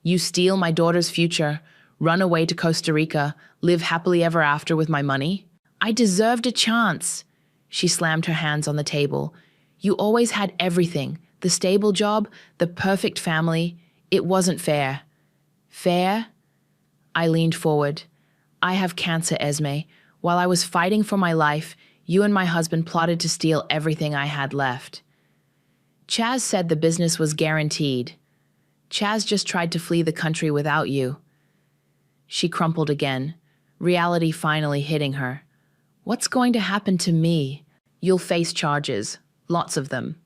S5: "You steal my daughter's future, run away to Costa Rica, live happily ever after with my money? I deserved a chance." She slammed her hands on the table. "You always had everything, the stable job, the perfect family. It wasn't fair." "Fair?" I leaned forward. "I have cancer, Esme. While I was fighting for my life, you and my husband plotted to steal everything I had left. Chaz said the business was guaranteed. Chaz just tried to flee the country without you." She crumpled again, reality finally hitting her. "What's going to happen to me?" "You'll face charges, lots of them."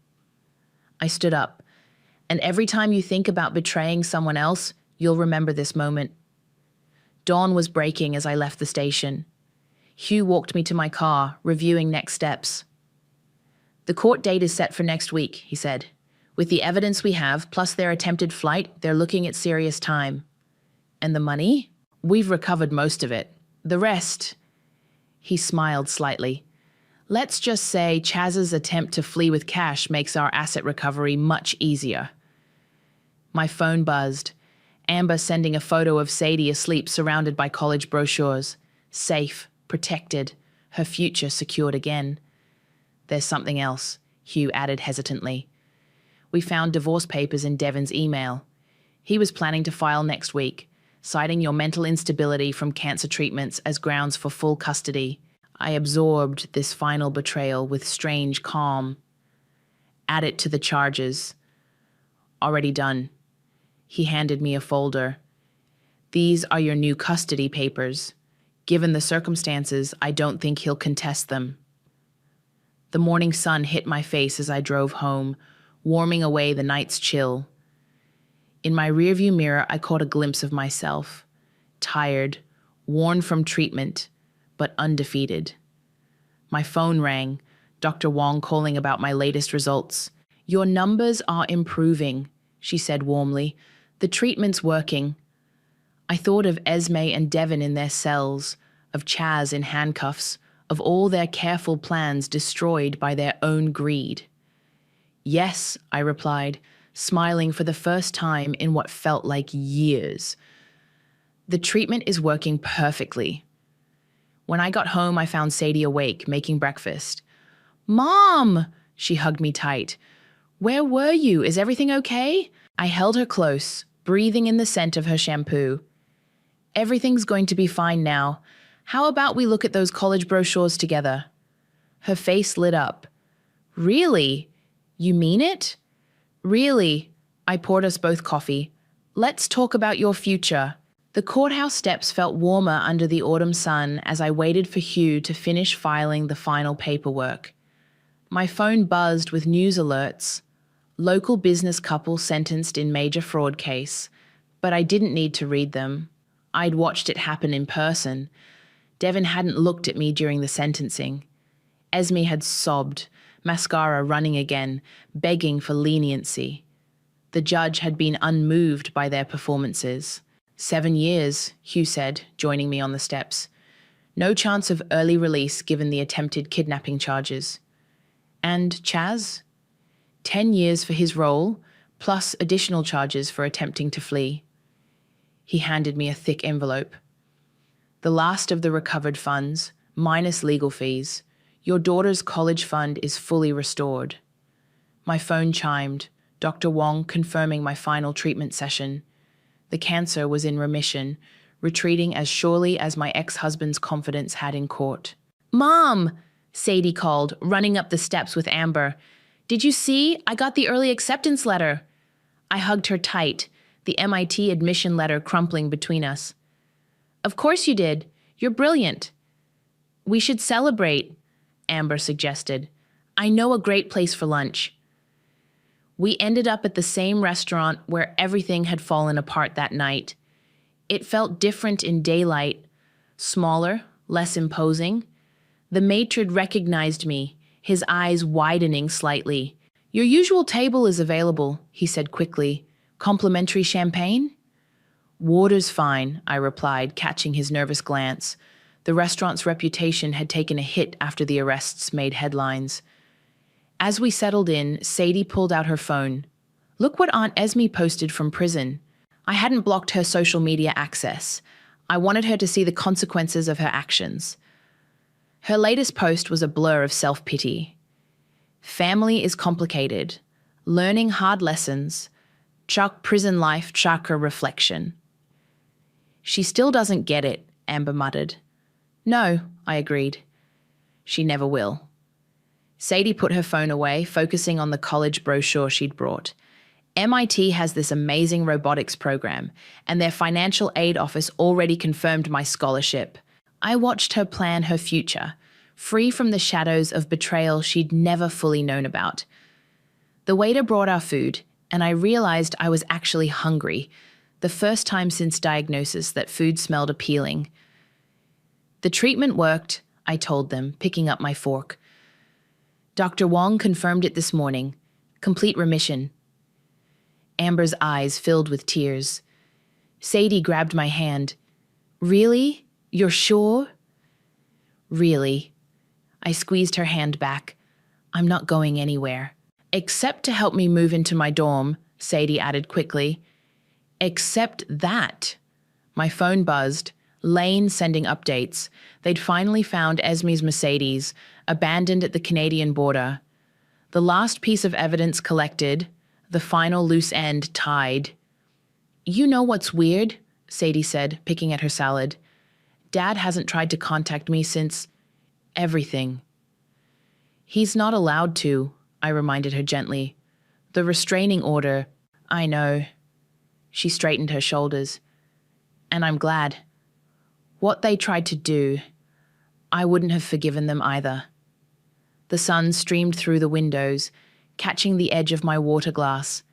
S5: I stood up. "And every time you think about betraying someone else, you'll remember this moment." Dawn was breaking as I left the station. Hugh walked me to my car, reviewing next steps. "The court date is set for next week," he said. "With the evidence we have, plus their attempted flight, they're looking at serious time." "And the money?" "We've recovered most of it. The rest..." He smiled slightly. "Let's just say Chaz's attempt to flee with cash makes our asset recovery much easier." My phone buzzed. Amber sending a photo of Sadie asleep surrounded by college brochures. Safe, protected, her future secured again. "There's something else," Hugh added hesitantly. "We found divorce papers in Devon's email. He was planning to file next week, citing your mental instability from cancer treatments as grounds for full custody." I absorbed this final betrayal with strange calm. "Add it to the charges." "Already done." He handed me a folder. "These are your new custody papers. Given the circumstances, I don't think he'll contest them." The morning sun hit my face as I drove home, warming away the night's chill. In my rearview mirror, I caught a glimpse of myself. Tired, worn from treatment, but undefeated. My phone rang, Dr. Wong calling about my latest results. "Your numbers are improving," she said warmly. "The treatment's working." I thought of Esme and Devon in their cells, of Chaz in handcuffs, of all their careful plans destroyed by their own greed. "Yes," I replied, smiling for the first time in what felt like years. "The treatment is working perfectly." When I got home, I found Sadie awake, making breakfast. "Mom!" She hugged me tight. "Where were you? Is everything okay?" I held her close, breathing in the scent of her shampoo. "Everything's going to be fine now. How about we look at those college brochures together?" Her face lit up. "Really? You mean it?" "Really." I poured us both coffee. "Let's talk about your future." The courthouse steps felt warmer under the autumn sun as I waited for Hugh to finish filing the final paperwork. My phone buzzed with news alerts. Local business couple sentenced in major fraud case, but I didn't need to read them. I'd watched it happen in person. Devon hadn't looked at me during the sentencing. Esme had sobbed, mascara running again, begging for leniency. The judge had been unmoved by their performances. 7 years, Hugh said, joining me on the steps. No chance of early release given the attempted kidnapping charges. And Chaz? 10 years for his role, plus additional charges for attempting to flee. He handed me a thick envelope. The last of the recovered funds, minus legal fees. Your daughter's college fund is fully restored. My phone chimed, Dr. Wong confirming my final treatment session. The cancer was in remission, retreating as surely as my ex-husband's confidence had in court. "Mom!" Sadie called, running up the steps with Amber. "Did you see? I got the early acceptance letter." I hugged her tight, the MIT admission letter crumpling between us. "Of course you did. You're brilliant." "We should celebrate," Amber suggested. "I know a great place for lunch." We ended up at the same restaurant where everything had fallen apart that night. It felt different in daylight, smaller, less imposing. The maitre recognized me, his eyes widening slightly. "Your usual table is available," he said quickly. "Complimentary champagne?" "Water's fine," I replied, catching his nervous glance. The restaurant's reputation had taken a hit after the arrests made headlines. As we settled in, Sadie pulled out her phone. "Look what Aunt Esme posted from prison." I hadn't blocked her social media access. I wanted her to see the consequences of her actions. Her latest post was a blur of self-pity. "Family is complicated. Learning hard lessons. Chuck prison life, chuck a reflection." "She still doesn't get it," Amber muttered. "No," I agreed. "She never will." Sadie put her phone away, focusing on the college brochure she'd brought. MIT has this amazing robotics program, and their financial aid office already confirmed my scholarship. I watched her plan her future, free from the shadows of betrayal she'd never fully known about. The waiter brought our food, and I realized I was actually hungry, the first time since diagnosis that food smelled appealing. "The treatment worked," I told them, picking up my fork. "Dr. Wong confirmed it this morning. Complete remission." Amber's eyes filled with tears. Sadie grabbed my hand. "Really? You're sure?" "Really." I squeezed her hand back. "I'm not going anywhere." "Except to help me move into my dorm," Sadie added quickly. "Except that." My phone buzzed. Lane sending updates. They'd finally found Esme's Mercedes, abandoned at the Canadian border. The last piece of evidence collected, the final loose end tied. "You know what's weird?" Sadie said, picking at her salad. "Dad hasn't tried to contact me since everything." "He's not allowed to," I reminded her gently. "The restraining order." "I know." She straightened her shoulders. "And I'm glad. What they tried to do, I wouldn't have forgiven them either." The sun streamed through the windows, catching the edge of my water glass.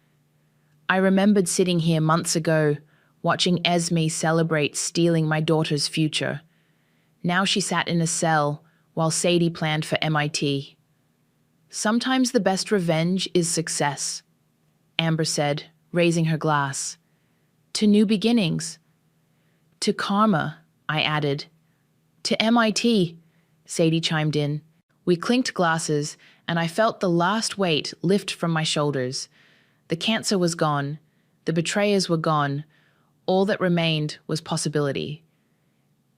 S5: I remembered sitting here months ago, watching Esme celebrate stealing my daughter's future. Now she sat in a cell while Sadie planned for MIT. "Sometimes the best revenge is success," Amber said, raising her glass. "To new beginnings." "To karma," I added. "To MIT," Sadie chimed in. We clinked glasses, and I felt the last weight lift from my shoulders. The cancer was gone. The betrayers were gone. All that remained was possibility.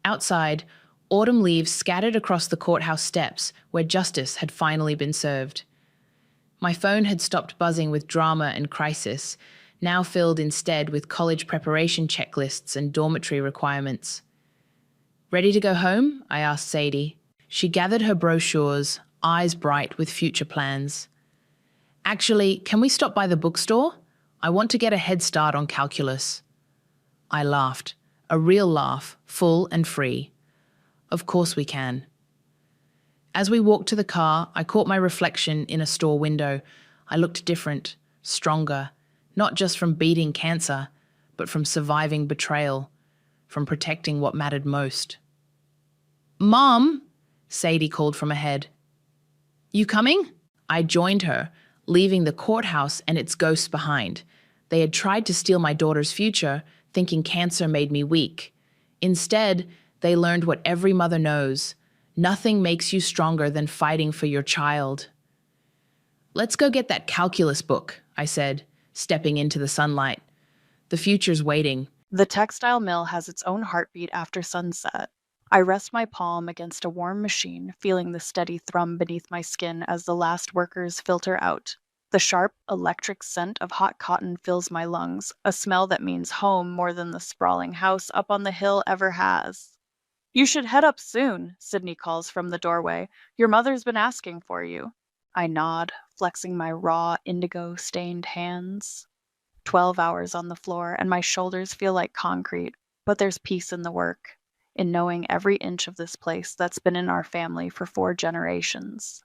S5: Outside, autumn leaves scattered across the courthouse steps where justice had finally been served. My phone had stopped buzzing with drama and crisis, now filled instead with college preparation checklists and dormitory requirements. "Ready to go home?" I asked Sadie. She gathered her brochures, eyes bright with future plans. "Actually, can we stop by the bookstore? I want to get a head start on calculus." I laughed, a real laugh, full and free. "Of course we can." As we walked to the car, I caught my reflection in a store window. I looked different, stronger, not just from beating cancer, but from surviving betrayal, from protecting what mattered most. "Mom!" Sadie called from ahead. "You coming?" I joined her, leaving the courthouse and its ghosts behind. They had tried to steal my daughter's future, thinking cancer made me weak. Instead, they learned what every mother knows. Nothing makes you stronger than fighting for your child. "Let's go get that calculus book," I said, stepping into the sunlight. "The future's waiting."
S6: The textile mill has its own heartbeat after sunset. I rest my palm against a warm machine, feeling the steady thrum beneath my skin as the last workers filter out. The sharp, electric scent of hot cotton fills my lungs, a smell that means home more than the sprawling house up on the hill ever has. You should head up soon, Sydney calls from the doorway. Your mother's been asking for you. I nod, flexing my raw, indigo-stained hands. 12 hours on the floor, and my shoulders feel like concrete, but there's peace in the work, in knowing every inch of this place that's been in our family for 4 generations.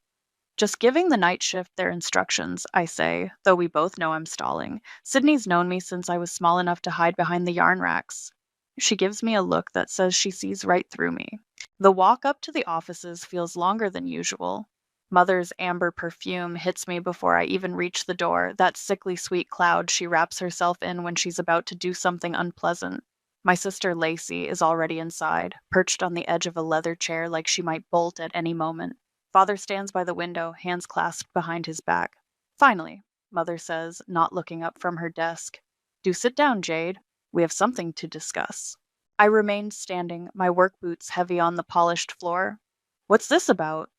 S6: Just giving the night shift their instructions, I say, though we both know I'm stalling. Sydney's known me since I was small enough to hide behind the yarn racks. She gives me a look that says she sees right through me. The walk up to the offices feels longer than usual. Mother's amber perfume hits me before I even reach the door, that sickly sweet cloud she wraps herself in when she's about to do something unpleasant. My sister Lacey is already inside, perched on the edge of a leather chair like she might bolt at any moment. Father stands by the window, hands clasped behind his back. Finally, Mother says, not looking up from her desk. Do sit down, Jade. We have something to discuss. I remained standing, my work boots heavy on the polished floor. What's this about?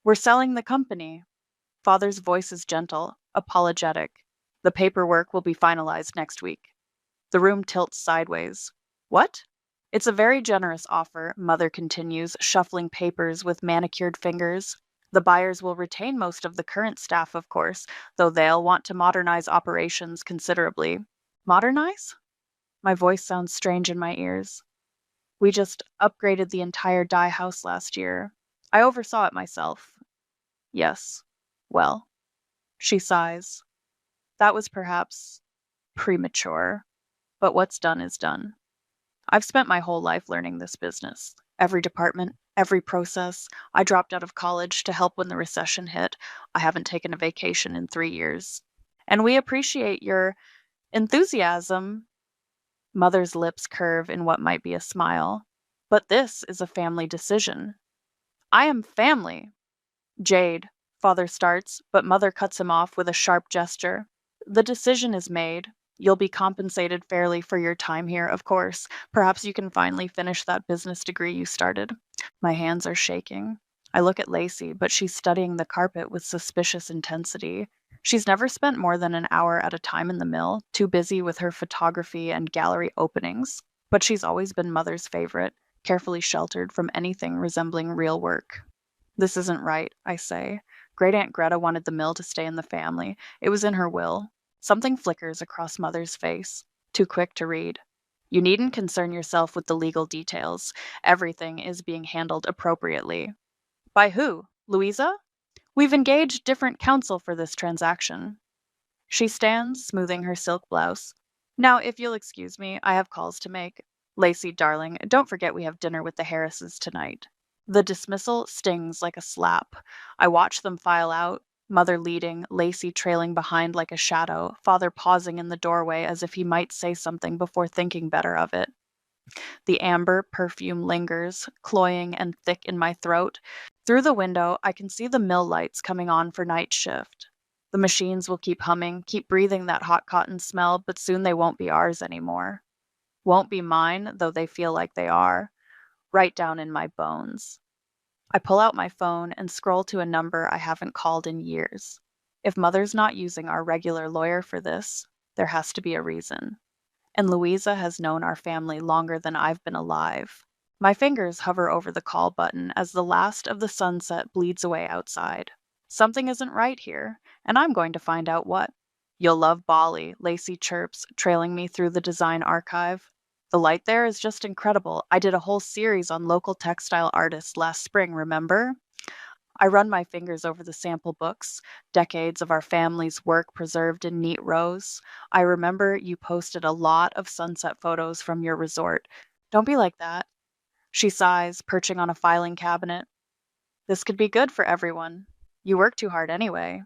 S6: We're selling the company. Father's voice is gentle, apologetic. The paperwork will be finalized next week. The room tilts sideways. What? It's a very generous offer, Mother continues, shuffling papers with manicured fingers. The buyers will retain most of the current staff, of course, though they'll want to modernize operations considerably. Modernize? My voice sounds strange in my ears. We just upgraded the entire dye house last year. I oversaw it myself. Yes. Well. She sighs. That was perhaps premature, but what's done is done. I've spent my whole life learning this business. Every department, every process. I dropped out of college to help when the recession hit. I haven't taken a vacation in 3 years. And we appreciate your enthusiasm. Mother's lips curve in what might be a smile. But this is a family decision. I am family. Jade, Father starts, but Mother cuts him off with a sharp gesture. The decision is made. You'll be compensated fairly for your time here, of course. Perhaps you can finally finish that business degree you started. My hands are shaking. I look at Lacey, but she's studying the carpet with suspicious intensity. She's never spent more than an hour at a time in the mill, too busy with her photography and gallery openings. But she's always been Mother's favorite, carefully sheltered from anything resembling real work. This isn't right, I say. Great Aunt Greta wanted the mill to stay in the family. It was in her will. Something flickers across Mother's face, too quick to read. You needn't concern yourself with the legal details. Everything is being handled appropriately. By who? Louisa? We've engaged different counsel for this transaction. She stands, smoothing her silk blouse. Now, if you'll excuse me, I have calls to make. Lacey, darling, don't forget we have dinner with the Harrises tonight. The dismissal stings like a slap. I watch them file out, Mother leading, Lacey trailing behind like a shadow, Father pausing in the doorway as if he might say something before thinking better of it. The amber perfume lingers, cloying and thick in my throat. Through the window, I can see the mill lights coming on for night shift. The machines will keep humming, keep breathing that hot cotton smell, but soon they won't be ours anymore. Won't be mine, though they feel like they are. Right down in my bones. I pull out my phone and scroll to a number I haven't called in years. If Mother's not using our regular lawyer for this, there has to be a reason. And Louisa has known our family longer than I've been alive. My fingers hover over the call button as the last of the sunset bleeds away outside. Something isn't right here, and I'm going to find out what. You'll love Bali, Lacey chirps, trailing me through the design archive. The light there is just incredible. I did a whole series on local textile artists last spring, remember? I run my fingers over the sample books, decades of our family's work preserved in neat rows. I remember you posted a lot of sunset photos from your resort. Don't be like that. She sighs, perching on a filing cabinet. This could be good for everyone. You work too hard anyway.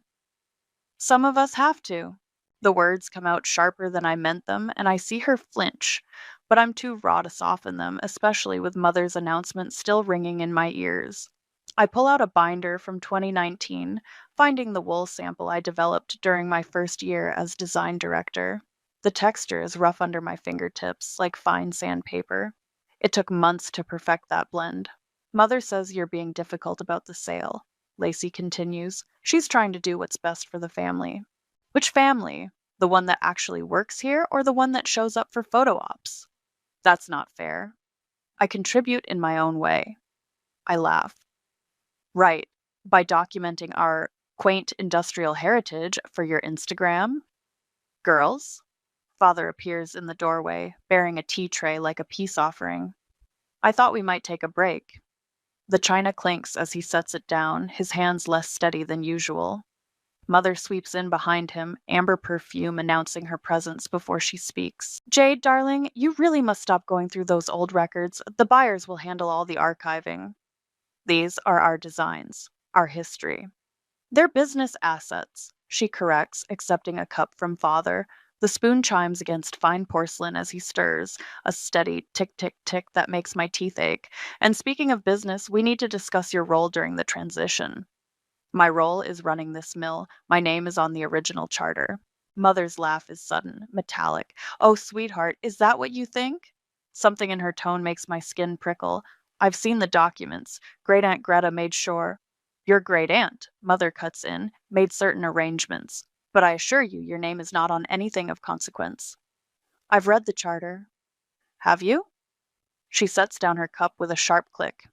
S6: Some of us have to. The words come out sharper than I meant them, and I see her flinch, but I'm too raw to soften them, especially with Mother's announcement still ringing in my ears. I pull out a binder from 2019, finding the wool sample I developed during my first year as design director. The texture is rough under my fingertips, like fine sandpaper. It took months to perfect that blend. Mother says you're being difficult about the sale. Lacey continues. She's trying to do what's best for the family. Which family? The one that actually works here or the one that shows up for photo ops? That's not fair. I contribute in my own way. I laugh. Right, by documenting our quaint industrial heritage for your Instagram. Girls? Father appears in the doorway, bearing a tea tray like a peace offering. I thought we might take a break. The china clinks as he sets it down, his hands less steady than usual. Mother sweeps in behind him, amber perfume announcing her presence before she speaks. Jade, darling, you really must stop going through those old records. The buyers will handle all the archiving. These are our designs, our history. They're business assets, she corrects, accepting a cup from Father. The spoon chimes against fine porcelain as he stirs, a steady tick, tick, tick that makes my teeth ache. And speaking of business, we need to discuss your role during the transition. My role is running this mill. My name is on the original charter. Mother's laugh is sudden, metallic. Oh, sweetheart, is that what you think? Something in her tone makes my skin prickle. I've seen the documents. Great Aunt Greta made sure. Your great aunt, Mother cuts in, made certain arrangements. But I assure you, your name is not on anything of consequence. I've read the charter. Have you? She sets down her cup with a sharp click.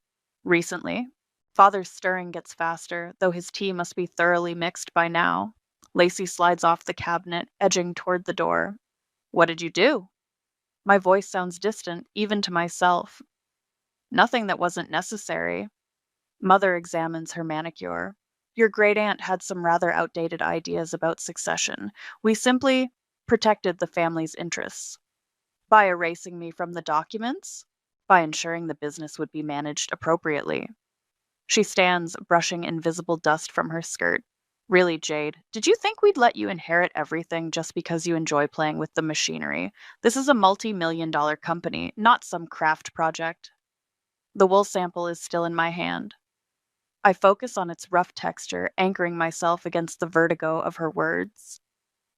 S6: Recently. Father's stirring gets faster, though his tea must be thoroughly mixed by now. Lacey slides off the cabinet, edging toward the door. What did you do? My voice sounds distant, even to myself. Nothing that wasn't necessary. Mother examines her manicure. Your great aunt had some rather outdated ideas about succession. We simply protected the family's interests. By erasing me from the documents? By ensuring the business would be managed appropriately. She stands, brushing invisible dust from her skirt. Really, Jade, did you think we'd let you inherit everything just because you enjoy playing with the machinery? This is a multi-million-dollar company, not some craft project. The wool sample is still in my hand. I focus on its rough texture, anchoring myself against the vertigo of her words.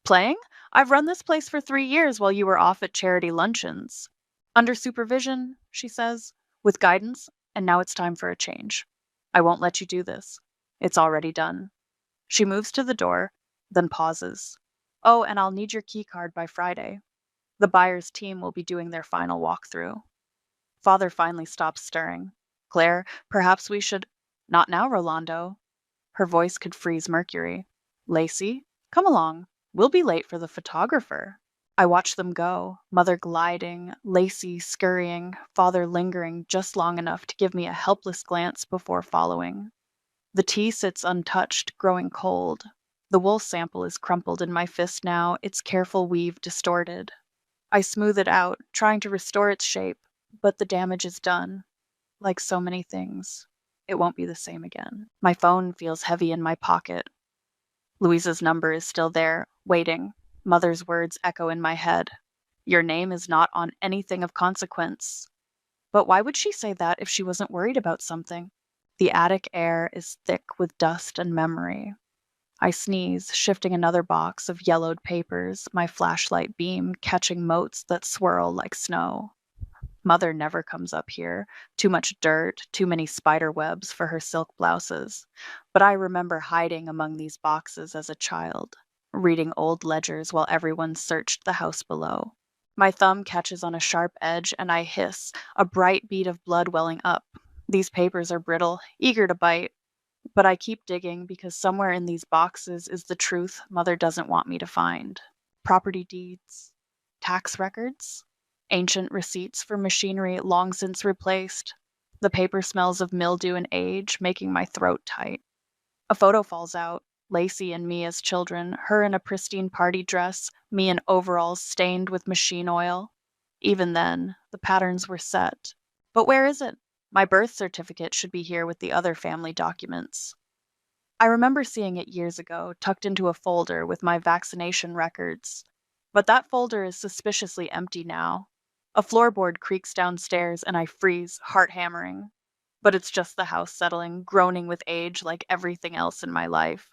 S6: Playing? I've run this place for 3 years while you were off at charity luncheons. Under supervision, she says, with guidance, and now it's time for a change. I won't let you do this. It's already done. She moves to the door, then pauses. Oh, and I'll need your key card by Friday. The buyer's team will be doing their final walkthrough. Father finally stops stirring. Claire, perhaps we should... Not now, Rolando. Her voice could freeze Mercury. Lacey, come along. We'll be late for the photographer. I watch them go, Mother gliding, Lacey scurrying, Father lingering just long enough to give me a helpless glance before following. The tea sits untouched, growing cold. The wool sample is crumpled in my fist now, its careful weave distorted. I smooth it out, trying to restore its shape, but the damage is done. Like so many things, it won't be the same again. My phone feels heavy in my pocket. Louisa's number is still there, waiting. Mother's words echo in my head. Your name is not on anything of consequence. But why would she say that if she wasn't worried about something? The attic air is thick with dust and memory. I sneeze, shifting another box of yellowed papers, my flashlight beam catching motes that swirl like snow. Mother never comes up here. Too much dirt, too many spider webs for her silk blouses. But I remember hiding among these boxes as a child, reading old ledgers while everyone searched the house below. My thumb catches on a sharp edge and I hiss, a bright bead of blood welling up. These papers are brittle, eager to bite. But I keep digging because somewhere in these boxes is the truth Mother doesn't want me to find. Property deeds, tax records, ancient receipts for machinery long since replaced. The paper smells of mildew and age, making my throat tight. A photo falls out, Lacey and me as children, her in a pristine party dress, me in overalls stained with machine oil. Even then, the patterns were set. But where is it? My birth certificate should be here with the other family documents. I remember seeing it years ago, tucked into a folder with my vaccination records. But that folder is suspiciously empty now. A floorboard creaks downstairs and I freeze, heart hammering. But it's just the house settling, groaning with age like everything else in my life.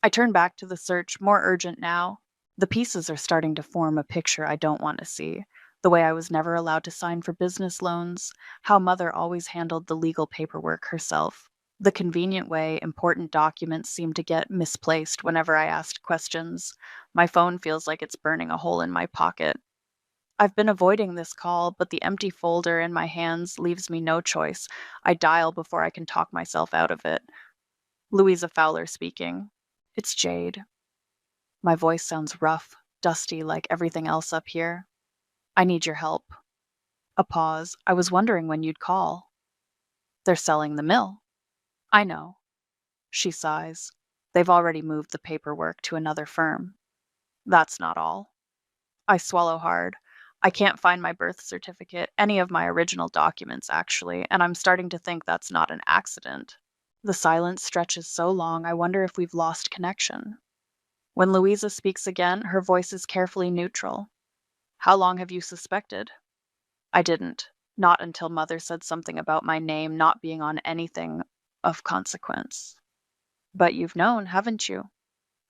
S6: I turn back to the search, more urgent now. The pieces are starting to form a picture I don't want to see. The way I was never allowed to sign for business loans, how Mother always handled the legal paperwork herself, the convenient way important documents seemed to get misplaced whenever I asked questions. My phone feels like it's burning a hole in my pocket. I've been avoiding this call, but the empty folder in my hands leaves me no choice. I dial before I can talk myself out of it. Louisa Fowler speaking. It's Jade. My voice sounds rough, dusty like everything else up here. I need your help. A pause. I was wondering when you'd call. They're selling the mill. I know. She sighs. They've already moved the paperwork to another firm. That's not all. I swallow hard. I can't find my birth certificate, any of my original documents, actually, and I'm starting to think that's not an accident. The silence stretches so long, I wonder if we've lost connection. When Louisa speaks again, her voice is carefully neutral. How long have you suspected? I didn't. Not until Mother said something about my name not being on anything of consequence. But you've known, haven't you?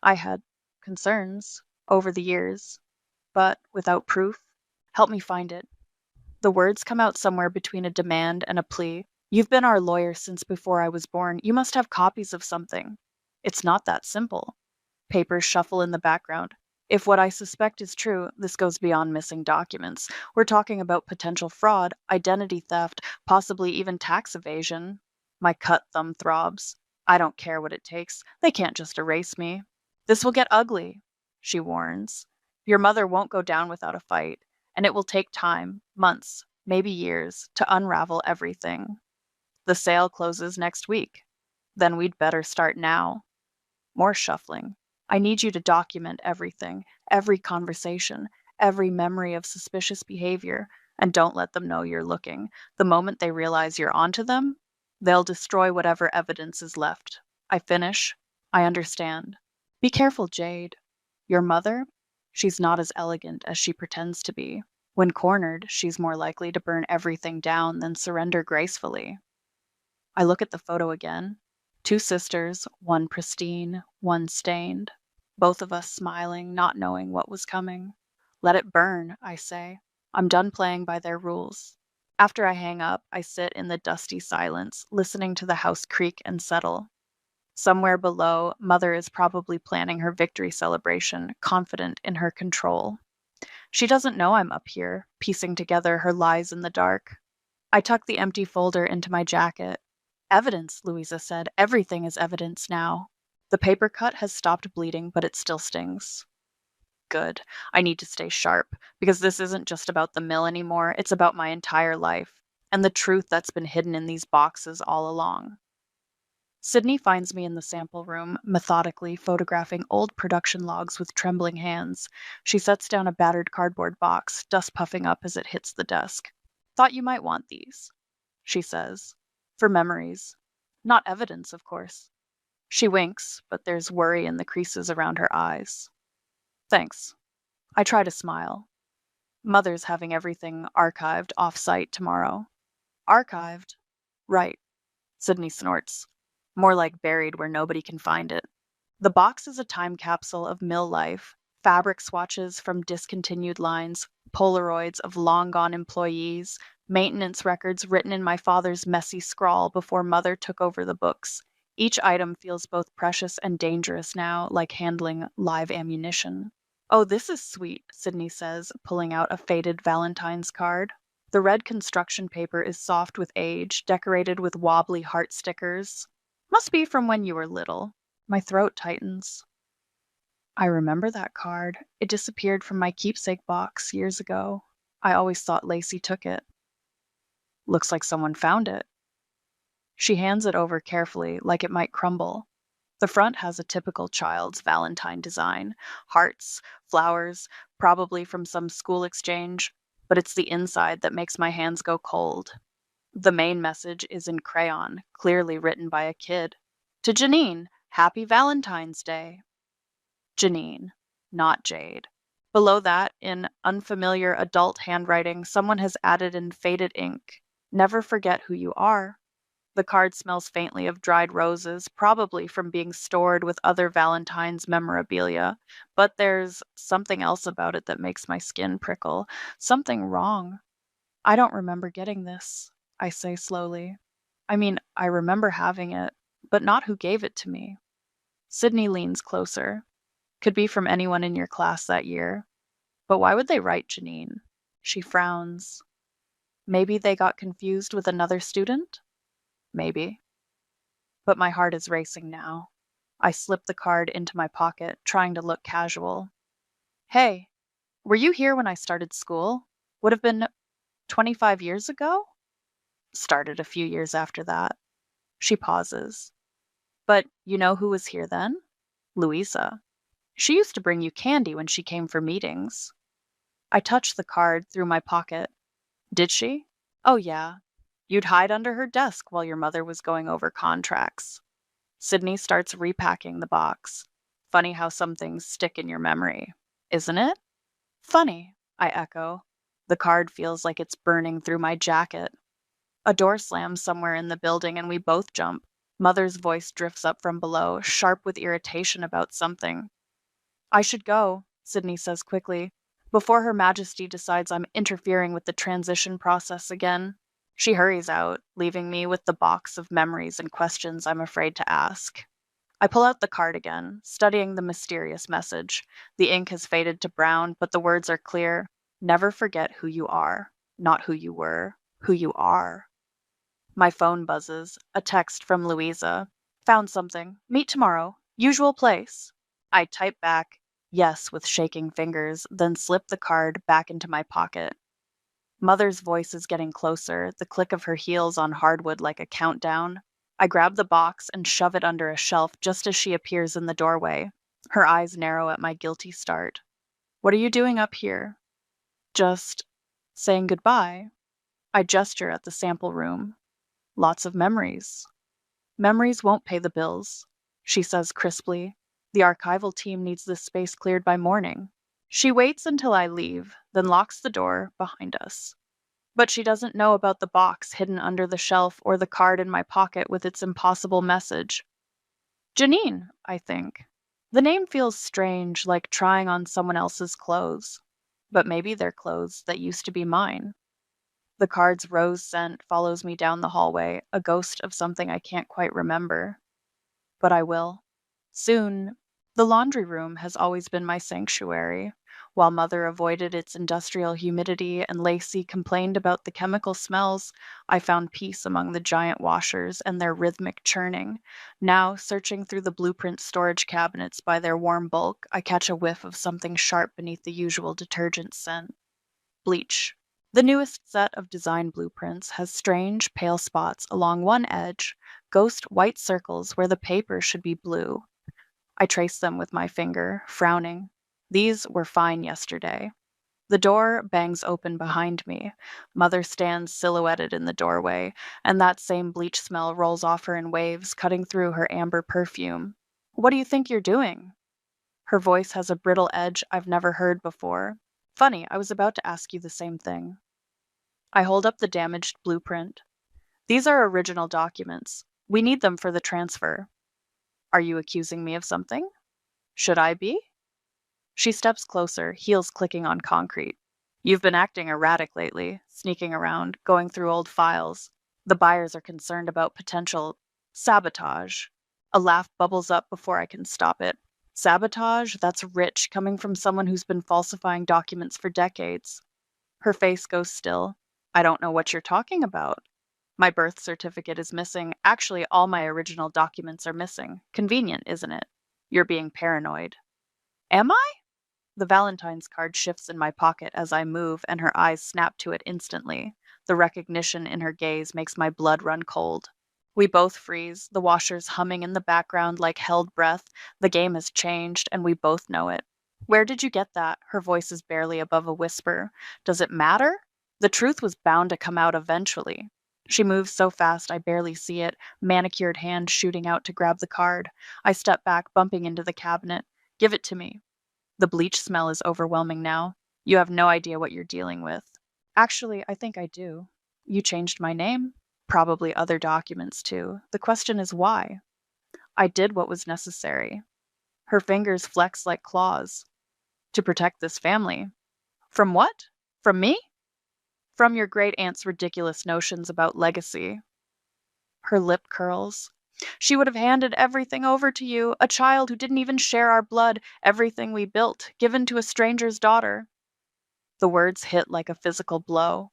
S6: I had concerns over the years, but without proof. Help me find it. The words come out somewhere between a demand and a plea. You've been our lawyer since before I was born. You must have copies of something. It's not that simple. Papers shuffle in the background. If what I suspect is true, this goes beyond missing documents. We're talking about potential fraud, identity theft, possibly even tax evasion. My cut thumb throbs. I don't care what it takes. They can't just erase me. This will get ugly, she warns. Your mother won't go down without a fight, and it will take time, months, maybe years, to unravel everything. The sale closes next week. Then we'd better start now. More shuffling. I need you to document everything, every conversation, every memory of suspicious behavior, and don't let them know you're looking. The moment they realize you're onto them, they'll destroy whatever evidence is left. I finish. I understand. Be careful, Jade. Your mother? She's not as elegant as she pretends to be. When cornered, she's more likely to burn everything down than surrender gracefully. I look at the photo again. 2 sisters, one pristine, one stained. Both of us smiling, not knowing what was coming. Let it burn, I say. I'm done playing by their rules. After I hang up, I sit in the dusty silence, listening to the house creak and settle. Somewhere below, Mother is probably planning her victory celebration, confident in her control. She doesn't know I'm up here, piecing together her lies in the dark. I tuck the empty folder into my jacket. Evidence, Louisa said. Everything is evidence now. The paper cut has stopped bleeding, but it still stings. Good. I need to stay sharp, because this isn't just about the mill anymore. It's about my entire life, and the truth that's been hidden in these boxes all along. Sydney finds me in the sample room, methodically photographing old production logs with trembling hands. She sets down a battered cardboard box, dust puffing up as it hits the desk. Thought you might want these, she says. For memories. Not evidence, of course. She winks, but there's worry in the creases around her eyes. Thanks. I try to smile. Mother's having everything archived off-site tomorrow. Archived? Right. Sydney snorts. More like buried where nobody can find it. The box is a time capsule of mill life, fabric swatches from discontinued lines, Polaroids of long-gone employees, maintenance records written in my father's messy scrawl before Mother took over the books. Each item feels both precious and dangerous now, like handling live ammunition. Oh, this is sweet, Sydney says, pulling out a faded Valentine's card. The red construction paper is soft with age, decorated with wobbly heart stickers. Must be from when you were little. My throat tightens. I remember that card. It disappeared from my keepsake box years ago. I always thought Lacey took it. Looks like someone found it. She hands it over carefully, like it might crumble. The front has a typical child's Valentine design. Hearts, flowers, probably from some school exchange, but it's the inside that makes my hands go cold. The main message is in crayon, clearly written by a kid. To Janine, Happy Valentine's Day. Janine, not Jade. Below that, in unfamiliar adult handwriting, someone has added in faded ink, Never forget who you are. The card smells faintly of dried roses, probably from being stored with other Valentine's memorabilia, but there's something else about it that makes my skin prickle. Something wrong. I don't remember getting this, I say slowly. I mean, I remember having it, but not who gave it to me. Sydney leans closer. Could be from anyone in your class that year. But why would they write Janine? She frowns. Maybe they got confused with another student? Maybe. But my heart is racing now. I slip the card into my pocket, trying to look casual. Hey, were you here when I started school? Would have been 25 years ago? Started a few years after that. She pauses. But you know who was here then? Louisa. She used to bring you candy when she came for meetings. I touch the card through my pocket. Did she? Oh, yeah. You'd hide under her desk while your mother was going over contracts. Sydney starts repacking the box. Funny how some things stick in your memory, isn't it? Funny, I echo. The card feels like it's burning through my jacket. A door slams somewhere in the building and we both jump. Mother's voice drifts up from below, sharp with irritation about something. I should go, Sydney says quickly, before Her Majesty decides I'm interfering with the transition process again. She hurries out, leaving me with the box of memories and questions I'm afraid to ask. I pull out the card again, studying the mysterious message. The ink has faded to brown, but the words are clear. Never forget who you are, not who you were, who you are. My phone buzzes, a text from Louisa. Found something. Meet tomorrow. Usual place. I type back, yes, with shaking fingers, then slip the card back into my pocket. Mother's voice is getting closer, the click of her heels on hardwood like a countdown. I grab the box and shove it under a shelf just as she appears in the doorway. Her eyes narrow at my guilty start. What are you doing up here? Just saying goodbye. I gesture at the sample room. Lots of memories. Memories won't pay the bills, she says crisply. The archival team needs this space cleared by morning. She waits until I leave, then locks the door behind us. But she doesn't know about the box hidden under the shelf or the card in my pocket with its impossible message. Janine, I think. The name feels strange, like trying on someone else's clothes. But maybe they're clothes that used to be mine. The card's rose scent follows me down the hallway, a ghost of something I can't quite remember. But I will. Soon. The laundry room has always been my sanctuary. While Mother avoided its industrial humidity and Lacey complained about the chemical smells, I found peace among the giant washers and their rhythmic churning. Now, searching through the blueprint storage cabinets by their warm bulk, I catch a whiff of something sharp beneath the usual detergent scent. Bleach. The newest set of design blueprints has strange, pale spots along one edge, ghost white circles where the paper should be blue. I trace them with my finger, frowning. These were fine yesterday. The door bangs open behind me. Mother stands silhouetted in the doorway, and that same bleach smell rolls off her in waves, cutting through her amber perfume. What do you think you're doing? Her voice has a brittle edge I've never heard before. Funny, I was about to ask you the same thing. I hold up the damaged blueprint. These are original documents. We need them for the transfer. Are you accusing me of something? Should I be? She steps closer, heels clicking on concrete. You've been acting erratic lately, sneaking around, going through old files. The buyers are concerned about potential sabotage. A laugh bubbles up before I can stop it. Sabotage? That's rich, coming from someone who's been falsifying documents for decades. Her face goes still. I don't know what you're talking about. My birth certificate is missing. Actually, all my original documents are missing. Convenient, isn't it? You're being paranoid. Am I? The Valentine's card shifts in my pocket as I move, and her eyes snap to it instantly. The recognition in her gaze makes my blood run cold. We both freeze, the washers humming in the background like held breath. The game has changed, and we both know it. Where did you get that? Her voice is barely above a whisper. Does it matter? The truth was bound to come out eventually. She moves so fast I barely see it, manicured hand shooting out to grab the card. I step back, bumping into the cabinet. Give it to me. The bleach smell is overwhelming now. You have no idea what you're dealing with. Actually, I think I do. You changed my name. Probably other documents, too. The question is why? I did what was necessary. Her fingers flex like claws. To protect this family. From what? From me? From your great aunt's ridiculous notions about legacy. Her lip curls. She would have handed everything over to you, a child who didn't even share our blood, everything we built, given to a stranger's daughter. The words hit like a physical blow.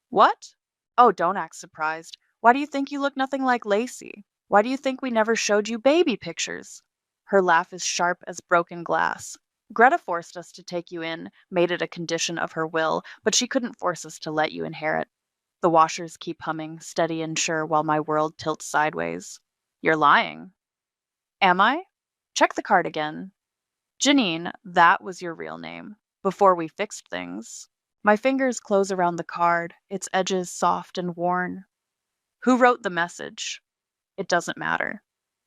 S6: What? Oh, don't act surprised. Why do you think you look nothing like Lacey? Why do you think we never showed you baby pictures? Her laugh is sharp as broken glass. Greta forced us to take you in, made it a condition of her will, but she couldn't force us to let you inherit. The washers keep humming, steady and sure, while my world tilts sideways. You're lying. Am I? Check the card again. Janine, that was your real name. Before we fixed things. My fingers close around the card, its edges soft and worn. Who wrote the message? It doesn't matter.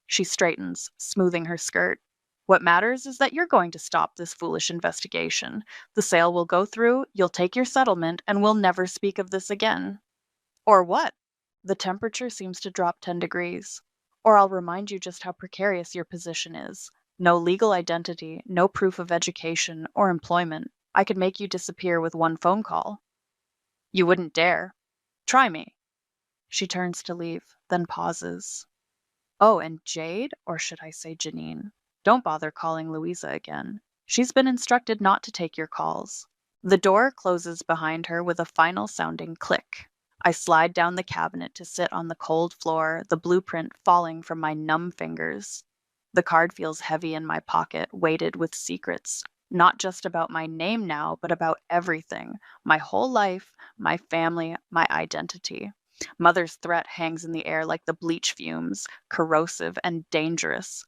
S6: She straightens, smoothing her skirt. What matters is that you're going to stop this foolish investigation. The sale will go through, you'll take your settlement, and we'll never speak of this again. Or what? The temperature seems to drop 10 degrees. Or I'll remind you just how precarious your position is. No legal identity, no proof of education or employment. I could make you disappear with one phone call. You wouldn't dare. Try me. She turns to leave, then pauses. Oh, and Jade, or should I say Janine? Don't bother calling Louisa again. She's been instructed not to take your calls. The door closes behind her with a final sounding click. I slide down the cabinet to sit on the cold floor, the blueprint falling from my numb fingers. The card feels heavy in my pocket, weighted with secrets. Not just about my name now, but about everything. My whole life, my family, my identity. Mother's threat hangs in the air like the bleach fumes, corrosive and dangerous.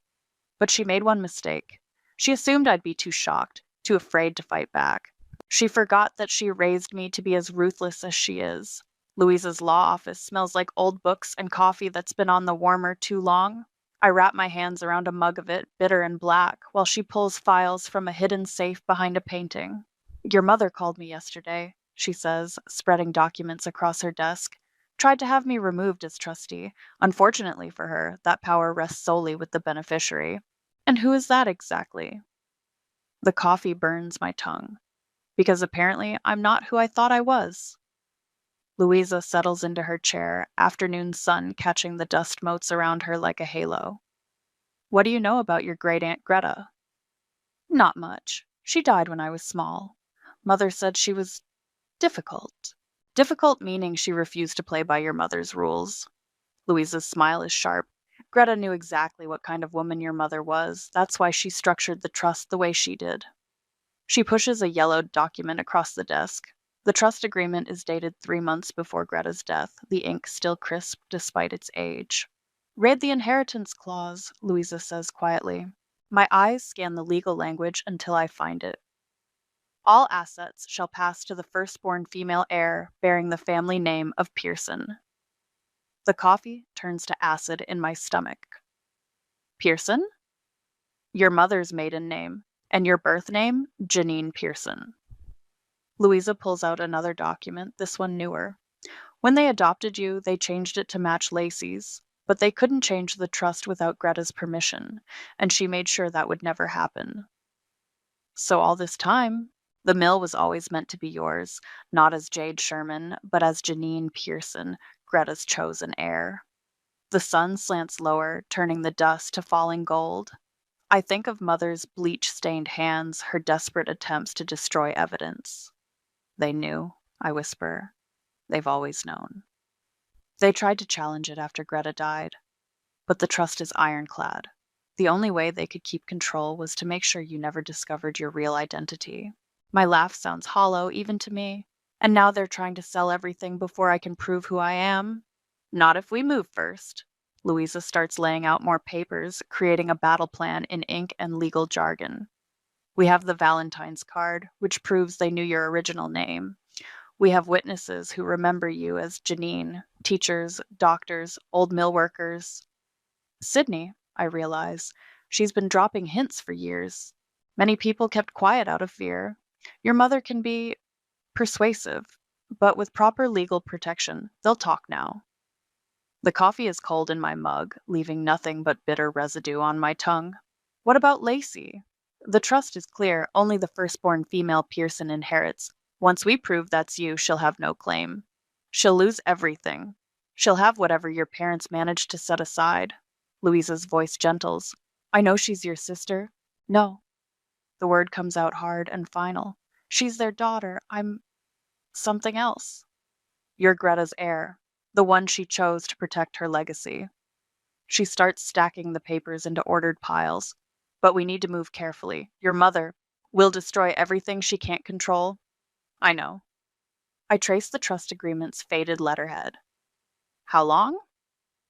S6: But she made one mistake. She assumed I'd be too shocked, too afraid to fight back. She forgot that she raised me to be as ruthless as she is. Louisa's law office smells like old books and coffee that's been on the warmer too long. I wrap my hands around a mug of it, bitter and black, while she pulls files from a hidden safe behind a painting. Your mother called me yesterday, she says, spreading documents across her desk. Tried to have me removed as trustee. Unfortunately for her, that power rests solely with the beneficiary. And who is that exactly? The coffee burns my tongue. Because apparently I'm not who I thought I was. Louisa settles into her chair, afternoon sun catching the dust motes around her like a halo. What do you know about your great-aunt Greta? Not much. She died when I was small. Mother said she was difficult. Difficult meaning she refused to play by your mother's rules. Louisa's smile is sharp. Greta knew exactly what kind of woman your mother was. That's why she structured the trust the way she did. She pushes a yellowed document across the desk. The trust agreement is dated 3 months before Greta's death, the ink still crisp despite its age. Read the inheritance clause, Louisa says quietly. My eyes scan the legal language until I find it. All assets shall pass to the firstborn female heir bearing the family name of Pearson. The coffee turns to acid in my stomach. Pearson? Your mother's maiden name, and your birth name, Janine Pearson. Louisa pulls out another document, this one newer. When they adopted you, they changed it to match Lacey's, but they couldn't change the trust without Greta's permission, and she made sure that would never happen. So all this time, the mill was always meant to be yours, not as Jade Sherman, but as Janine Pearson, Greta's chosen heir. The sun slants lower, turning the dust to falling gold. I think of Mother's bleach-stained hands, her desperate attempts to destroy evidence. They knew, I whisper. They've always known. They tried to challenge it after Greta died, but the trust is ironclad. The only way they could keep control was to make sure you never discovered your real identity. My laugh sounds hollow even to me, and now they're trying to sell everything before I can prove who I am. Not if we move first. Louisa starts laying out more papers, creating a battle plan in ink and legal jargon. We have the Valentine's card, which proves they knew your original name. We have witnesses who remember you as Janine, teachers, doctors, old mill workers. Sydney, I realize, she's been dropping hints for years. Many people kept quiet out of fear. Your mother can be persuasive, but with proper legal protection, they'll talk now. The coffee is cold in my mug, leaving nothing but bitter residue on my tongue. What about Lacey? The trust is clear, only the firstborn female Pearson inherits. Once we prove that's you, she'll have no claim. She'll lose everything. She'll have whatever your parents managed to set aside. Louisa's voice gentles. I know she's your sister. No. The word comes out hard and final. She's their daughter. I'm something else. You're Greta's heir, the one she chose to protect her legacy. She starts stacking the papers into ordered piles. But we need to move carefully. Your mother will destroy everything she can't control. I know. I trace the trust agreement's faded letterhead. How long?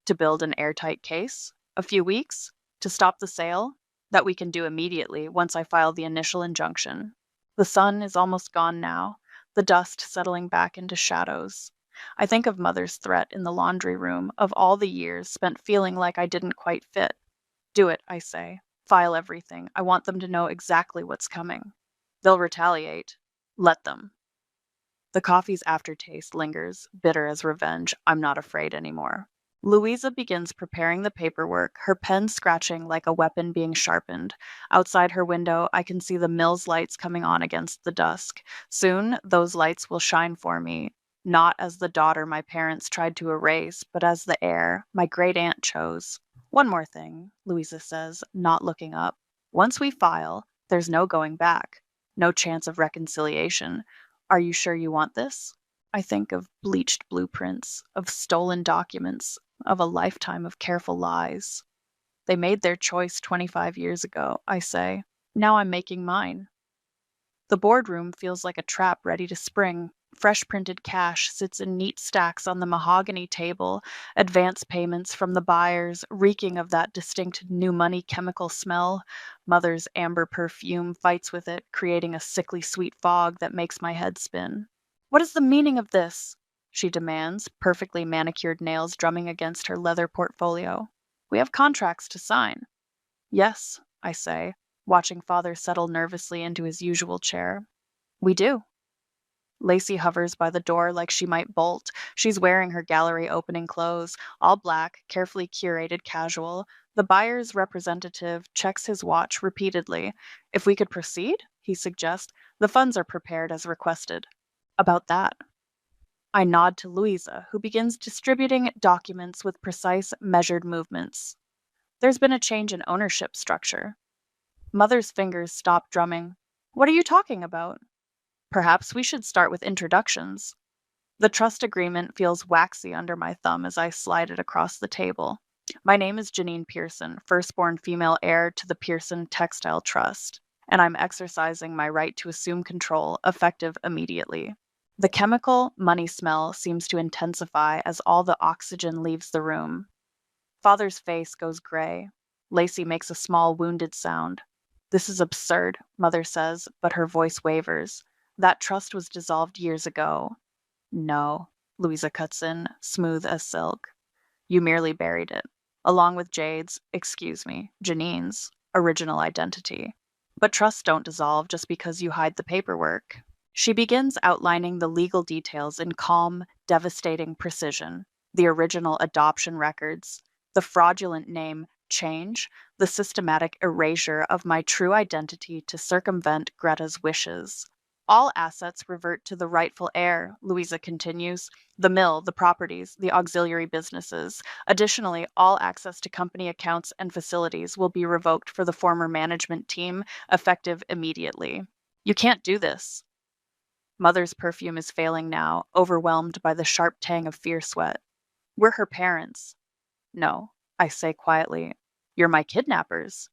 S6: To build an airtight case? A few weeks? To stop the sale? That we can do immediately once I file the initial injunction. The sun is almost gone now, the dust settling back into shadows. I think of Mother's threat in the laundry room, of all the years spent feeling like I didn't quite fit. Do it, I say. File everything. I want them to know exactly what's coming. They'll retaliate. Let them. The coffee's aftertaste lingers, bitter as revenge. I'm not afraid anymore. Louisa begins preparing the paperwork, her pen scratching like a weapon being sharpened. Outside her window, I can see the mill's lights coming on against the dusk. Soon, those lights will shine for me, not as the daughter my parents tried to erase, but as the heir my great aunt chose. One more thing, Louisa says, not looking up. Once we file, there's no going back. No chance of reconciliation. Are you sure you want this? I think of bleached blueprints, of stolen documents, of a lifetime of careful lies. They made their choice 25 years ago, I say. Now I'm making mine. The boardroom feels like a trap ready to spring. Fresh printed cash sits in neat stacks on the mahogany table, advance payments from the buyers, reeking of that distinct new money chemical smell. Mother's amber perfume fights with it, creating a sickly sweet fog that makes my head spin. What is the meaning of this? She demands, perfectly manicured nails drumming against her leather portfolio. We have contracts to sign. Yes, I say, watching Father settle nervously into his usual chair. We do. Lacey hovers by the door like she might bolt. She's wearing her gallery opening clothes, all black, carefully curated casual. The buyer's representative checks his watch repeatedly. If we could proceed, he suggests, the funds are prepared as requested. About that. I nod to Louisa, who begins distributing documents with precise, measured movements. There's been a change in ownership structure. Mother's fingers stop drumming. What are you talking about? Perhaps we should start with introductions. The trust agreement feels waxy under my thumb as I slide it across the table. My name is Janine Pearson, firstborn female heir to the Pearson Textile Trust, and I'm exercising my right to assume control, effective immediately. The chemical money smell seems to intensify as all the oxygen leaves the room. Father's face goes gray. Lacey makes a small wounded sound. This is absurd, Mother says, but her voice wavers. That trust was dissolved years ago. No, Louisa cuts in, smooth as silk. You merely buried it, along with Janine's, original identity. But trusts don't dissolve just because you hide the paperwork. She begins outlining the legal details in calm, devastating precision. The original adoption records, the fraudulent name change, the systematic erasure of my true identity to circumvent Greta's wishes. All assets revert to the rightful heir, Louisa continues. The mill, the properties, the auxiliary businesses. Additionally, all access to company accounts and facilities will be revoked for the former management team, effective immediately. You can't do this. Mother's perfume is failing now, overwhelmed by the sharp tang of fear sweat. We're her parents. No, I say quietly. You're my kidnappers.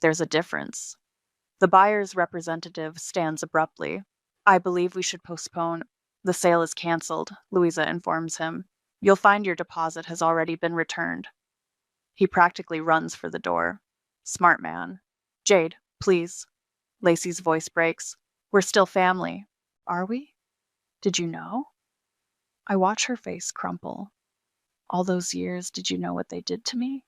S6: There's a difference. The buyer's representative stands abruptly. I believe we should postpone. The sale is canceled, Louisa informs him. You'll find your deposit has already been returned. He practically runs for the door. Smart man. Jade, please. Lacey's voice breaks. We're still family. Are we? Did you know? I watch her face crumple. All those years, did you know what they did to me?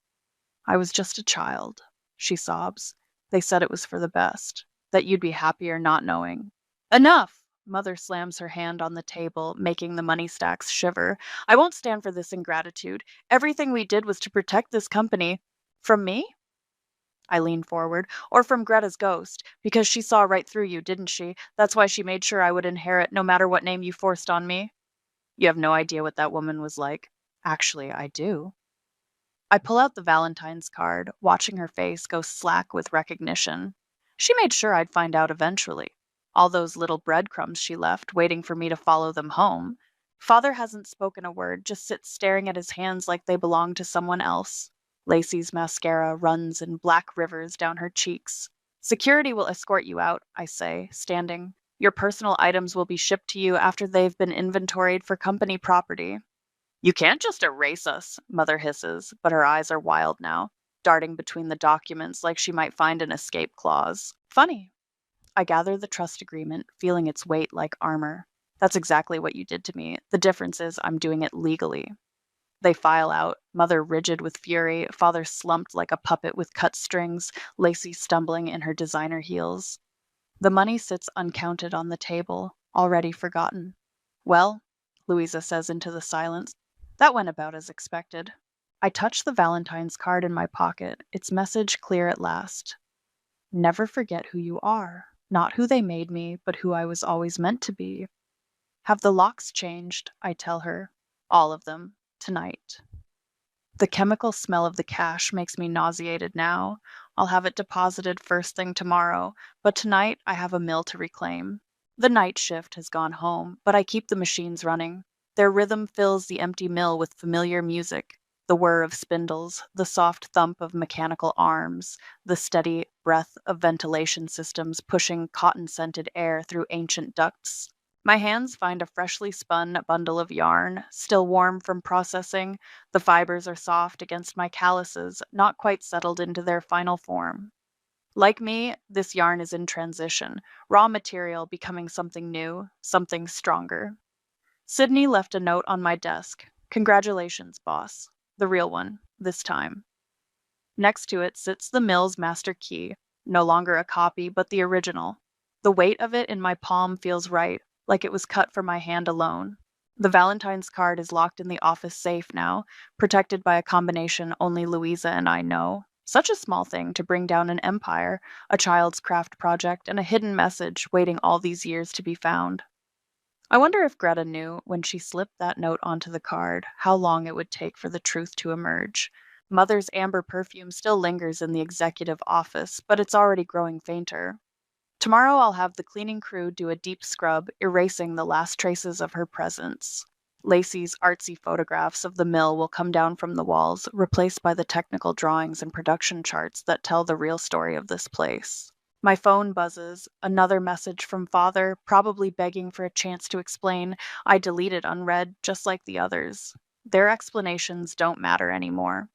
S6: I was just a child, she sobs. They said it was for the best, that you'd be happier not knowing. Enough! Mother slams her hand on the table, making the money stacks shiver. I won't stand for this ingratitude. Everything we did was to protect this company. From me? I lean forward. Or from Greta's ghost, because she saw right through you, didn't she? That's why she made sure I would inherit no matter what name you forced on me. You have no idea what that woman was like. Actually, I do. I pull out the Valentine's card, watching her face go slack with recognition. She made sure I'd find out eventually. All those little breadcrumbs she left, waiting for me to follow them home. Father hasn't spoken a word, just sits staring at his hands like they belong to someone else. Lacey's mascara runs in black rivers down her cheeks. Security will escort you out, I say, standing. Your personal items will be shipped to you after they've been inventoried for company property. You can't just erase us, Mother hisses, but her eyes are wild now, darting between the documents like she might find an escape clause. Funny. I gather the trust agreement, feeling its weight like armor. That's exactly what you did to me. The difference is I'm doing it legally. They file out, Mother rigid with fury, Father slumped like a puppet with cut strings, Lacey stumbling in her designer heels. The money sits uncounted on the table, already forgotten. Well, Louisa says into the silence, that went about as expected. I touch the Valentine's card in my pocket, its message clear at last. Never forget who you are, not who they made me, but who I was always meant to be. Have the locks changed, I tell her. All of them, tonight. The chemical smell of the cash makes me nauseated now. I'll have it deposited first thing tomorrow, but tonight I have a mill to reclaim. The night shift has gone home, but I keep the machines running. Their rhythm fills the empty mill with familiar music, the whir of spindles, the soft thump of mechanical arms, the steady breath of ventilation systems pushing cotton-scented air through ancient ducts. My hands find a freshly spun bundle of yarn, still warm from processing. The fibers are soft against my calluses, not quite settled into their final form. Like me, this yarn is in transition, raw material becoming something new, something stronger. Sydney left a note on my desk. Congratulations, boss. The real one, this time. Next to it sits the mill's master key, no longer a copy, but the original. The weight of it in my palm feels right, like it was cut for my hand alone. The Valentine's card is locked in the office safe now, protected by a combination only Louisa and I know. Such a small thing to bring down an empire, a child's craft project, and a hidden message waiting all these years to be found. I wonder if Greta knew, when she slipped that note onto the card, how long it would take for the truth to emerge. Mother's amber perfume still lingers in the executive office, but it's already growing fainter. Tomorrow I'll have the cleaning crew do a deep scrub, erasing the last traces of her presence. Lacey's artsy photographs of the mill will come down from the walls, replaced by the technical drawings and production charts that tell the real story of this place. My phone buzzes, another message from Father, probably begging for a chance to explain. I delete it unread, just like the others. Their explanations don't matter anymore.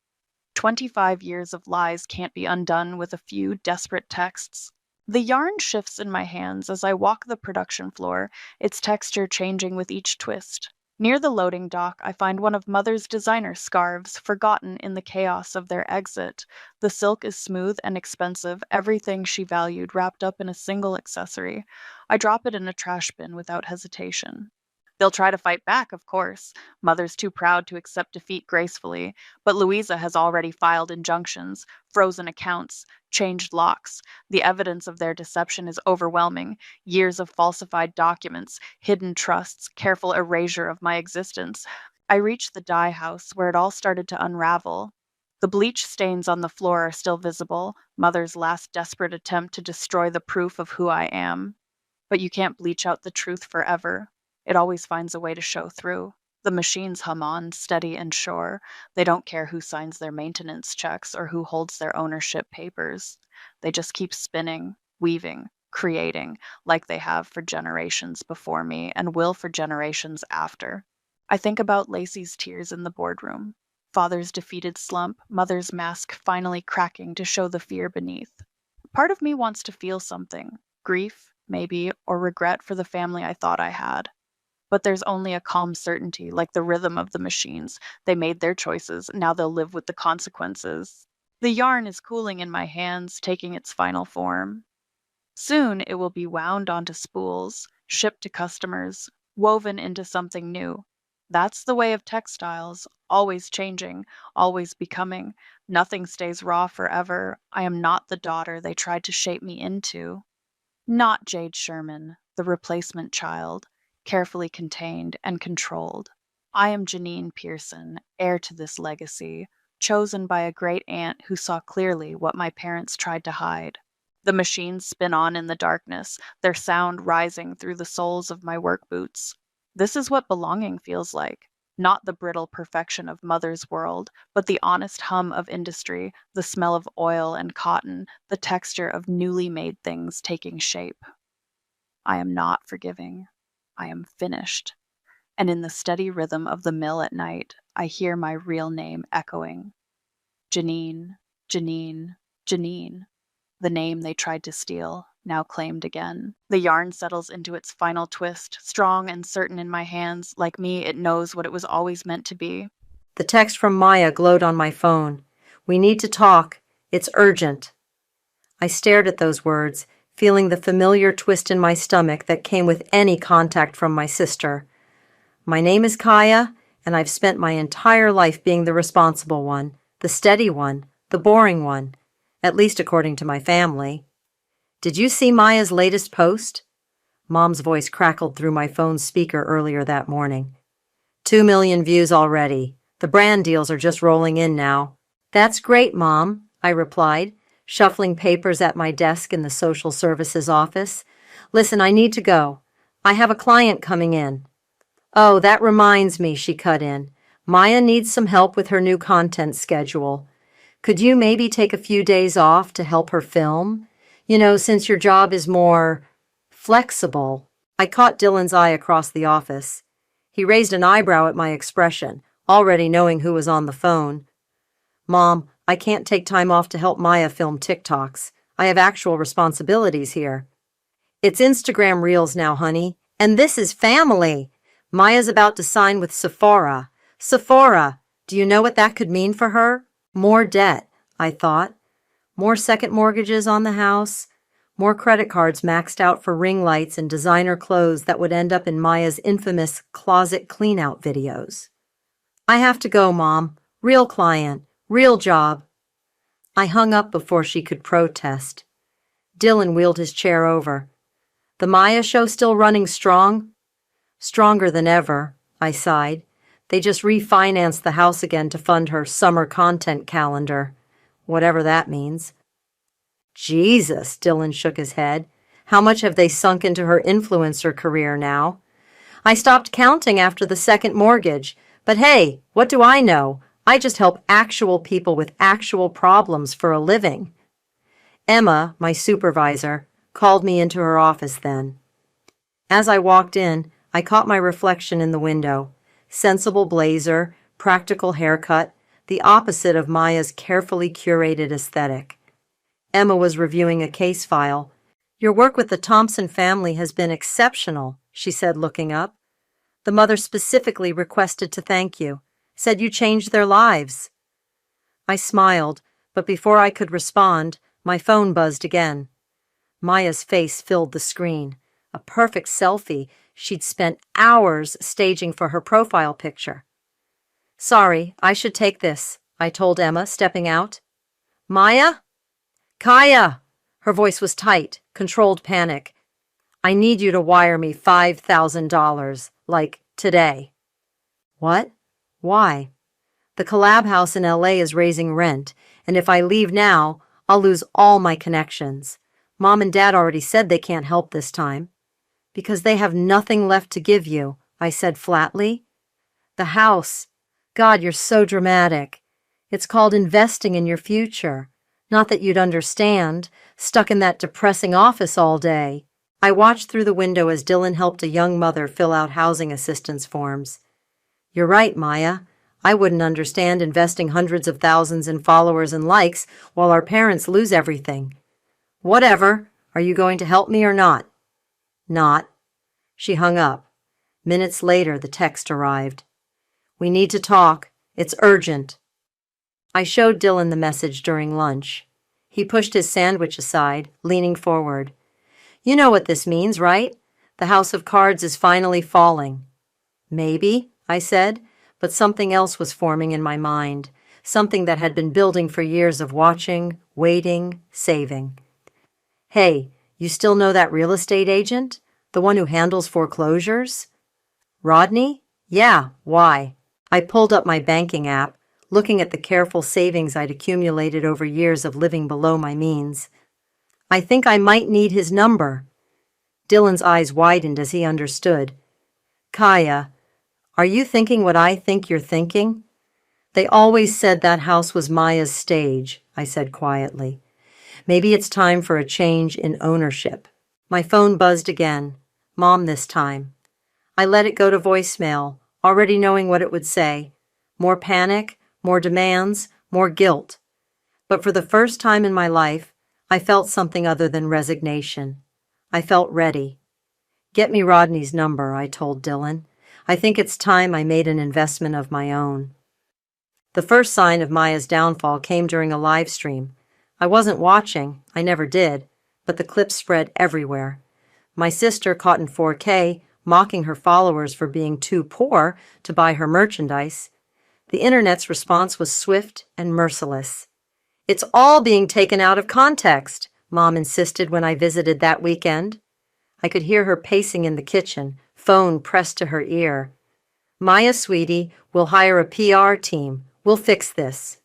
S6: 25 years of lies can't be undone with a few desperate texts. The yarn shifts in my hands as I walk the production floor, its texture changing with each twist. Near the loading dock, I find one of Mother's designer scarves, forgotten in the chaos of their exit. The silk is smooth and expensive, everything she valued wrapped up in a single accessory. I drop it in a trash bin without hesitation. They'll try to fight back, of course. Mother's too proud to accept defeat gracefully, but Louisa has already filed injunctions, frozen accounts, changed locks. The evidence of their deception is overwhelming. Years of falsified documents, hidden trusts, careful erasure of my existence. I reach the dye house where it all started to unravel. The bleach stains on the floor are still visible, Mother's last desperate attempt to destroy the proof of who I am. But you can't bleach out the truth forever. It always finds a way to show through. The machines hum on, steady and sure. They don't care who signs their maintenance checks or who holds their ownership papers. They just keep spinning, weaving, creating, like they have for generations before me and will for generations after. I think about Lacey's tears in the boardroom. Father's defeated slump, Mother's mask finally cracking to show the fear beneath. Part of me wants to feel something. Grief, maybe, or regret for the family I thought I had. But there's only a calm certainty, like the rhythm of the machines. They made their choices, now they'll live with the consequences. The yarn is cooling in my hands, taking its final form. Soon it will be wound onto spools, shipped to customers, woven into something new. That's the way of textiles, always changing, always becoming. Nothing stays raw forever. I am not the daughter they tried to shape me into. Not Jade Sherman, the replacement child, carefully contained and controlled. I am Janine Pearson, heir to this legacy, chosen by a great aunt who saw clearly what my parents tried to hide. The machines spin on in the darkness, their sound rising through the soles of my work boots. This is what belonging feels like. Not the brittle perfection of mother's world, but the honest hum of industry, the smell of oil and cotton, the texture of newly made things taking shape. I am not forgiving. I am finished. And in the steady rhythm of the mill at night, I hear my real name echoing. Janine, Janine, Janine. The name they tried to steal, now claimed again. The yarn settles into its final twist, strong and certain in my hands. Like me, it knows what it was always meant to be.
S7: The text from Maya glowed on my phone. "We need to talk. It's urgent." I stared at those words, feeling the familiar twist in my stomach that came with any contact from my sister. My name is Kaya, and I've spent my entire life being the responsible one, the steady one, the boring one, at least according to my family. "Did you see Maya's latest post?" Mom's voice crackled through my phone's speaker earlier that morning. 2 million views already. The brand deals are just rolling in now. "That's great, Mom," I replied, shuffling papers at my desk in the social services office. "Listen, I need to go. I have a client coming in." "Oh, that reminds me," she cut in. "Maya needs some help with her new content schedule. Could you maybe take a few days off to help her film? You know, since your job is more flexible." I caught Dylan's eye across the office. He raised an eyebrow at my expression, already knowing who was on the phone. "Mom, I can't take time off to help Maya film TikToks. I have actual responsibilities here." "It's Instagram Reels now, honey. And this is family. Maya's about to sign with Sephora. Sephora, do you know what that could mean for her? More debt," I thought. More second mortgages on the house. More credit cards maxed out for ring lights and designer clothes that would end up in Maya's infamous closet clean-out videos. "I have to go, Mom. Real client. Real job." I hung up before she could protest. Dylan wheeled his chair over. "The Maya show still running strong?" "Stronger than ever," I sighed. "They just refinanced the house again to fund her summer content calendar, whatever that means." "Jesus," Dylan shook his head. "How much have they sunk into her influencer career now?" "I stopped counting after the second mortgage. But hey, what do I know? I just help actual people with actual problems for a living." Emma, my supervisor, called me into her office then. As I walked in, I caught my reflection in the window. Sensible blazer, practical haircut, the opposite of Maya's carefully curated aesthetic. Emma was reviewing a case file. "Your work with the Thompson family has been exceptional," she said, looking up. "The mother specifically requested to thank you, said you changed their lives." I smiled, but before I could respond, my phone buzzed again. Maya's face filled the screen, a perfect selfie she'd spent hours staging for her profile picture. "Sorry, I should take this," I told Emma, stepping out. "Maya?" "Kaya!" Her voice was tight, controlled panic. "I need you to wire me $5,000, like today." "What? Why?" "The collab house in LA is raising rent, and if I leave now, I'll lose all my connections. Mom and Dad already said they can't help this time." "Because they have nothing left to give you," I said flatly. "The house. God, you're so dramatic. It's called investing in your future. Not that you'd understand, stuck in that depressing office all day." I watched through the window as Dylan helped a young mother fill out housing assistance forms. "You're right, Maya. I wouldn't understand investing hundreds of thousands in followers and likes while our parents lose everything." "Whatever. Are you going to help me or not?" "Not." She hung up. Minutes later, the text arrived. "We need to talk. It's urgent." I showed Dylan the message during lunch. He pushed his sandwich aside, leaning forward. "You know what this means, right? The house of cards is finally falling. Maybe, I said, but something else was forming in my mind, something that had been building for years of watching, waiting, saving. Hey, you still know that real estate agent? The one who handles foreclosures? Rodney? Yeah, why? I pulled up my banking app, looking at the careful savings I'd accumulated over years of living below my means. I think I might need his number. Dylan's eyes widened as he understood. Kaya, are you thinking what I think you're thinking? They always said that house was Maya's stage, I said quietly. Maybe it's time for a change in ownership. My phone buzzed again. Mom this time. I let it go to voicemail, already knowing what it would say. More panic, more demands, more guilt. But for the first time in my life, I felt something other than resignation. I felt ready. Get me Rodney's number, I told Dylan. I think it's time I made an investment of my own. The first sign of Maya's downfall came during a live stream. I wasn't watching, I never did, but the clips spread everywhere. My sister, caught in 4K, mocking her followers for being too poor to buy her merchandise. The internet's response was swift and merciless. It's all being taken out of context, Mom insisted when I visited that weekend. I could hear her pacing in the kitchen, phone pressed to her ear. Maya, sweetie, we'll hire a PR team. We'll fix this.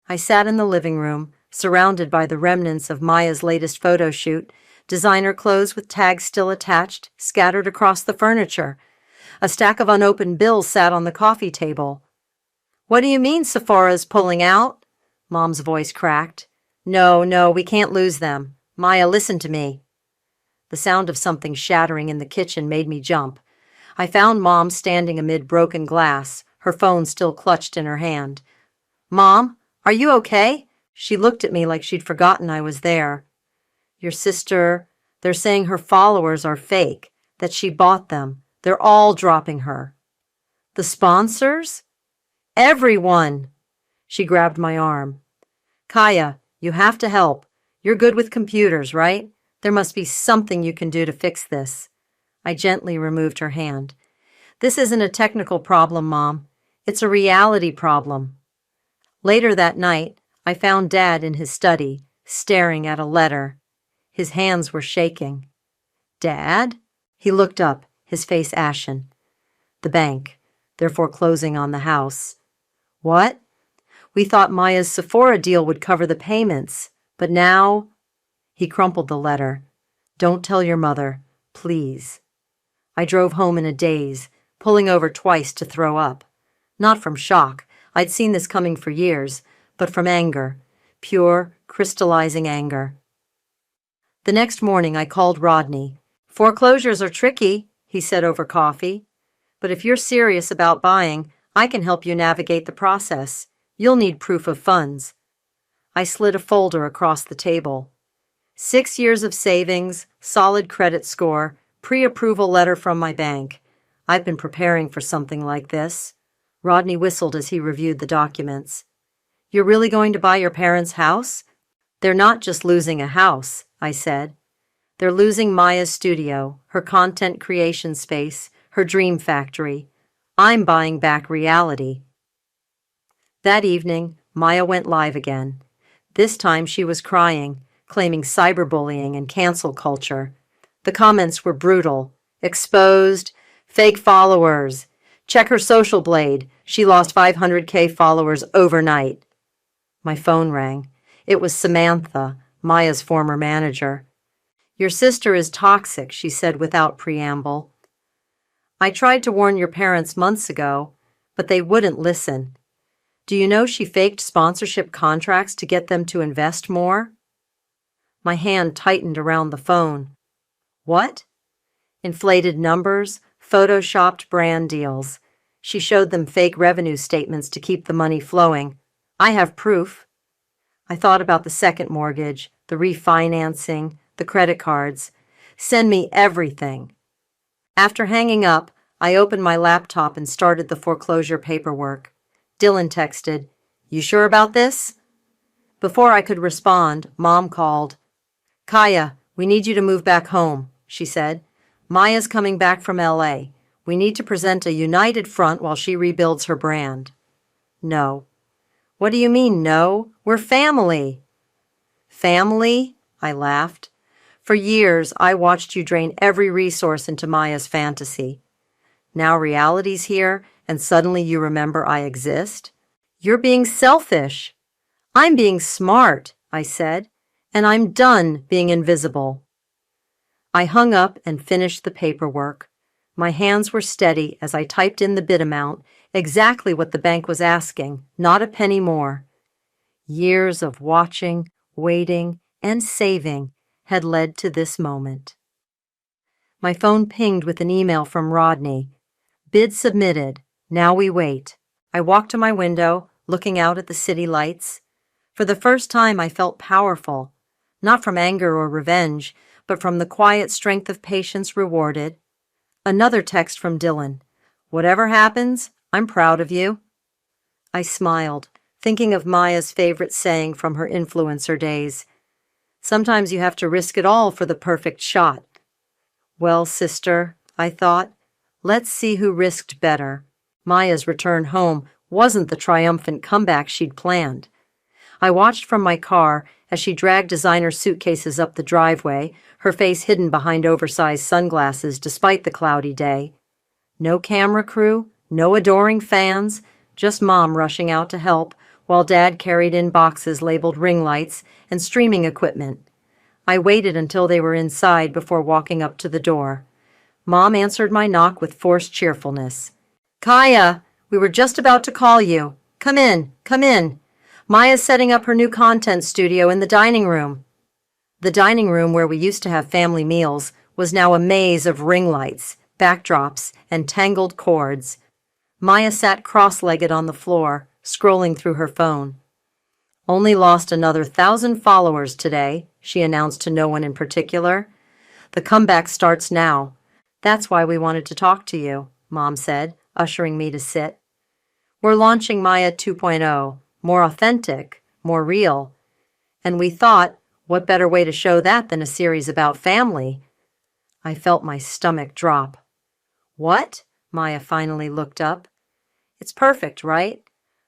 S7: I sat in the living room, surrounded by the remnants of Maya's latest photo shoot, designer clothes with tags still attached, scattered across the furniture. A stack of unopened bills sat on the coffee table. What do you mean Sephora's pulling out? Mom's voice cracked. No, we can't lose them. Maya, listen to me. The sound of something shattering in the kitchen made me jump. I found Mom standing amid broken glass, her phone still clutched in her hand. Mom, are you okay? She looked at me like she'd forgotten I was there. Your sister, they're saying her followers are fake, that she bought them. They're all dropping her. The sponsors? Everyone! She grabbed my arm. Kaya, you have to help. You're good with computers, right? There must be something you can do to fix this. I gently removed her hand. This isn't a technical problem, Mom. It's a reality problem. Later that night, I found Dad in his study, staring at a letter. His hands were shaking. Dad? He looked up, his face ashen. The bank. They're foreclosing on the house. What? We thought Maya's Sephora deal would cover the payments, but now... He crumpled the letter. Don't tell your mother, please. I drove home in a daze, pulling over twice to throw up. Not from shock. I'd seen this coming for years, but from anger. Pure, crystallizing anger. The next morning I called Rodney. Foreclosures are tricky, he said over coffee. But if you're serious about buying, I can help you navigate the process. You'll need proof of funds. I slid a folder across the table. 6 years of savings, solid credit score, pre-approval letter from my bank. I've been preparing for something like this. Rodney whistled as he reviewed the documents. You're really going to buy your parents' house? They're not just losing a house, I said. They're losing Maya's studio, her content creation space, her dream factory. I'm buying back reality. That evening, Maya went live again. This time she was crying, claiming cyberbullying and cancel culture. The comments were brutal. Exposed, fake followers. Check her social blade. She lost 500K followers overnight. My phone rang. It was Samantha, Maya's former manager. Your sister is toxic, she said without preamble. I tried to warn your parents months ago, but they wouldn't listen. Do you know she faked sponsorship contracts to get them to invest more? My hand tightened around the phone. What? Inflated numbers, photoshopped brand deals. She showed them fake revenue statements to keep the money flowing. I have proof. I thought about the second mortgage, the refinancing, the credit cards. Send me everything. After hanging up, I opened my laptop and started the foreclosure paperwork. Dylan texted, You sure about this? Before I could respond, Mom called. Kaya, we need you to move back home, she said. Maya's coming back from LA. We need to present a united front while she rebuilds her brand. No. What do you mean, no? We're family. Family? I laughed. For years, I watched you drain every resource into Maya's fantasy. Now reality's here, and suddenly you remember I exist? You're being selfish. I'm being smart, I said, and I'm done being invisible. I hung up and finished the paperwork. My hands were steady as I typed in the bid amount, exactly what the bank was asking, not a penny more. Years of watching, waiting, and saving had led to this moment. My phone pinged with an email from Rodney. Bid submitted. Now we wait. I walked to my window, looking out at the city lights. For the first time, I felt powerful, not from anger or revenge, but from the quiet strength of patience rewarded. Another text from Dylan. Whatever happens, I'm proud of you. I smiled, thinking of Maya's favorite saying from her influencer days. Sometimes you have to risk it all for the perfect shot. Well, sister, I thought, let's see who risked better. Maya's return home wasn't the triumphant comeback she'd planned. I watched from my car as she dragged designer suitcases up the driveway, her face hidden behind oversized sunglasses despite the cloudy day. No camera crew, no adoring fans, just Mom rushing out to help, while Dad carried in boxes labeled ring lights and streaming equipment. I waited until they were inside before walking up to the door. Mom answered my knock with forced cheerfulness. Kaya, we were just about to call you. Come in, come in. Maya's setting up her new content studio in the dining room. The dining room where we used to have family meals was now a maze of ring lights, backdrops, and tangled cords. Maya sat cross-legged on the floor, scrolling through her phone. Only lost another 1,000 followers today, she announced to no one in particular. The comeback starts now. That's why we wanted to talk to you, Mom said, ushering me to sit. We're launching Maya 2.0, more authentic, more real. And we thought, what better way to show that than a series about family? I felt my stomach drop. What? Maya finally looked up. It's perfect, right?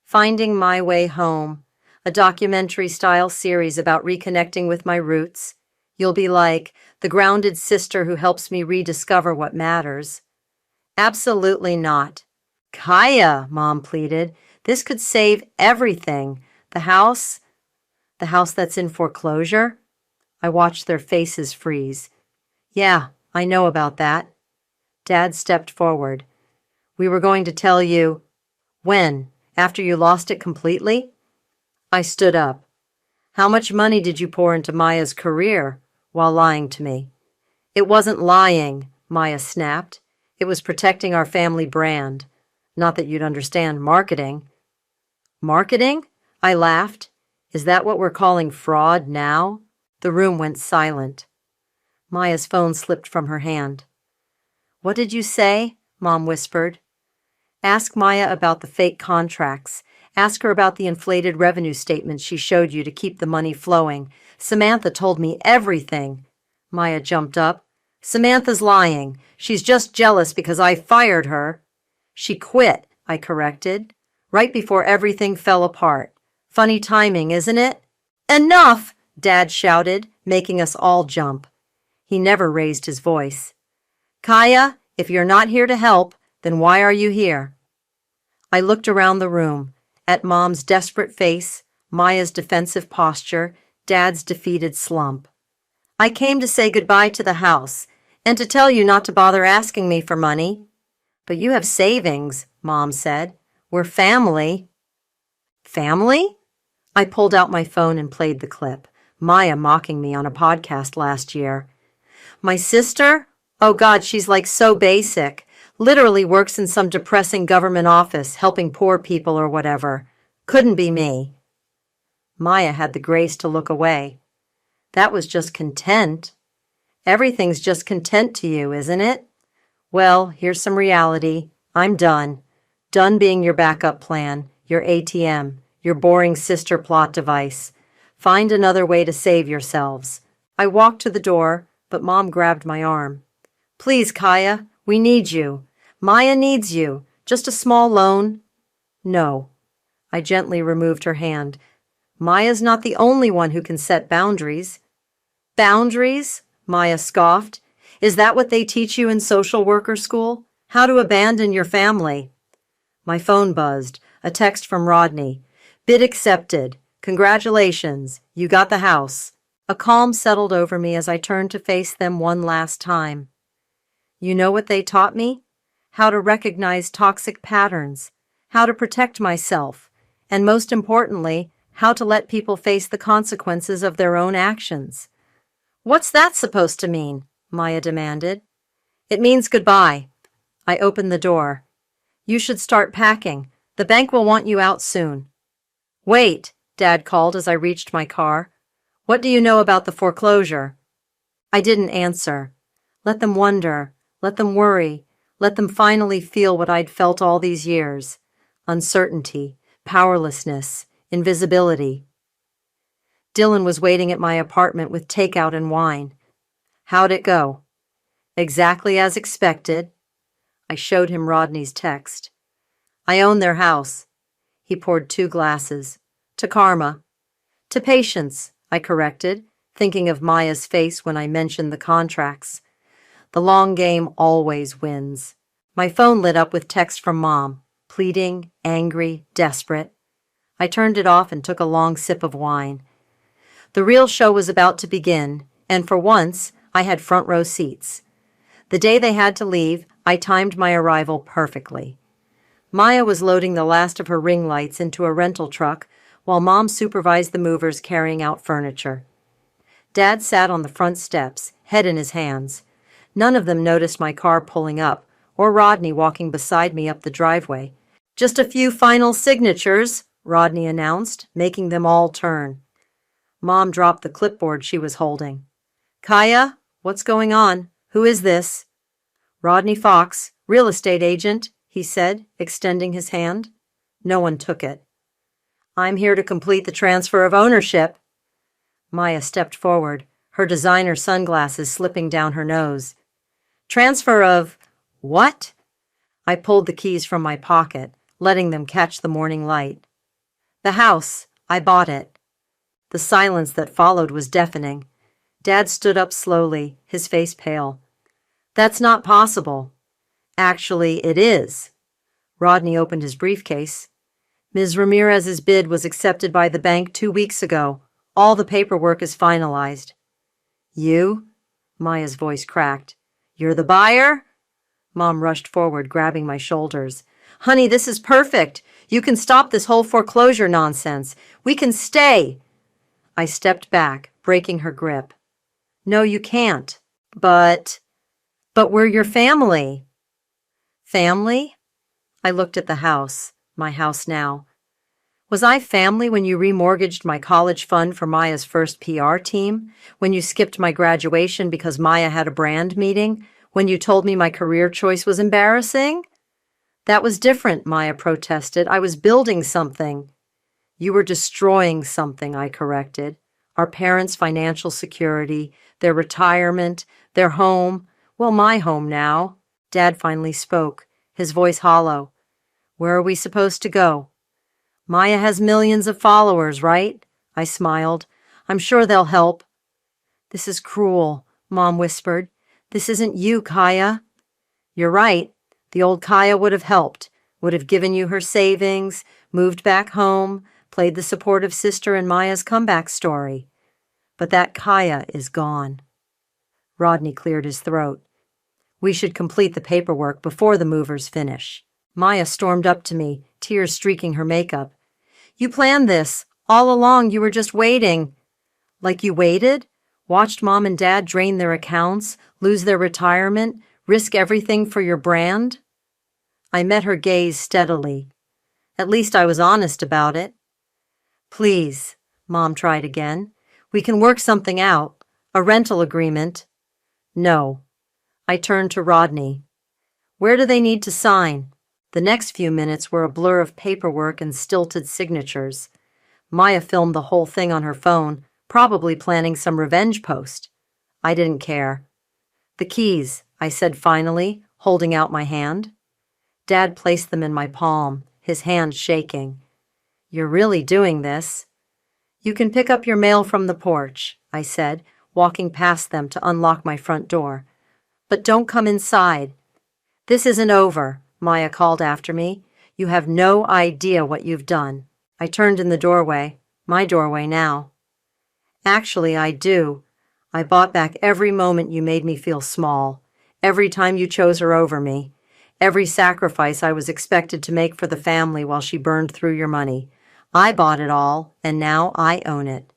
S7: Finding My Way Home, a documentary-style series about reconnecting with my roots. You'll be like the grounded sister who helps me rediscover what matters. Absolutely not. Kaya, Mom pleaded, this could save everything. The house that's in foreclosure? I watched their faces freeze. Yeah, I know about that. Dad stepped forward. We were going to tell you. When? After you lost it completely? I stood up. How much money did you pour into Maya's career while lying to me? It wasn't lying, Maya snapped. It was protecting our family brand. Not that you'd understand marketing. Marketing? I laughed. Is that what we're calling fraud now? The room went silent. Maya's phone slipped from her hand. What did you say? Mom whispered. Ask Maya about the fake contracts. Ask her about the inflated revenue statements she showed you to keep the money flowing. Samantha told me everything. Maya jumped up. Samantha's lying. She's just jealous because I fired her. She quit, I corrected, right before everything fell apart. Funny timing, isn't it? Enough! Dad shouted, making us all jump. He never raised his voice. Kaya, if you're not here to help, then why are you here? I looked around the room, at Mom's desperate face, Maya's defensive posture, Dad's defeated slump. I came to say goodbye to the house, and to tell you not to bother asking me for money. But you have savings, Mom said. We're family. Family? I pulled out my phone and played the clip, Maya mocking me on a podcast last year. My sister? Oh God, she's like so basic. Literally works in some depressing government office, helping poor people or whatever. Couldn't be me. Maya had the grace to look away. That was just content. Everything's just content to you, isn't it? Well, here's some reality. I'm done. Done being your backup plan, your ATM, your boring sister plot device. Find another way to save yourselves. I walked to the door, but Mom grabbed my arm. Please, Kaya, we need you. Maya needs you. Just a small loan. No. I gently removed her hand. Maya's not the only one who can set boundaries. Boundaries? Maya scoffed. Is that what they teach you in social worker school? How to abandon your family? My phone buzzed. A text from Rodney. Bid accepted. Congratulations. You got the house. A calm settled over me as I turned to face them one last time. You know what they taught me? How to recognize toxic patterns, how to protect myself, and most importantly, how to let people face the consequences of their own actions. What's that supposed to mean? Maya demanded. It means goodbye. I opened the door. You should start packing. The bank will want you out soon. Wait, Dad called as I reached my car. What do you know about the foreclosure? I didn't answer. Let them wonder. Let them worry. Let them finally feel what I'd felt all these years. Uncertainty, powerlessness, invisibility. Dylan was waiting at my apartment with takeout and wine. How'd it go? Exactly as expected. I showed him Rodney's text. I own their house. He poured 2 glasses. To karma. To patience, I corrected, thinking of Maya's face when I mentioned the contracts. The long game always wins. My phone lit up with text from Mom, pleading, angry, desperate. I turned it off and took a long sip of wine. The real show was about to begin, and for once, I had front row seats. The day they had to leave, I timed my arrival perfectly. Maya was loading the last of her ring lights into a rental truck while Mom supervised the movers carrying out furniture. Dad sat on the front steps, head in his hands. None of them noticed my car pulling up, or Rodney walking beside me up the driveway. Just a few final signatures, Rodney announced, making them all turn. Mom dropped the clipboard she was holding. Kaya, what's going on? Who is this? Rodney Fox, real estate agent, he said, extending his hand. No one took it. I'm here to complete the transfer of ownership. Maya stepped forward, her designer sunglasses slipping down her nose. Transfer of what? I pulled the keys from my pocket, letting them catch the morning light. The house. I bought it. The silence that followed was deafening. Dad stood up slowly, his face pale. That's not possible. Actually, it is. Rodney opened his briefcase. Ms. Ramirez's bid was accepted by the bank 2 weeks ago. All the paperwork is finalized. You? Maya's voice cracked. You're the buyer? Mom rushed forward, grabbing my shoulders. Honey, this is perfect. You can stop this whole foreclosure nonsense. We can stay. I stepped back, breaking her grip. No, you can't. But we're your family. Family? I looked at the house, my house now. Was I family when you remortgaged my college fund for Maya's first PR team? When you skipped my graduation because Maya had a brand meeting? When you told me my career choice was embarrassing? That was different, Maya protested. I was building something. You were destroying something, I corrected. Our parents' financial security, their retirement, their home. Well, my home now. Dad finally spoke, his voice hollow. Where are we supposed to go? Maya has millions of followers, right? I smiled. I'm sure they'll help. This is cruel, Mom whispered. This isn't you, Kaya. You're right. The old Kaya would have helped, would have given you her savings, moved back home, played the supportive sister in Maya's comeback story. But that Kaya is gone. Rodney cleared his throat. We should complete the paperwork before the movers finish. Maya stormed up to me, tears streaking her makeup. You planned this. All along you were just waiting. Like you waited? Watched Mom and Dad drain their accounts, lose their retirement, risk everything for your brand? I met her gaze steadily. At least I was honest about it. Please, Mom tried again. We can work something out. A rental agreement. No. I turned to Rodney. Where do they need to sign? The next few minutes were a blur of paperwork and stilted signatures. Maya filmed the whole thing on her phone, probably planning some revenge post. I didn't care. The keys, I said finally, holding out my hand. Dad placed them in my palm, his hand shaking. You're really doing this? You can pick up your mail from the porch, I said, walking past them to unlock my front door. But don't come inside. This isn't over, Maya called after me. You have no idea what you've done. I turned in the doorway, my doorway now. Actually, I do. I bought back every moment you made me feel small, every time you chose her over me, every sacrifice I was expected to make for the family while she burned through your money. I bought it all, and now I own it.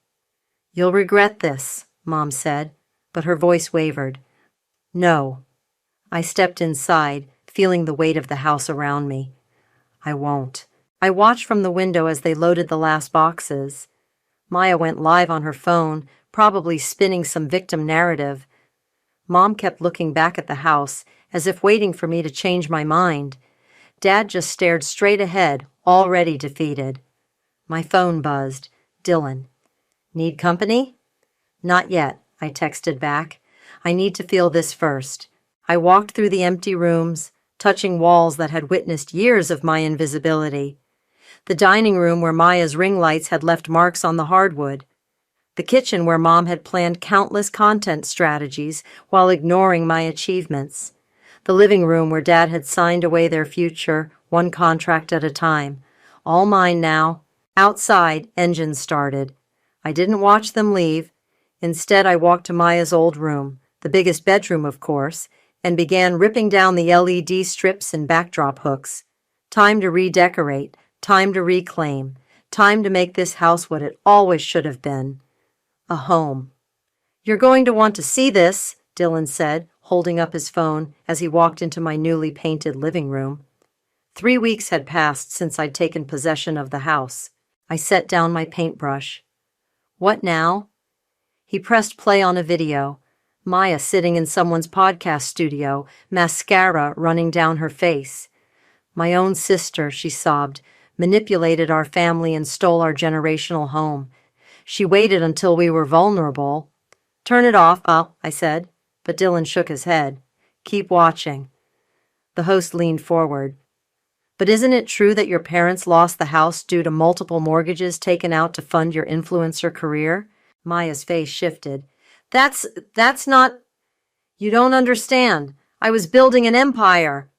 S7: You'll regret this, Mom said, but her voice wavered. No. I stepped inside, feeling the weight of the house around me. I won't. I watched from the window as they loaded the last boxes. Maya went live on her phone, probably spinning some victim narrative. Mom kept looking back at the house, as if waiting for me to change my mind. Dad just stared straight ahead, already defeated. My phone buzzed. Dylan. Need company? Not yet, I texted back. I need to feel this first. I walked through the empty rooms, touching walls that had witnessed years of my invisibility. The dining room where Maya's ring lights had left marks on the hardwood. The kitchen where Mom had planned countless content strategies while ignoring my achievements. The living room where Dad had signed away their future, one contract at a time. All mine now. Outside, engines started. I didn't watch them leave. Instead, I walked to Maya's old room, the biggest bedroom, of course, and began ripping down the LED strips and backdrop hooks. Time to redecorate, time to reclaim, time to make this house what it always should have been. A home. You're going to want to see this, Dylan said, holding up his phone as he walked into my newly painted living room. 3 weeks had passed since I'd taken possession of the house. I set down my paintbrush. What now? He pressed play on a video. Maya sitting in someone's podcast studio, mascara running down her face. My own sister, she sobbed, manipulated our family and stole our generational home. She waited until we were vulnerable. Turn it off, I said, but Dylan shook his head. Keep watching. The host leaned forward. But isn't it true that your parents lost the house due to multiple mortgages taken out to fund your influencer career? Maya's face shifted. That's not... You don't understand. I was building an empire.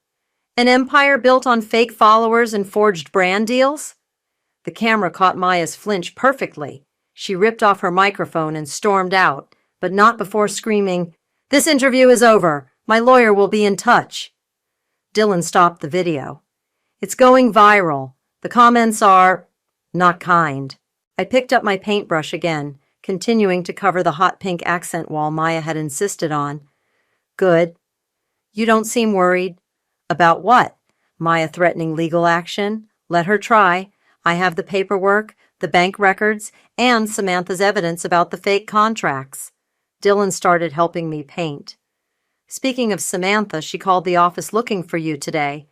S7: An empire built on fake followers and forged brand deals? The camera caught Maya's flinch perfectly. She ripped off her microphone and stormed out, but not before screaming, "This interview is over. My lawyer will be in touch." Dylan stopped the video. It's going viral. The comments are not kind. I picked up my paintbrush again, continuing to cover the hot pink accent wall Maya had insisted on. Good. You don't seem worried. About what? Maya threatening legal action? Let her try. I have the paperwork, the bank records, and Samantha's evidence about the fake contracts. Dylan started helping me paint. Speaking of Samantha, she called the office looking for you today.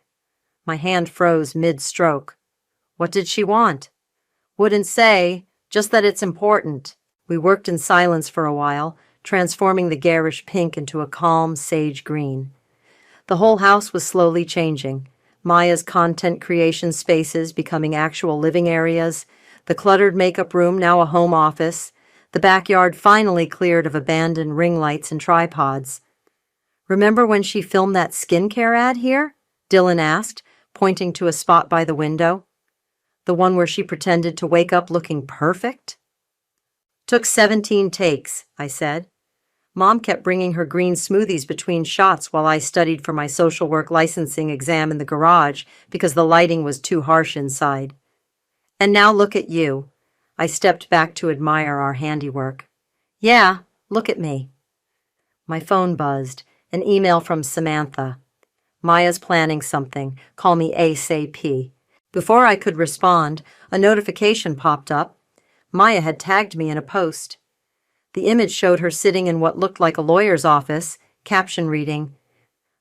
S7: My hand froze mid-stroke. What did she want? Wouldn't say, just that it's important. We worked in silence for a while, transforming the garish pink into a calm sage green. The whole house was slowly changing. Maya's content creation spaces becoming actual living areas, the cluttered makeup room now a home office, the backyard finally cleared of abandoned ring lights and tripods. Remember when she filmed that skincare ad here? Dylan asked, pointing to a spot by the window. The one where she pretended to wake up looking perfect? Took 17 takes, I said. Mom kept bringing her green smoothies between shots while I studied for my social work licensing exam in the garage because the lighting was too harsh inside. And now look at you. I stepped back to admire our handiwork. Yeah, look at me. My phone buzzed, an email from Samantha. Maya's planning something. Call me ASAP. Before I could respond, a notification popped up. Maya had tagged me in a post. The image showed her sitting in what looked like a lawyer's office, caption reading,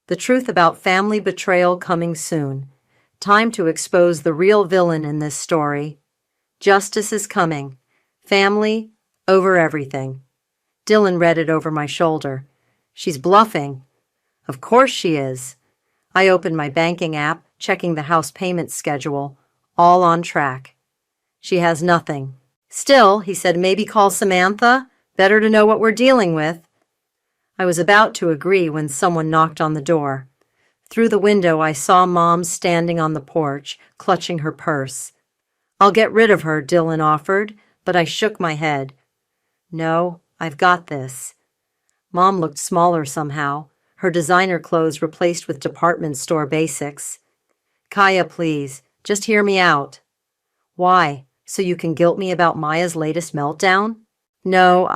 S7: "The truth about family betrayal coming soon. Time to expose the real villain in this story. Justice is coming. Family over everything." Dylan read it over my shoulder. She's bluffing. Of course she is. I opened my banking app, checking the house payment schedule. All on track. She has nothing. Still, he said, maybe call Samantha. Better to know what we're dealing with. I was about to agree when someone knocked on the door. Through the window, I saw Mom standing on the porch, clutching her purse. I'll get rid of her, Dylan offered, but I shook my head. No, I've got this. Mom looked smaller somehow, her designer clothes replaced with department store basics. Kaya, please, just hear me out. Why? So you can guilt me about Maya's latest meltdown? No,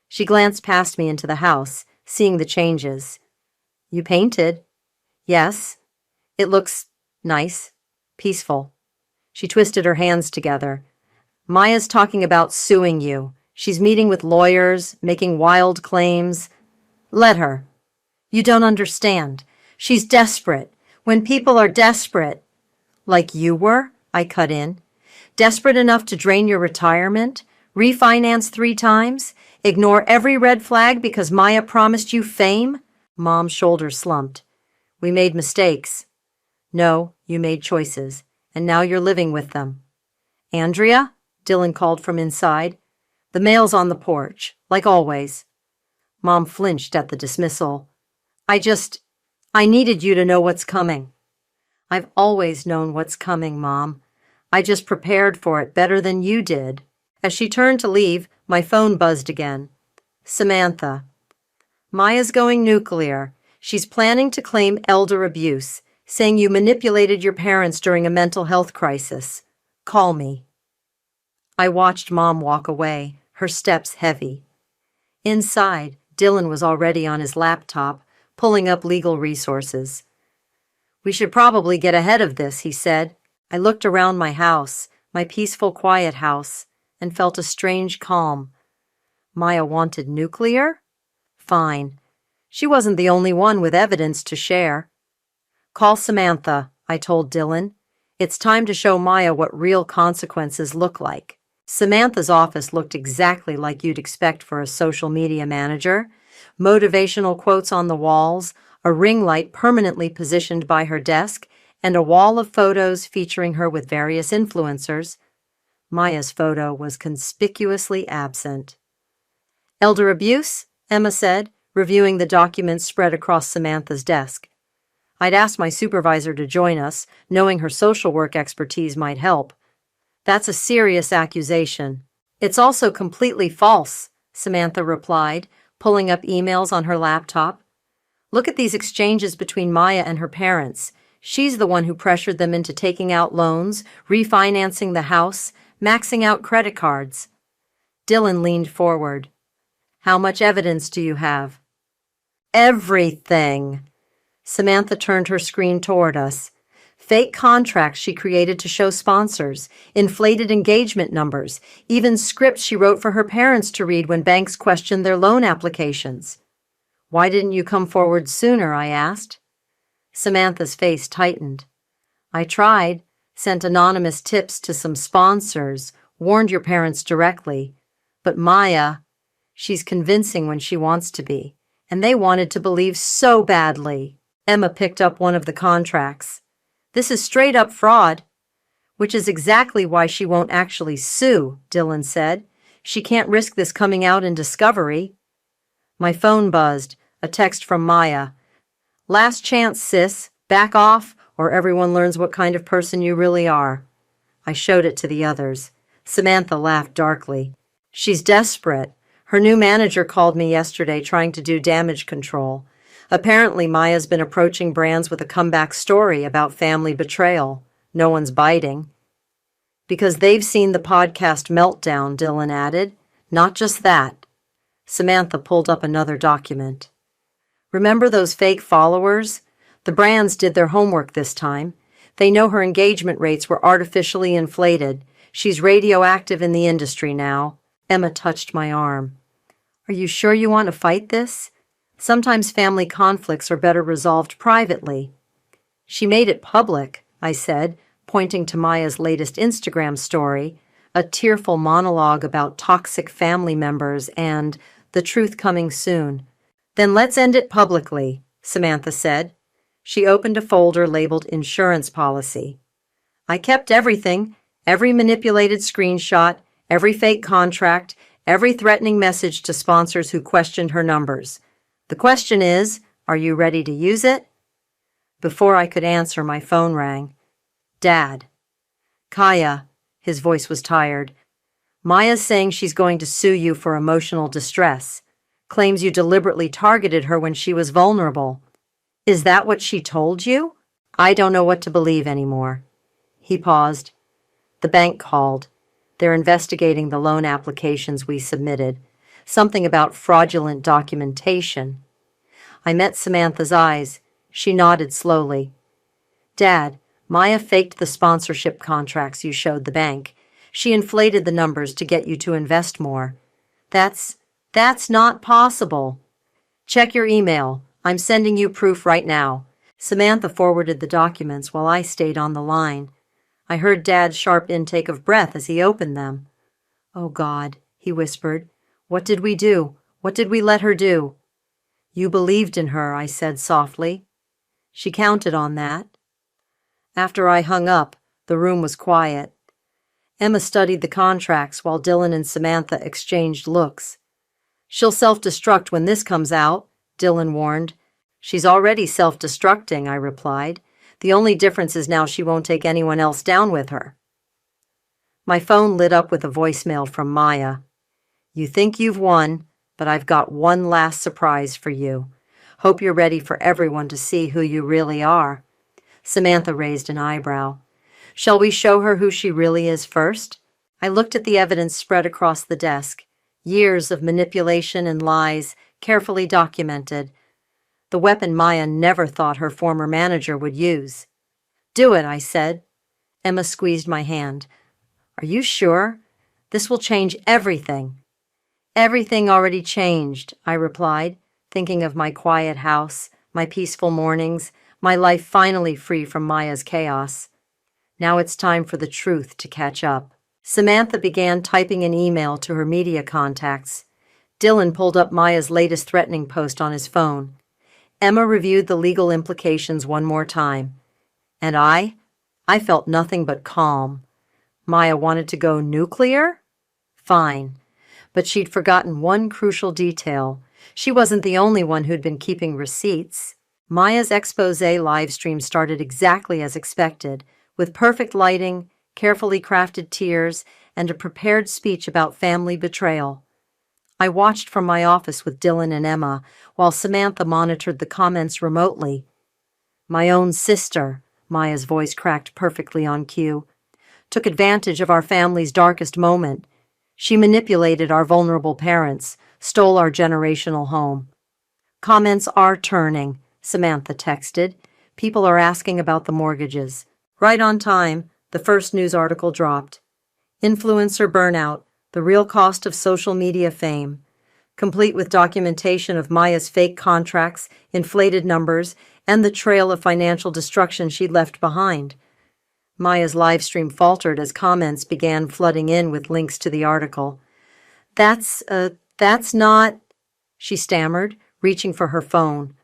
S7: She glanced past me into the house, seeing the changes. You painted? Yes. It looks nice, peaceful. She twisted her hands together. Maya's talking about suing you. She's meeting with lawyers, making wild claims. Let her. You don't understand. She's desperate. When people are desperate, like you were, I cut in, desperate enough to drain your retirement, refinance 3 times, ignore every red flag because Maya promised you fame? Mom's shoulders slumped. We made mistakes. No, you made choices, and now you're living with them. Andrea? Dylan called from inside. The mail's on the porch, like always. Mom flinched at the dismissal. I needed you to know what's coming. I've always known what's coming, Mom. I just prepared for it better than you did. As she turned to leave, my phone buzzed again. Samantha. Maya's going nuclear. She's planning to claim elder abuse, saying you manipulated your parents during a mental health crisis. Call me. I watched Mom walk away, her steps heavy. Inside, Dylan was already on his laptop, pulling up legal resources. We should probably get ahead of this, he said. I looked around my house, my peaceful, quiet house, and felt a strange calm. Maya wanted nuclear? Fine. She wasn't the only one with evidence to share. Call Samantha, I told Dylan. It's time to show Maya what real consequences look like. Samantha's office looked exactly like you'd expect for a social media manager. Motivational quotes on the walls, a ring light permanently positioned by her desk, and a wall of photos featuring her with various influencers. Maya's photo was conspicuously absent. Elder abuse? Emma said, reviewing the documents spread across Samantha's desk. I'd asked my supervisor to join us, knowing her social work expertise might help. That's a serious accusation. It's also completely false, Samantha replied, pulling up emails on her laptop. Look at these exchanges between Maya and her parents. She's the one who pressured them into taking out loans, refinancing the house, maxing out credit cards. Dylan leaned forward. How much evidence do you have? Everything. Samantha turned her screen toward us. Fake contracts she created to show sponsors, inflated engagement numbers, even scripts she wrote for her parents to read when banks questioned their loan applications. Why didn't you come forward sooner? I asked. Samantha's face tightened. I tried, sent anonymous tips to some sponsors, warned your parents directly. But Maya, she's convincing when she wants to be, and they wanted to believe so badly. Emma picked up one of the contracts. This is straight up fraud, which is exactly why she won't actually sue, Dylan said. She can't risk this coming out in discovery. My phone buzzed, a text from Maya. Last chance, sis. Back off, or everyone learns what kind of person you really are. I showed it to the others. Samantha laughed darkly. She's desperate. Her new manager called me yesterday trying to do damage control. Apparently, Maya's been approaching brands with a comeback story about family betrayal. No one's biting. Because they've seen the podcast Meltdown, Dylan added. Not just that. Samantha pulled up another document. Remember those fake followers? The brands did their homework this time. They know her engagement rates were artificially inflated. She's radioactive in the industry now. Emma touched my arm. Are you sure you want to fight this? Sometimes family conflicts are better resolved privately. She made it public, I said, pointing to Maya's latest Instagram story, a tearful monologue about toxic family members and the truth coming soon. Then let's end it publicly, Samantha said. She opened a folder labeled Insurance Policy. I kept everything, every manipulated screenshot, every fake contract, every threatening message to sponsors who questioned her numbers. The question is, are you ready to use it? Before I could answer, my phone rang. Dad. Kaya, his voice was tired. Maya's saying she's going to sue you for emotional distress. Claims you deliberately targeted her when she was vulnerable. Is that what she told you? I don't know what to believe anymore. He paused. The bank called. They're investigating the loan applications we submitted. Something about fraudulent documentation. I met Samantha's eyes. She nodded slowly. Dad, Maya faked the sponsorship contracts you showed the bank. She inflated the numbers to get you to invest more. That's not possible. Check your email. I'm sending you proof right now. Samantha forwarded the documents while I stayed on the line. I heard Dad's sharp intake of breath as he opened them. Oh, God, he whispered. What did we do? What did we let her do? You believed in her, I said softly. She counted on that. After I hung up, the room was quiet. Emma studied the contracts while Dylan and Samantha exchanged looks. She'll self-destruct when this comes out, Dylan warned. She's already self-destructing, I replied. The only difference is now she won't take anyone else down with her. My phone lit up with a voicemail from Maya. You think you've won, but I've got one last surprise for you. Hope you're ready for everyone to see who you really are. Samantha raised an eyebrow. Shall we show her who she really is first? I looked at the evidence spread across the desk. Years of manipulation and lies, carefully documented. The weapon Maya never thought her former manager would use. Do it, I said. Emma squeezed my hand. Are you sure? This will change everything. Everything already changed, I replied, thinking of my quiet house, my peaceful mornings, my life finally free from Maya's chaos. Now it's time for the truth to catch up. Samantha began typing an email to her media contacts. Dylan pulled up Maya's latest threatening post on his phone. Emma reviewed the legal implications one more time. And I felt nothing but calm. Maya wanted to go nuclear? Fine. But she'd forgotten one crucial detail. She wasn't the only one who'd been keeping receipts. Maya's expose livestream started exactly as expected, with perfect lighting, carefully crafted tears, and a prepared speech about family betrayal. I watched from my office with Dylan and Emma, while Samantha monitored the comments remotely. My own sister, Maya's voice cracked perfectly on cue, took advantage of our family's darkest moment. She manipulated our vulnerable parents, stole our generational home. Comments are turning, Samantha texted. People are asking about the mortgages. Right on time, the first news article dropped. Influencer burnout, the real cost of social media fame. Complete with documentation of Maya's fake contracts, inflated numbers, and the trail of financial destruction she'd left behind. Maya's livestream faltered as comments began flooding in with links to the article. That's not, she stammered, reaching for her phone.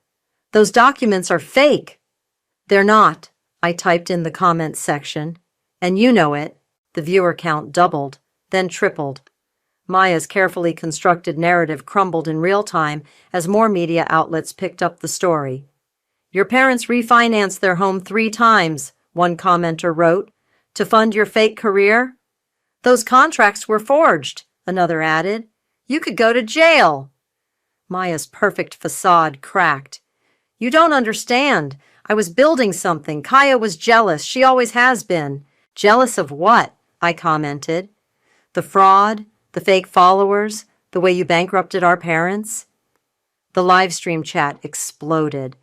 S7: Those documents are fake. They're not, I typed in the comments section. And you know it. The viewer count doubled, then tripled. Maya's carefully constructed narrative crumbled in real time as more media outlets picked up the story. Your parents refinanced their home 3 times, one commenter wrote, to fund your fake career? Those contracts were forged, another added. You could go to jail. Maya's perfect facade cracked. You don't understand. I was building something. Kaya was jealous. She always has been. Jealous of what? I commented. The fraud, the fake followers, the way you bankrupted our parents. The live stream chat exploded.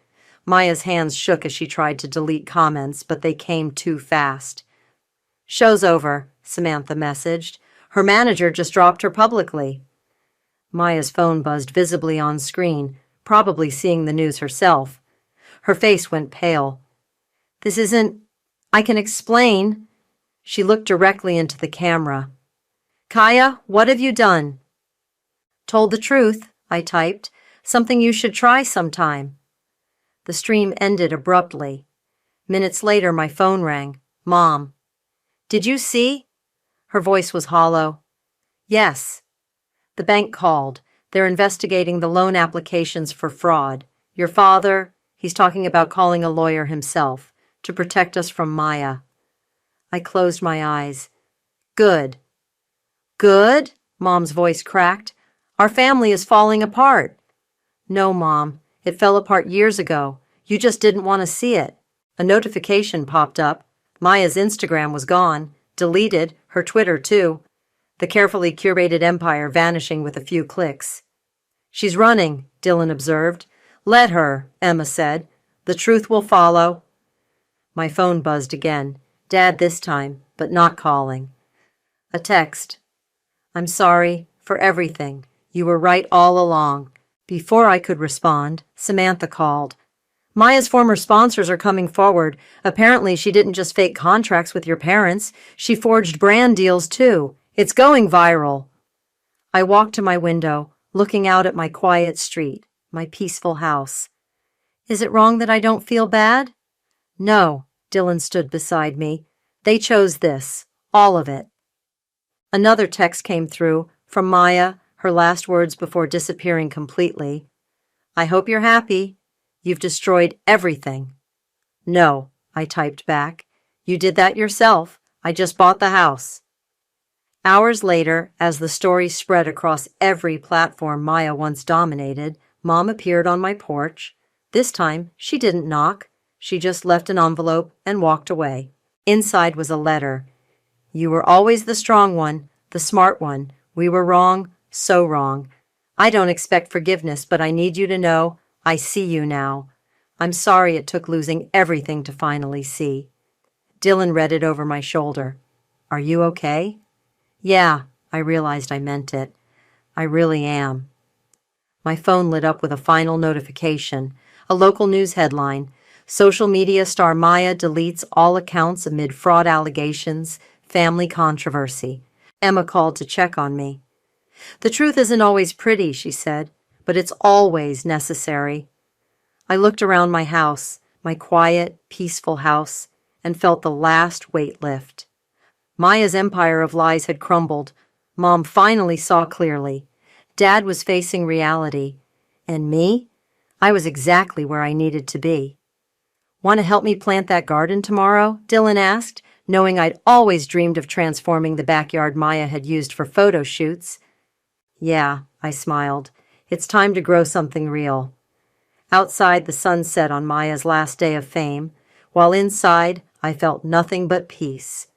S7: Maya's hands shook as she tried to delete comments, but they came too fast. Show's over, Samantha messaged. Her manager just dropped her publicly. Maya's phone buzzed visibly on screen, probably seeing the news herself. Her face went pale. This isn't... I can explain. She looked directly into the camera. Kaya, what have you done? Told the truth, I typed. Something you should try sometime. The stream ended abruptly. Minutes later, my phone rang. Mom. Did you see? Her voice was hollow. Yes. The bank called. They're investigating the loan applications for fraud. Your father, he's talking about calling a lawyer himself to protect us from Maya. I closed my eyes. Good. Good? Mom's voice cracked. Our family is falling apart. No, Mom. It fell apart years ago. You just didn't want to see it. A notification popped up. Maya's Instagram was gone, deleted, her Twitter too. The carefully curated empire vanishing with a few clicks. She's running, Dylan observed. Let her, Emma said. The truth will follow. My phone buzzed again. Dad this time, but not calling. A text. I'm sorry for everything. You were right all along. Before I could respond, Samantha called. Maya's former sponsors are coming forward. Apparently, she didn't just fake contracts with your parents. She forged brand deals, too. It's going viral. I walked to my window, looking out at my quiet street, my peaceful house. Is it wrong that I don't feel bad? No, Dylan stood beside me. They chose this, all of it. Another text came through, from Maya, her last words before disappearing completely. I hope you're happy. You've destroyed everything. No, I typed back. You did that yourself. I just bought the house. Hours later, as the story spread across every platform Maya once dominated, Mom appeared on my porch. This time, she didn't knock. She just left an envelope and walked away. Inside was a letter. You were always the strong one, the smart one. We were wrong, so wrong. I don't expect forgiveness, but I need you to know I see you now. I'm sorry it took losing everything to finally see. Dylan read it over my shoulder. Are you okay? Yeah, I realized I meant it. I really am. My phone lit up with a final notification, a local news headline. Social media star Maya deletes all accounts amid fraud allegations, family controversy. Emma called to check on me. The truth isn't always pretty, she said, but it's always necessary. I looked around my house, my quiet, peaceful house, and felt the last weight lift. Maya's empire of lies had crumbled. Mom finally saw clearly. Dad was facing reality. And me? I was exactly where I needed to be. Want to help me plant that garden tomorrow? Dylan asked, knowing I'd always dreamed of transforming the backyard Maya had used for photo shoots. Yeah, I smiled. It's time to grow something real. Outside, the sun set on Maya's last day of fame, while inside, I felt nothing but peace.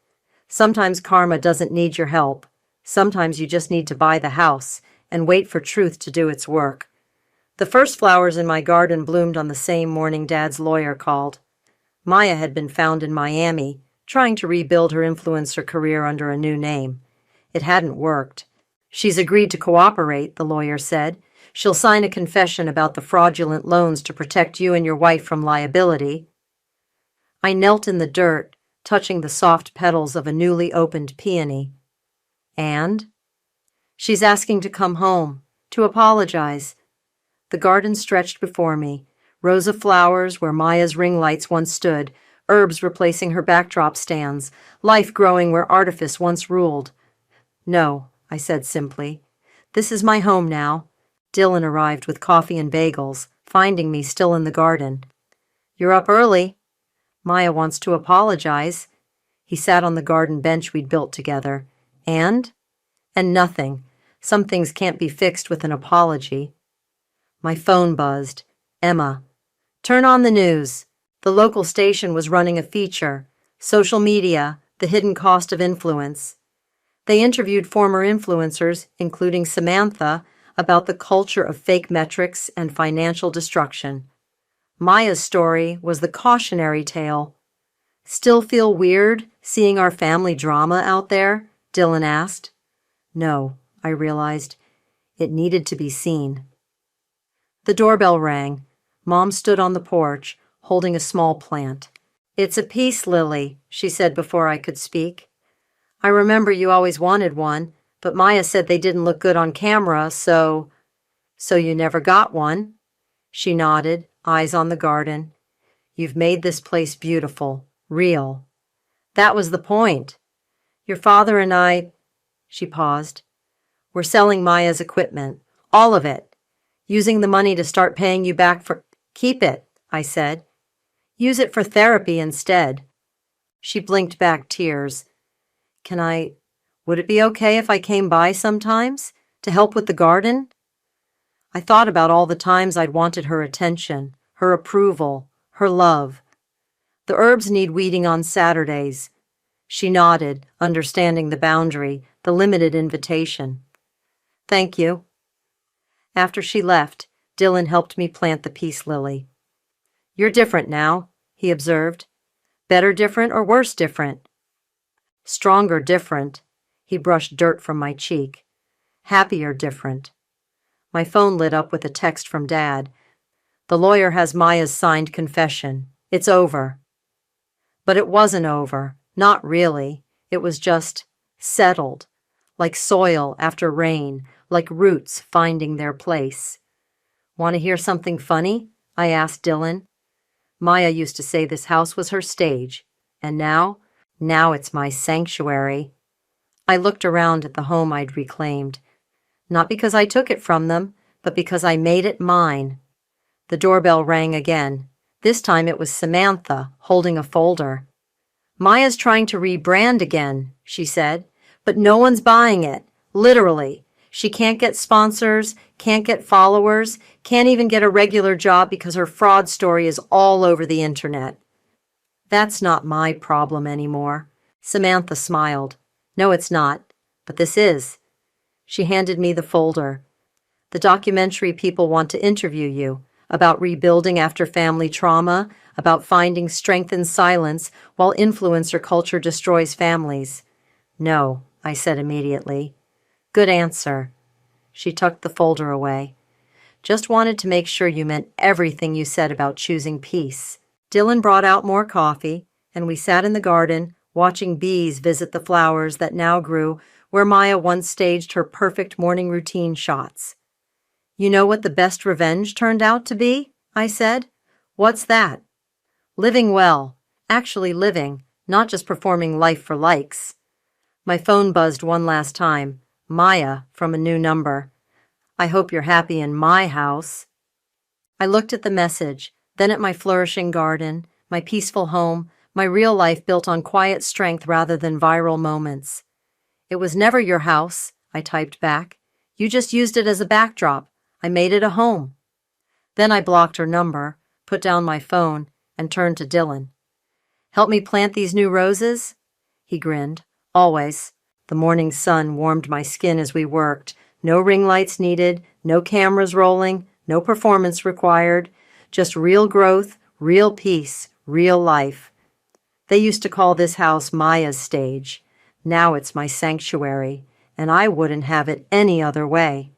S7: Sometimes karma doesn't need your help. Sometimes you just need to buy the house and wait for truth to do its work. The first flowers in my garden bloomed on the same morning Dad's lawyer called. Maya had been found in Miami, trying to rebuild her influencer career under a new name. It hadn't worked. She's agreed to cooperate, the lawyer said. She'll sign a confession about the fraudulent loans to protect you and your wife from liability. I knelt in the dirt, touching the soft petals of a newly opened peony. And? She's asking to come home, to apologize. The garden stretched before me, rows of flowers where Maya's ring lights once stood, herbs replacing her backdrop stands, life growing where artifice once ruled. No, I said simply. This is my home now. Dylan arrived with coffee and bagels, finding me still in the garden. You're up early. Maya wants to apologize. He sat on the garden bench we'd built together. And nothing. Some things can't be fixed with an apology. My phone buzzed. Emma. Turn on the news. The local station was running a feature. Social media, the hidden cost of influence. They interviewed former influencers, including Samantha, about the culture of fake metrics and financial destruction. Maya's story was the cautionary tale. Still feel weird seeing our family drama out there? Dylan asked. No, I realized. It needed to be seen. The doorbell rang. Mom stood on the porch, holding a small plant. It's a peace lily, she said before I could speak. I remember you always wanted one, but Maya said they didn't look good on camera, so you never got one? She nodded, eyes on the garden. You've made this place beautiful, real. That was the point. Your father and I, she paused, we're selling Maya's equipment, all of it, using the money to start paying you back for— Keep it, I said. Use it for therapy instead. She blinked back tears. Would it be okay if I came by sometimes to help with the garden? I thought about all the times I'd wanted her attention, her approval, her love. The herbs need weeding on Saturdays. She nodded, understanding the boundary, the limited invitation. Thank you. After she left, Dylan helped me plant the peace lily. You're different now, he observed. Better different or worse different? Stronger different. He brushed dirt from my cheek. Happier different. My phone lit up with a text from Dad. The lawyer has Maya's signed confession. It's over. But it wasn't over. Not really. It was just settled. Like soil after rain, like roots finding their place. Want to hear something funny? I asked Dylan. Maya used to say this house was her stage, and now it's my sanctuary. I looked around at the home I'd reclaimed, not because I took it from them, but because I made it mine. The doorbell rang again. This time it was Samantha, holding a folder. Maya's trying to rebrand again, she said, but no one's buying it, literally. She can't get sponsors, can't get followers, can't even get a regular job because her fraud story is all over the internet. That's not my problem anymore. Samantha smiled. No, it's not, but this is. She handed me the folder. The documentary people want to interview you about rebuilding after family trauma, about finding strength in silence while influencer culture destroys families. No, I said immediately. Good answer. She tucked the folder away. Just wanted to make sure you meant everything you said about choosing peace. Dylan brought out more coffee, and we sat in the garden, watching bees visit the flowers that now grew where Maya once staged her perfect morning routine shots. You know what the best revenge turned out to be? I said. What's that? Living well. Actually living, not just performing life for likes. My phone buzzed one last time. Maya, from a new number. I hope you're happy in my house. I looked at the message, then at my flourishing garden, my peaceful home, my real life built on quiet strength rather than viral moments. It was never your house, I typed back. You just used it as a backdrop. I made it a home. Then I blocked her number, put down my phone, and turned to Dylan. Help me plant these new roses? He grinned. Always. The morning sun warmed my skin as we worked. No ring lights needed, no cameras rolling, no performance required. Just real growth, real peace, real life. They used to call this house Maya's stage. Now it's my sanctuary, and I wouldn't have it any other way.